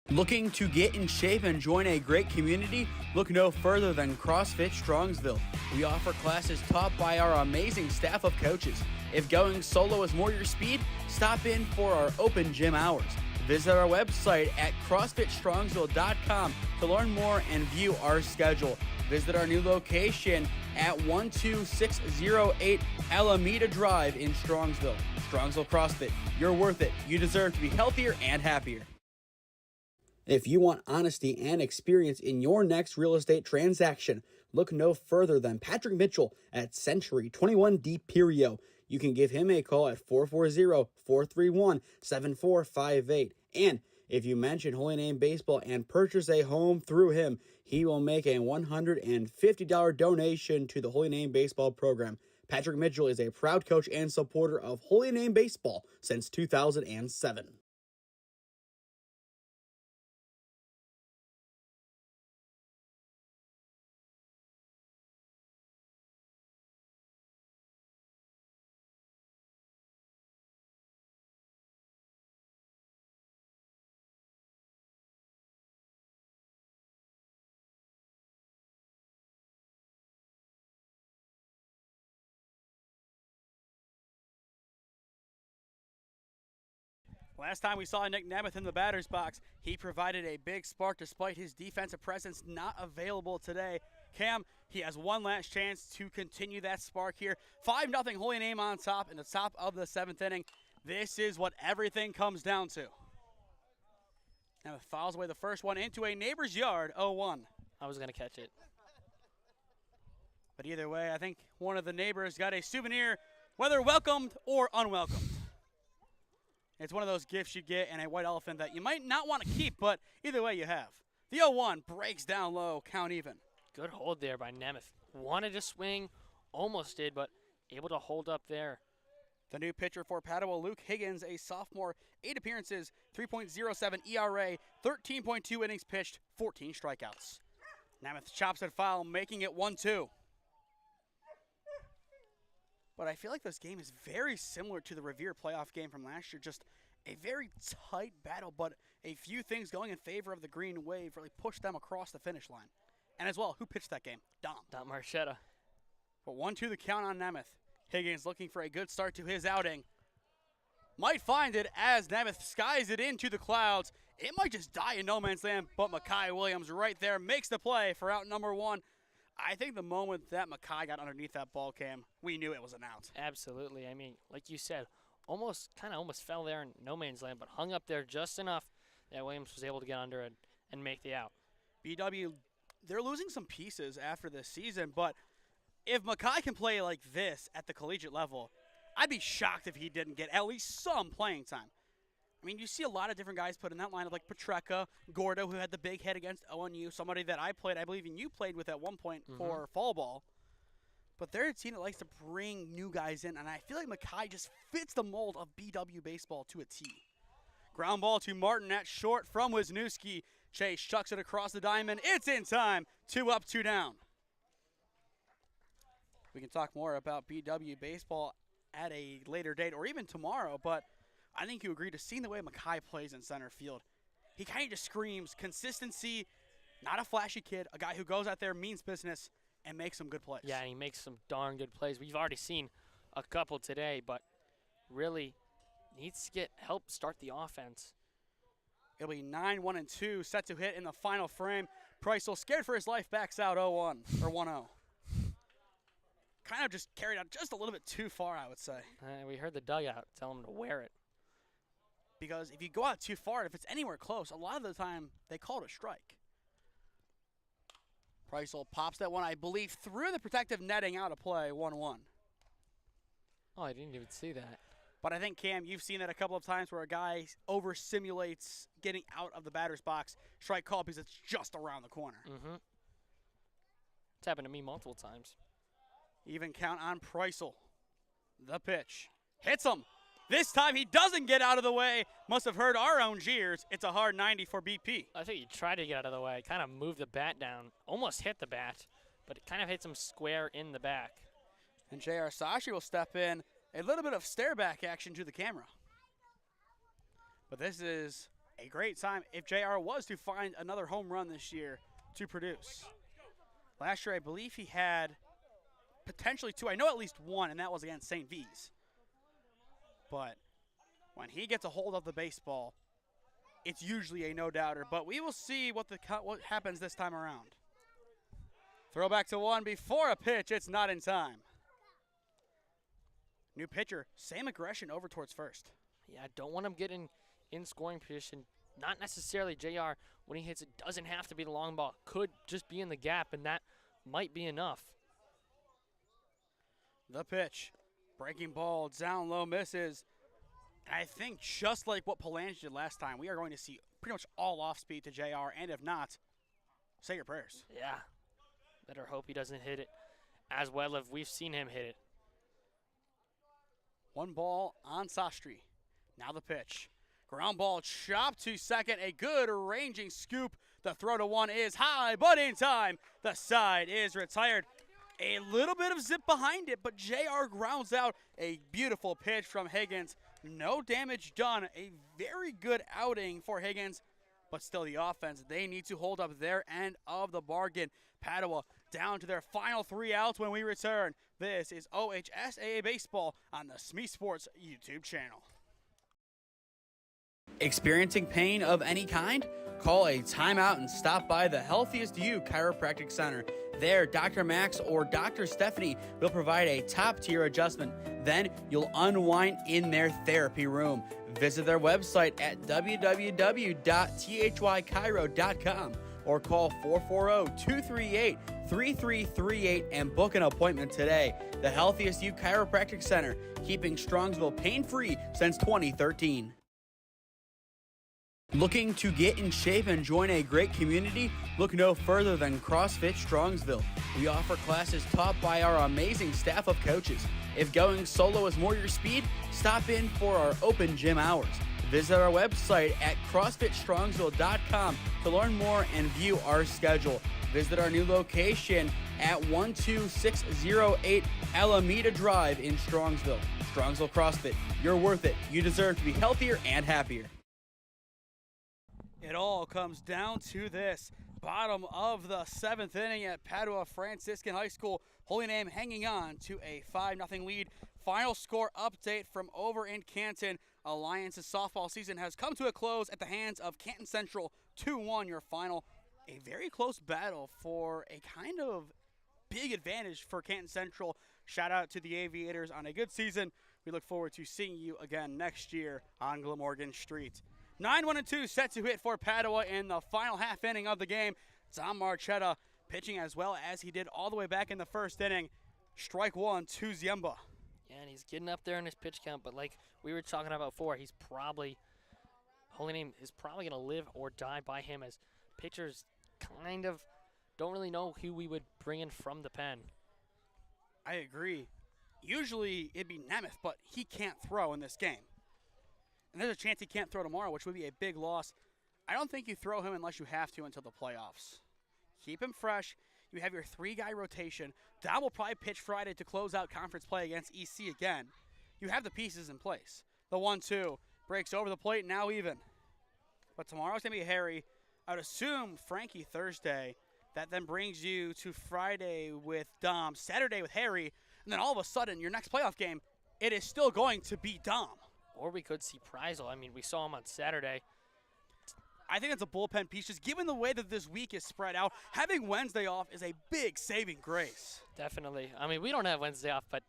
Looking to get in shape and join a great community? Look no further than CrossFit Strongsville. We offer classes taught by our amazing staff of coaches. If going solo is more your speed, stop in for our open gym hours. Visit our website at CrossFitStrongsville.com to learn more and view our schedule. Visit our new location at 12608 Alameda Drive in Strongsville. Strongsville CrossFit, you're worth it. You deserve to be healthier and happier. If you want honesty and experience in your next real estate transaction, look no further than Patrick Mitchell at Century 21D Perio. You can give him a call at 440-431-7458. And if you mention Holy Name Baseball and purchase a home through him, he will make a $150 donation to the Holy Name Baseball program. Patrick Mitchell is a proud coach and supporter of Holy Name Baseball since 2007.
Last time we saw Nick Nemeth in the batter's box, he provided a big spark despite his defensive presence not available today. Cam, he has one last chance to continue that spark here. 5-0 Holy Name on top in the top of the 7th inning. This is what everything comes down to. Nemeth fouls away the first one into a neighbor's yard, 0-1.
I was going to catch it.
But either way, I think one of the neighbors got a souvenir, whether welcomed or unwelcomed. It's one of those gifts you get in a white elephant that you might not want to keep, but either way you have. The 0-1 breaks down low, count even.
Good hold there by Nemeth. Wanted to swing, almost did, but able to hold up there.
The new pitcher for Padua, Luke Higgins, a sophomore, 8 appearances, 3.07 ERA, 13.2 innings pitched, 14 strikeouts. Nemeth chops it foul, making it 1-2. But I feel like this game is very similar to the Revere playoff game from last year. Just a very tight battle, but a few things going in favor of the Green Wave really pushed them across the finish line. And as well, who pitched that game? Dom
Marchetta.
But 1-2 the count on Nemeth. Higgins looking for a good start to his outing. Might find it as Nemeth skies it into the clouds. It might just die in no man's land, but Makai Williams right there makes the play for out number 1. I think the moment that Makai got underneath that ball cam, we knew it was an out.
Absolutely. I mean, like you said, almost fell there in no man's land, but hung up there just enough that Williams was able to get under it and make the out.
BW, they're losing some pieces after this season, but if Makai can play like this at the collegiate level, I'd be shocked if he didn't get at least some playing time. I mean, you see a lot of different guys put in that lineup, like Petreka, Gordo, who had the big hit against ONU, somebody that I believe you played with at one point for fall ball. But they're a team that likes to bring new guys in, and I feel like Makai just fits the mold of BW baseball to a T. Ground ball to Martin at short from Wisniewski. Chase chucks it across the diamond. It's in time. 2 up, 2 down. We can talk more about BW baseball at a later date or even tomorrow, but I think you agree to seeing the way Makai plays in center field. He kind of just screams consistency, not a flashy kid, a guy who goes out there, means business, and makes some good plays.
Yeah, and he makes some darn good plays. We've already seen a couple today, but really needs to get help start the offense.
It'll be 9-1-2 set to hit in the final frame. Preissel, scared for his life, backs out 0-1 or 1-0. Kind of just carried out just a little bit too far, I would say.
We heard the dugout tell him to wear it.
because if you go out too far, if it's anywhere close, a lot of the time they call it a strike. Preisel pops that one, I believe, through the protective netting out of play, 1-1.
Oh, I didn't even see that.
But I think, Cam, you've seen that a couple of times where a guy over-simulates getting out of the batter's box. Strike call because it's just around the corner.
Mm-hmm. It's happened to me multiple times.
Even count on Preisel. The pitch. Hits him. This time he doesn't get out of the way. Must have heard our own jeers. It's a hard 90 for BP.
I think he tried to get out of the way, kind of moved the bat down, almost hit the bat, but it kind of hits him square in the back.
And J.R. Sashi will step in. A little bit of stare-back action to the camera. But this is a great time if J.R. was to find another home run this year to produce. Last year, I believe he had potentially 2. I know at least 1, and that was against St. V's. But when he gets a hold of the baseball, it's usually a no-doubter. But we will see what happens this time around. Throwback to 1 before a pitch. It's not in time. New pitcher, same aggression over towards first.
Yeah, I don't want him getting in scoring position. Not necessarily JR. When he hits it, doesn't have to be the long ball. Could just be in the gap, and that might be enough.
The pitch. Breaking ball, down low, misses. I think just like what Palange did last time, we are going to see pretty much all off speed to JR, and if not, say your prayers.
Yeah. Better hope he doesn't hit it as well if we've seen him hit it.
1 ball on Sastry. Now the pitch. Ground ball chopped to second. A good ranging scoop. The throw to 1 is high, but in time. The side is retired. A little bit of zip behind it, but JR grounds out. A beautiful pitch from Higgins. No damage done. A very good outing for Higgins, but still the offense, they need to hold up their end of the bargain. Padua down to their final 3 outs when we return. This is OHSAA Baseball on the SmeeSports YouTube channel.
Experiencing pain of any kind? Call a timeout and stop by the Healthiest You Chiropractic Center. There, Dr. Max or Dr. Stephanie will provide a top-tier adjustment. Then you'll unwind in their therapy room. Visit their website at www.thychiro.com or call 440-238-3338 and book an appointment today. The Healthiest You Chiropractic Center, keeping Strongsville pain-free since 2013. Looking to get in shape and join a great community? Look no further than CrossFit Strongsville. We offer classes taught by our amazing staff of coaches. If going solo is more your speed, stop in for our open gym hours. Visit our website at CrossFitStrongsville.com to learn more and view our schedule. Visit our new location at 12608 Alameda Drive in Strongsville. Strongsville CrossFit, you're worth it. You deserve to be healthier and happier.
It all comes down to this. Bottom of the 7th inning at Padua Franciscan High School. Holy Name hanging on to a 5-0 lead. Final score update from over in Canton. Alliance's softball season has come to a close at the hands of Canton Central. 2-1 your final. A very close battle for a kind of big advantage for Canton Central. Shout out to the Aviators on a good season. We look forward to seeing you again next year on Glamorgan Street. 9-1-2 set to hit for Padua in the final half inning of the game. Tom Marchetta pitching as well as he did all the way back in the first inning. Strike 1 to Ziemba.
Yeah, and he's getting up there in his pitch count, but like we were talking about before, Holy Name is probably going to live or die by him, as pitchers kind of don't really know who we would bring in from the pen.
I agree. Usually it'd be Nemeth, but he can't throw in this game. And there's a chance he can't throw tomorrow, which would be a big loss. I don't think you throw him unless you have to until the playoffs. Keep him fresh. You have your 3-guy rotation. Dom will probably pitch Friday to close out conference play against EC again. You have the pieces in place. The 1-2 breaks over the plate, now even. But tomorrow's going to be hairy. I would assume Frankie Thursday. That then brings you to Friday with Dom, Saturday with Harry, and then all of a sudden, your next playoff game, it is still going to be Dom.
Or we could see Preisel. I mean, we saw him on Saturday.
I think that's a bullpen piece. Just given the way that this week is spread out, having Wednesday off is a big saving grace.
Definitely. I mean, we don't have Wednesday off, but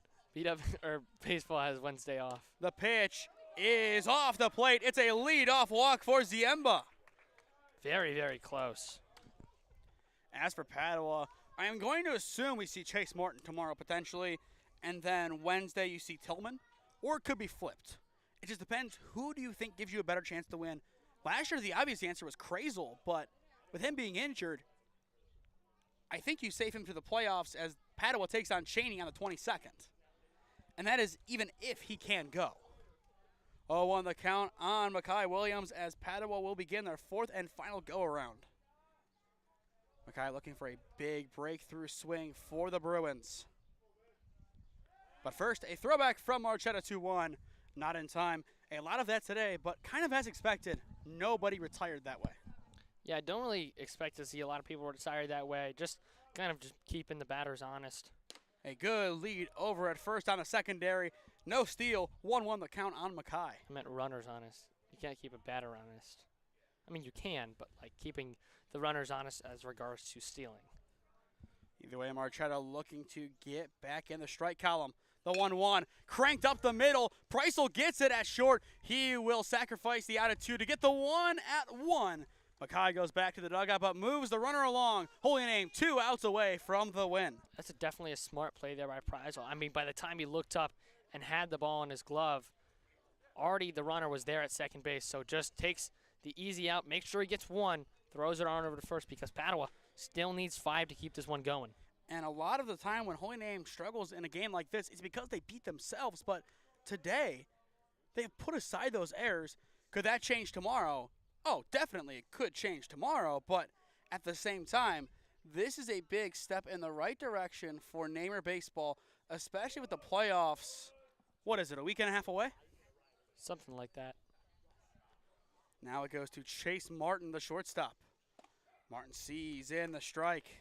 baseball has Wednesday off.
The pitch, is off the plate. It's a lead-off walk for Ziemba.
Very, very close.
As for Padua, I am going to assume we see Chase Martin tomorrow potentially, and then Wednesday you see Tillman, or it could be flipped. It just depends. Who do you think gives you a better chance to win? Last year, the obvious answer was Krazel, but with him being injured, I think you save him to the playoffs as Padua takes on Cheney on the 22nd. And that is even if he can go. 0-1 the count on Mackay Williams as Padua will begin their fourth and final go-around. Mackay looking for a big breakthrough swing for the Bruins. But first, a throwback from Marchetta 2-1. Not in time. A lot of that today, but kind of as expected, nobody retired that way.
Yeah, I don't really expect to see a lot of people retire that way. Just kind of just keeping the batters honest.
A good lead over at first on the secondary. No steal. 1-1 the count on Mackay.
I meant runners honest. You can't keep a batter honest. I mean, you can, but like keeping the runners honest as regards to stealing.
Either way, Marchetta looking to get back in the strike column. The 1-1 cranked up the middle. Preissel gets it at short. He will sacrifice the out of two to get the 1-1. Mackay goes back to the dugout, but moves the runner along. Holy name, 2 outs away from the win.
That's definitely a smart play there by Preissel. I mean, by the time he looked up and had the ball in his glove, already the runner was there at second base. So just takes the easy out, makes sure he gets 1, throws it on over to first because Padua still needs 5 to keep this one going.
And a lot of the time when Holy Name struggles in a game like this, it's because they beat themselves. But today, they have put aside those errors. Could that change tomorrow? Oh, definitely it could change tomorrow. But at the same time, this is a big step in the right direction for Namer baseball, especially with the playoffs. What is it, a week and a half away?
Something like that.
Now it goes to Chase Martin, the shortstop. Martin sees in the strike.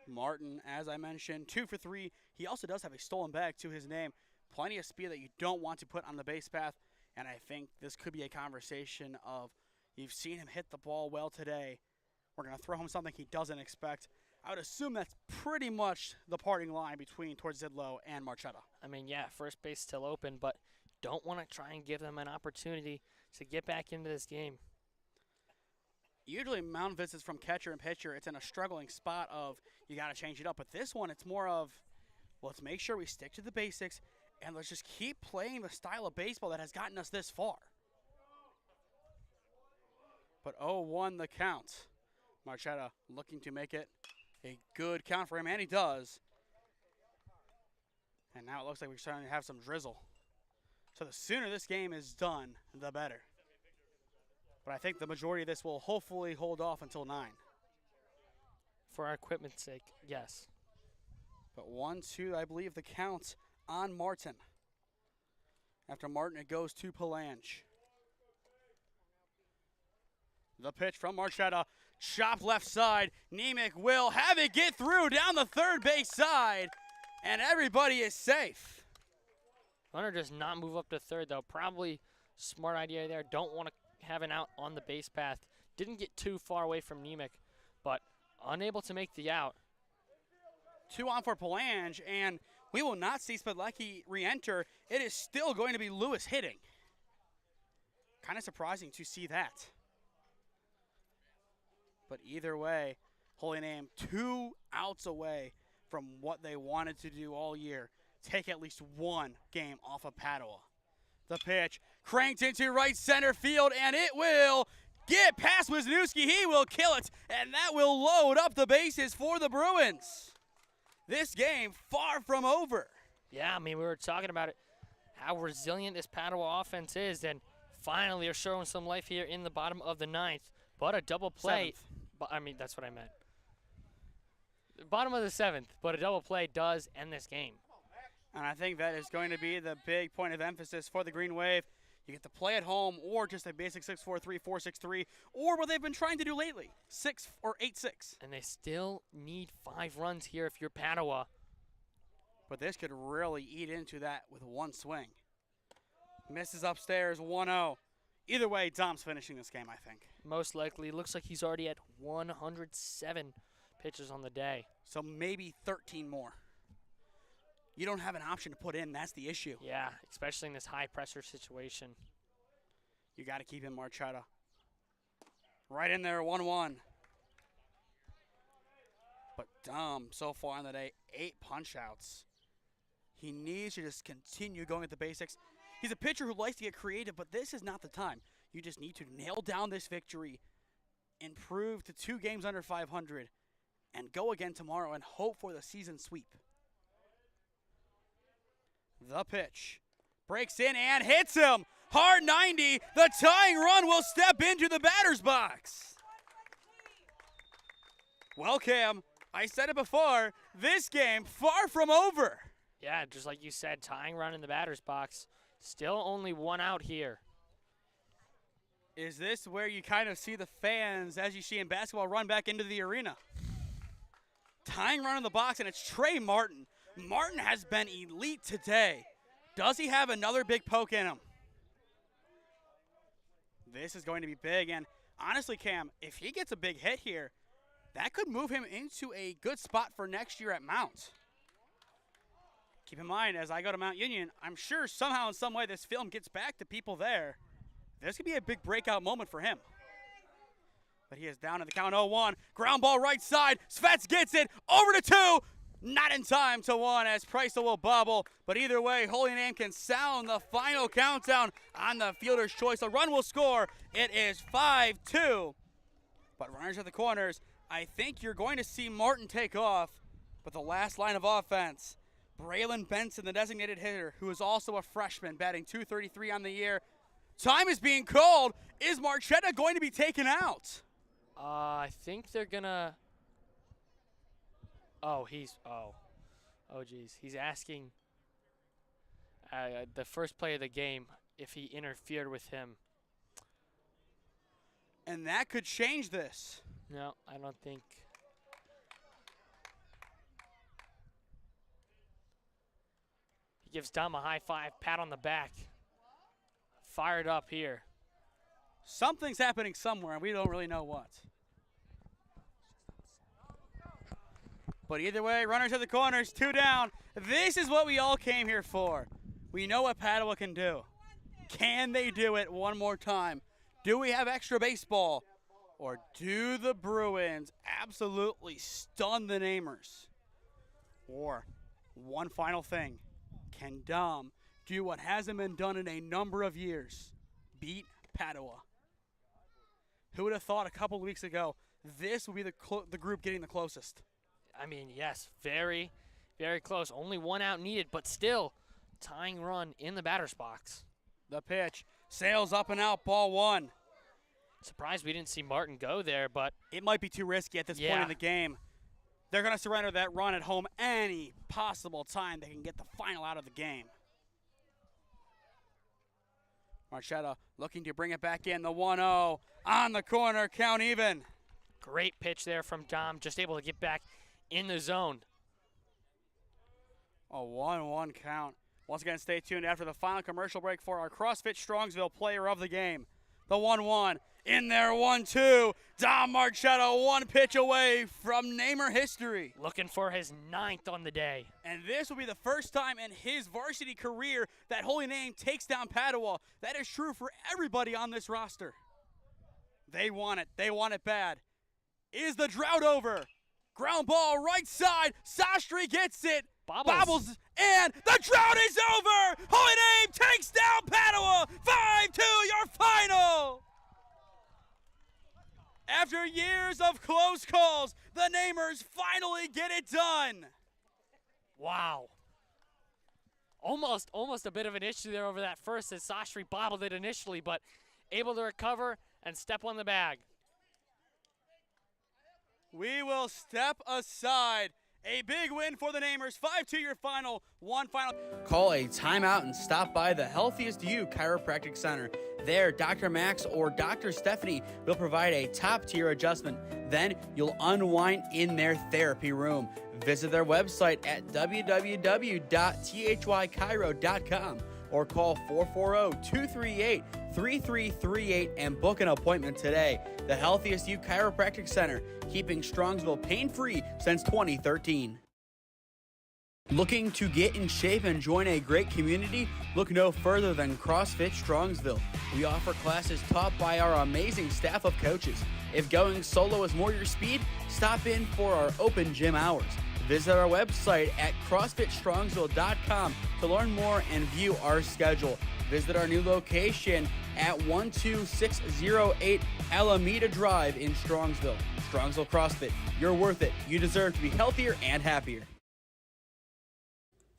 Martin, as I mentioned, 2 for 3. He also does have a stolen bag to his name. Plenty of speed that you don't want to put on the base path. And I think this could be a conversation of, you've seen him hit the ball well today. We're going to throw him something he doesn't expect. I would assume that's pretty much the parting line between towards Zidlow and Marchetta.
I mean, yeah, first base still open, but don't want to try and give them an opportunity to get back into this game.
Usually mound visits from catcher and pitcher, it's in a struggling spot of you got to change it up. But this one, it's more of, well, let's make sure we stick to the basics and let's just keep playing the style of baseball that has gotten us this far. But 0-1 the count. Marchetta looking to make it a good count for him, and he does. And now it looks like we're starting to have some drizzle. So the sooner this game is done, the better. But I think the majority of this will hopefully hold off until 9.
For our equipment's sake, yes.
But 1-2, I believe, the count on Martin. After Martin, it goes to Palange. The pitch from Marchetta. Chopped left side. Nemec will have it get through down the third base side. And everybody is safe.
Runner does not move up to third, though. Probably smart idea there. Don't want to have an out on the base path. Didn't get too far away from Nemec, but unable to make the out.
2 on for Palange, and we will not see Spadlecki re-enter. It is still going to be Lewis hitting. Kind of surprising to see that. But either way, Holy Name 2 outs away from what they wanted to do all year. Take at least 1 game off of Padua. The pitch cranked into right center field, and it will get past Wisniewski. He will kill it, and that will load up the bases for the Bruins. This game far from over.
Yeah, I mean, we were talking about it, how resilient this Padua offense is, and finally are showing some life here in the bottom of the 9th. But a double play, I mean, that's what I meant. Bottom of the 7th, but a double play does end this game.
And I think that is going to be the big point of emphasis for the Green Wave. You get to play at home or just a basic 6-4-3, 4-6-3, or what they've been trying to do lately, 6 or 8-6.
And they still need 5 runs here if you're Padua.
But this could really eat into that with 1 swing. Misses upstairs, 1-0. Either way, Dom's finishing this game, I think.
Most likely. Looks like he's already at 107 pitches on the day.
So maybe 13 more. you don't have an option to put in. That's the issue.
Yeah, especially in this high-pressure situation.
You got to keep in Marchetta. Right in there, 1-1. But Dom, so far in the day, 8 punch-outs. He needs to just continue going at the basics. He's a pitcher who likes to get creative, but this is not the time. You just need to nail down this victory, improve to 2 games under 500, and go again tomorrow and hope for the season sweep. The pitch. Breaks in and hits him. Hard 90. The tying run will step into the batter's box. Well, Cam, I said it before, this game far from over.
Yeah, just like you said, tying run in the batter's box. Still only 1 out here.
Is this where you kind of see the fans, as you see in basketball, run back into the arena? Tying run in the box, and it's Trey Martin. Martin has been elite today. Does he have another big poke in him? This is going to be big, and honestly, Cam, if he gets a big hit here, that could move him into a good spot for next year at Mount. Keep in mind, as I go to Mount Union, I'm sure somehow in some way this film gets back to people there. This could be a big breakout moment for him. But he is down at the count 0-1. Ground ball right side. Svets gets it over to 2. Not in time to 1 as Preisel will bobble. But either way, Holy Name can sound the final countdown on the fielder's choice. A run will score. It is 5-2. But runners at the corners. I think you're going to see Martin take off. But the last line of offense, Braylon Benson, the designated hitter, who is also a freshman, batting .233 on the year. Time is being called. Is Marchetta going to be taken out?
I think they're gonna. Oh, geez. He's asking the first play of the game if he interfered with him.
And that could change this.
No, I don't think. He gives Dom a high five, pat on the back. Fired up here.
Something's happening somewhere, and we don't really know what. But either way, runners at the corners, 2 down. This is what we all came here for. We know what Padua can do. Can they do it one more time? Do we have extra baseball? Or do the Bruins absolutely stun the Namers? Or, one final thing, can Dom do what hasn't been done in a number of years? Beat Padua. Who would have thought a couple of weeks ago this would be the group getting the closest?
I mean, yes, very, very close. Only 1 out needed, but still tying run in the batter's box.
The pitch sails up and out, ball 1.
Surprised we didn't see Martin go there, but
it might be too risky at this point in the game. They're going to surrender that run at home any possible time they can get the final out of the game. Marchetta looking to bring it back in. The 1-0 on the corner, count even.
Great pitch there from Dom, just able to get back in the zone.
A 1-1 count. Once again, stay tuned after the final commercial break for our CrossFit Strongsville player of the game. The 1-1 in there, 1-2. Dom Marchetta 1 pitch away from Namer history.
Looking for his 9th on the day.
And this will be the first time in his varsity career that Holy Name takes down Padua. That is true for everybody on this roster. They want it. They want it bad. Is the drought over? Ground ball right side. Sastry gets it. Bobbles, and the drought is over! Holy Name takes down Padua! 5-2, your final! After years of close calls, the Namers finally get it done!
Wow. Almost a bit of an issue there over that first as Sastry bobbled it initially, but able to recover and step on the bag.
We will step aside. A big win for the Namers. 5-2 your final, 1 final.
Call a timeout and stop by the Healthiest You Chiropractic Center. There, Dr. Max or Dr. Stephanie will provide a top-tier adjustment. Then you'll unwind in their therapy room. Visit their website at www.thychiro.com or call 440-238-3338 and book an appointment today. The Healthiest You Chiropractic Center, keeping Strongsville pain-free since 2013. Looking to get in shape and join a great community? Look no further than CrossFit Strongsville. We offer classes taught by our amazing staff of coaches. If going solo is more your speed, stop in for our open gym hours. Visit our website at CrossFitStrongsville.com to learn more and view our schedule. Visit our new location at 12608 Alameda Drive in Strongsville. Strongsville CrossFit, you're worth it. You deserve to be healthier and happier.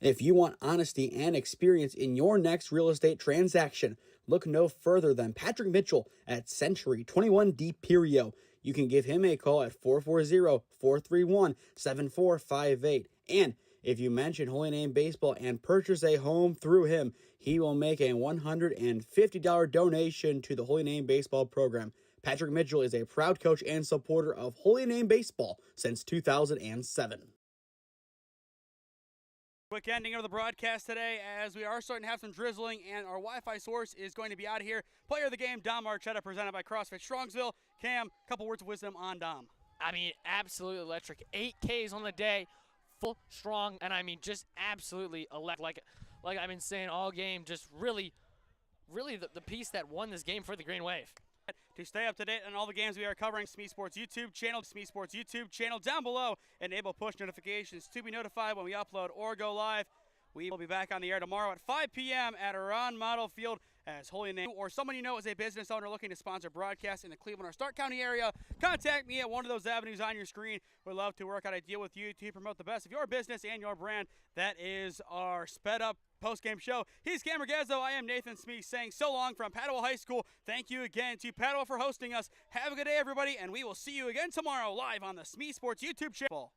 If you want honesty and experience in your next real estate transaction, look no further than Patrick Mitchell at Century 21D Perio. You can give him a call at 440-431-7458. And if you mention Holy Name Baseball and purchase a home through him, he will make a $150 donation to the Holy Name Baseball program. Patrick Mitchell is a proud coach and supporter of Holy Name Baseball since 2007.
Quick ending of the broadcast today as we are starting to have some drizzling and our Wi-Fi source is going to be out of here. Player of the game, Dom Marchetta, presented by CrossFit Strongsville. Cam, couple words of wisdom on Dom.
I mean, absolutely electric. 8 Ks on the day, full, strong, and I mean, just absolutely electric. Like I've been saying all game, just really the piece that won this game for the Green Wave.
To stay up to date on all the games we are covering, SmeeSports YouTube channel down below. Enable push notifications to be notified when we upload or go live. We will be back on the air tomorrow at 5 p.m. at Iran Model Field as Holy Name or someone you know is a business owner looking to sponsor broadcasts in the Cleveland or Stark County area. Contact me at one of those avenues on your screen. We'd love to work out a deal with you to promote the best of your business and your brand. That is our sped up post-game show. He's Cam Ragazzo. I am Nathan Smee saying so long from Padua High School. Thank you again to Padua for hosting us. Have a good day, everybody, and we will see you again tomorrow live on the SmeeSports YouTube channel.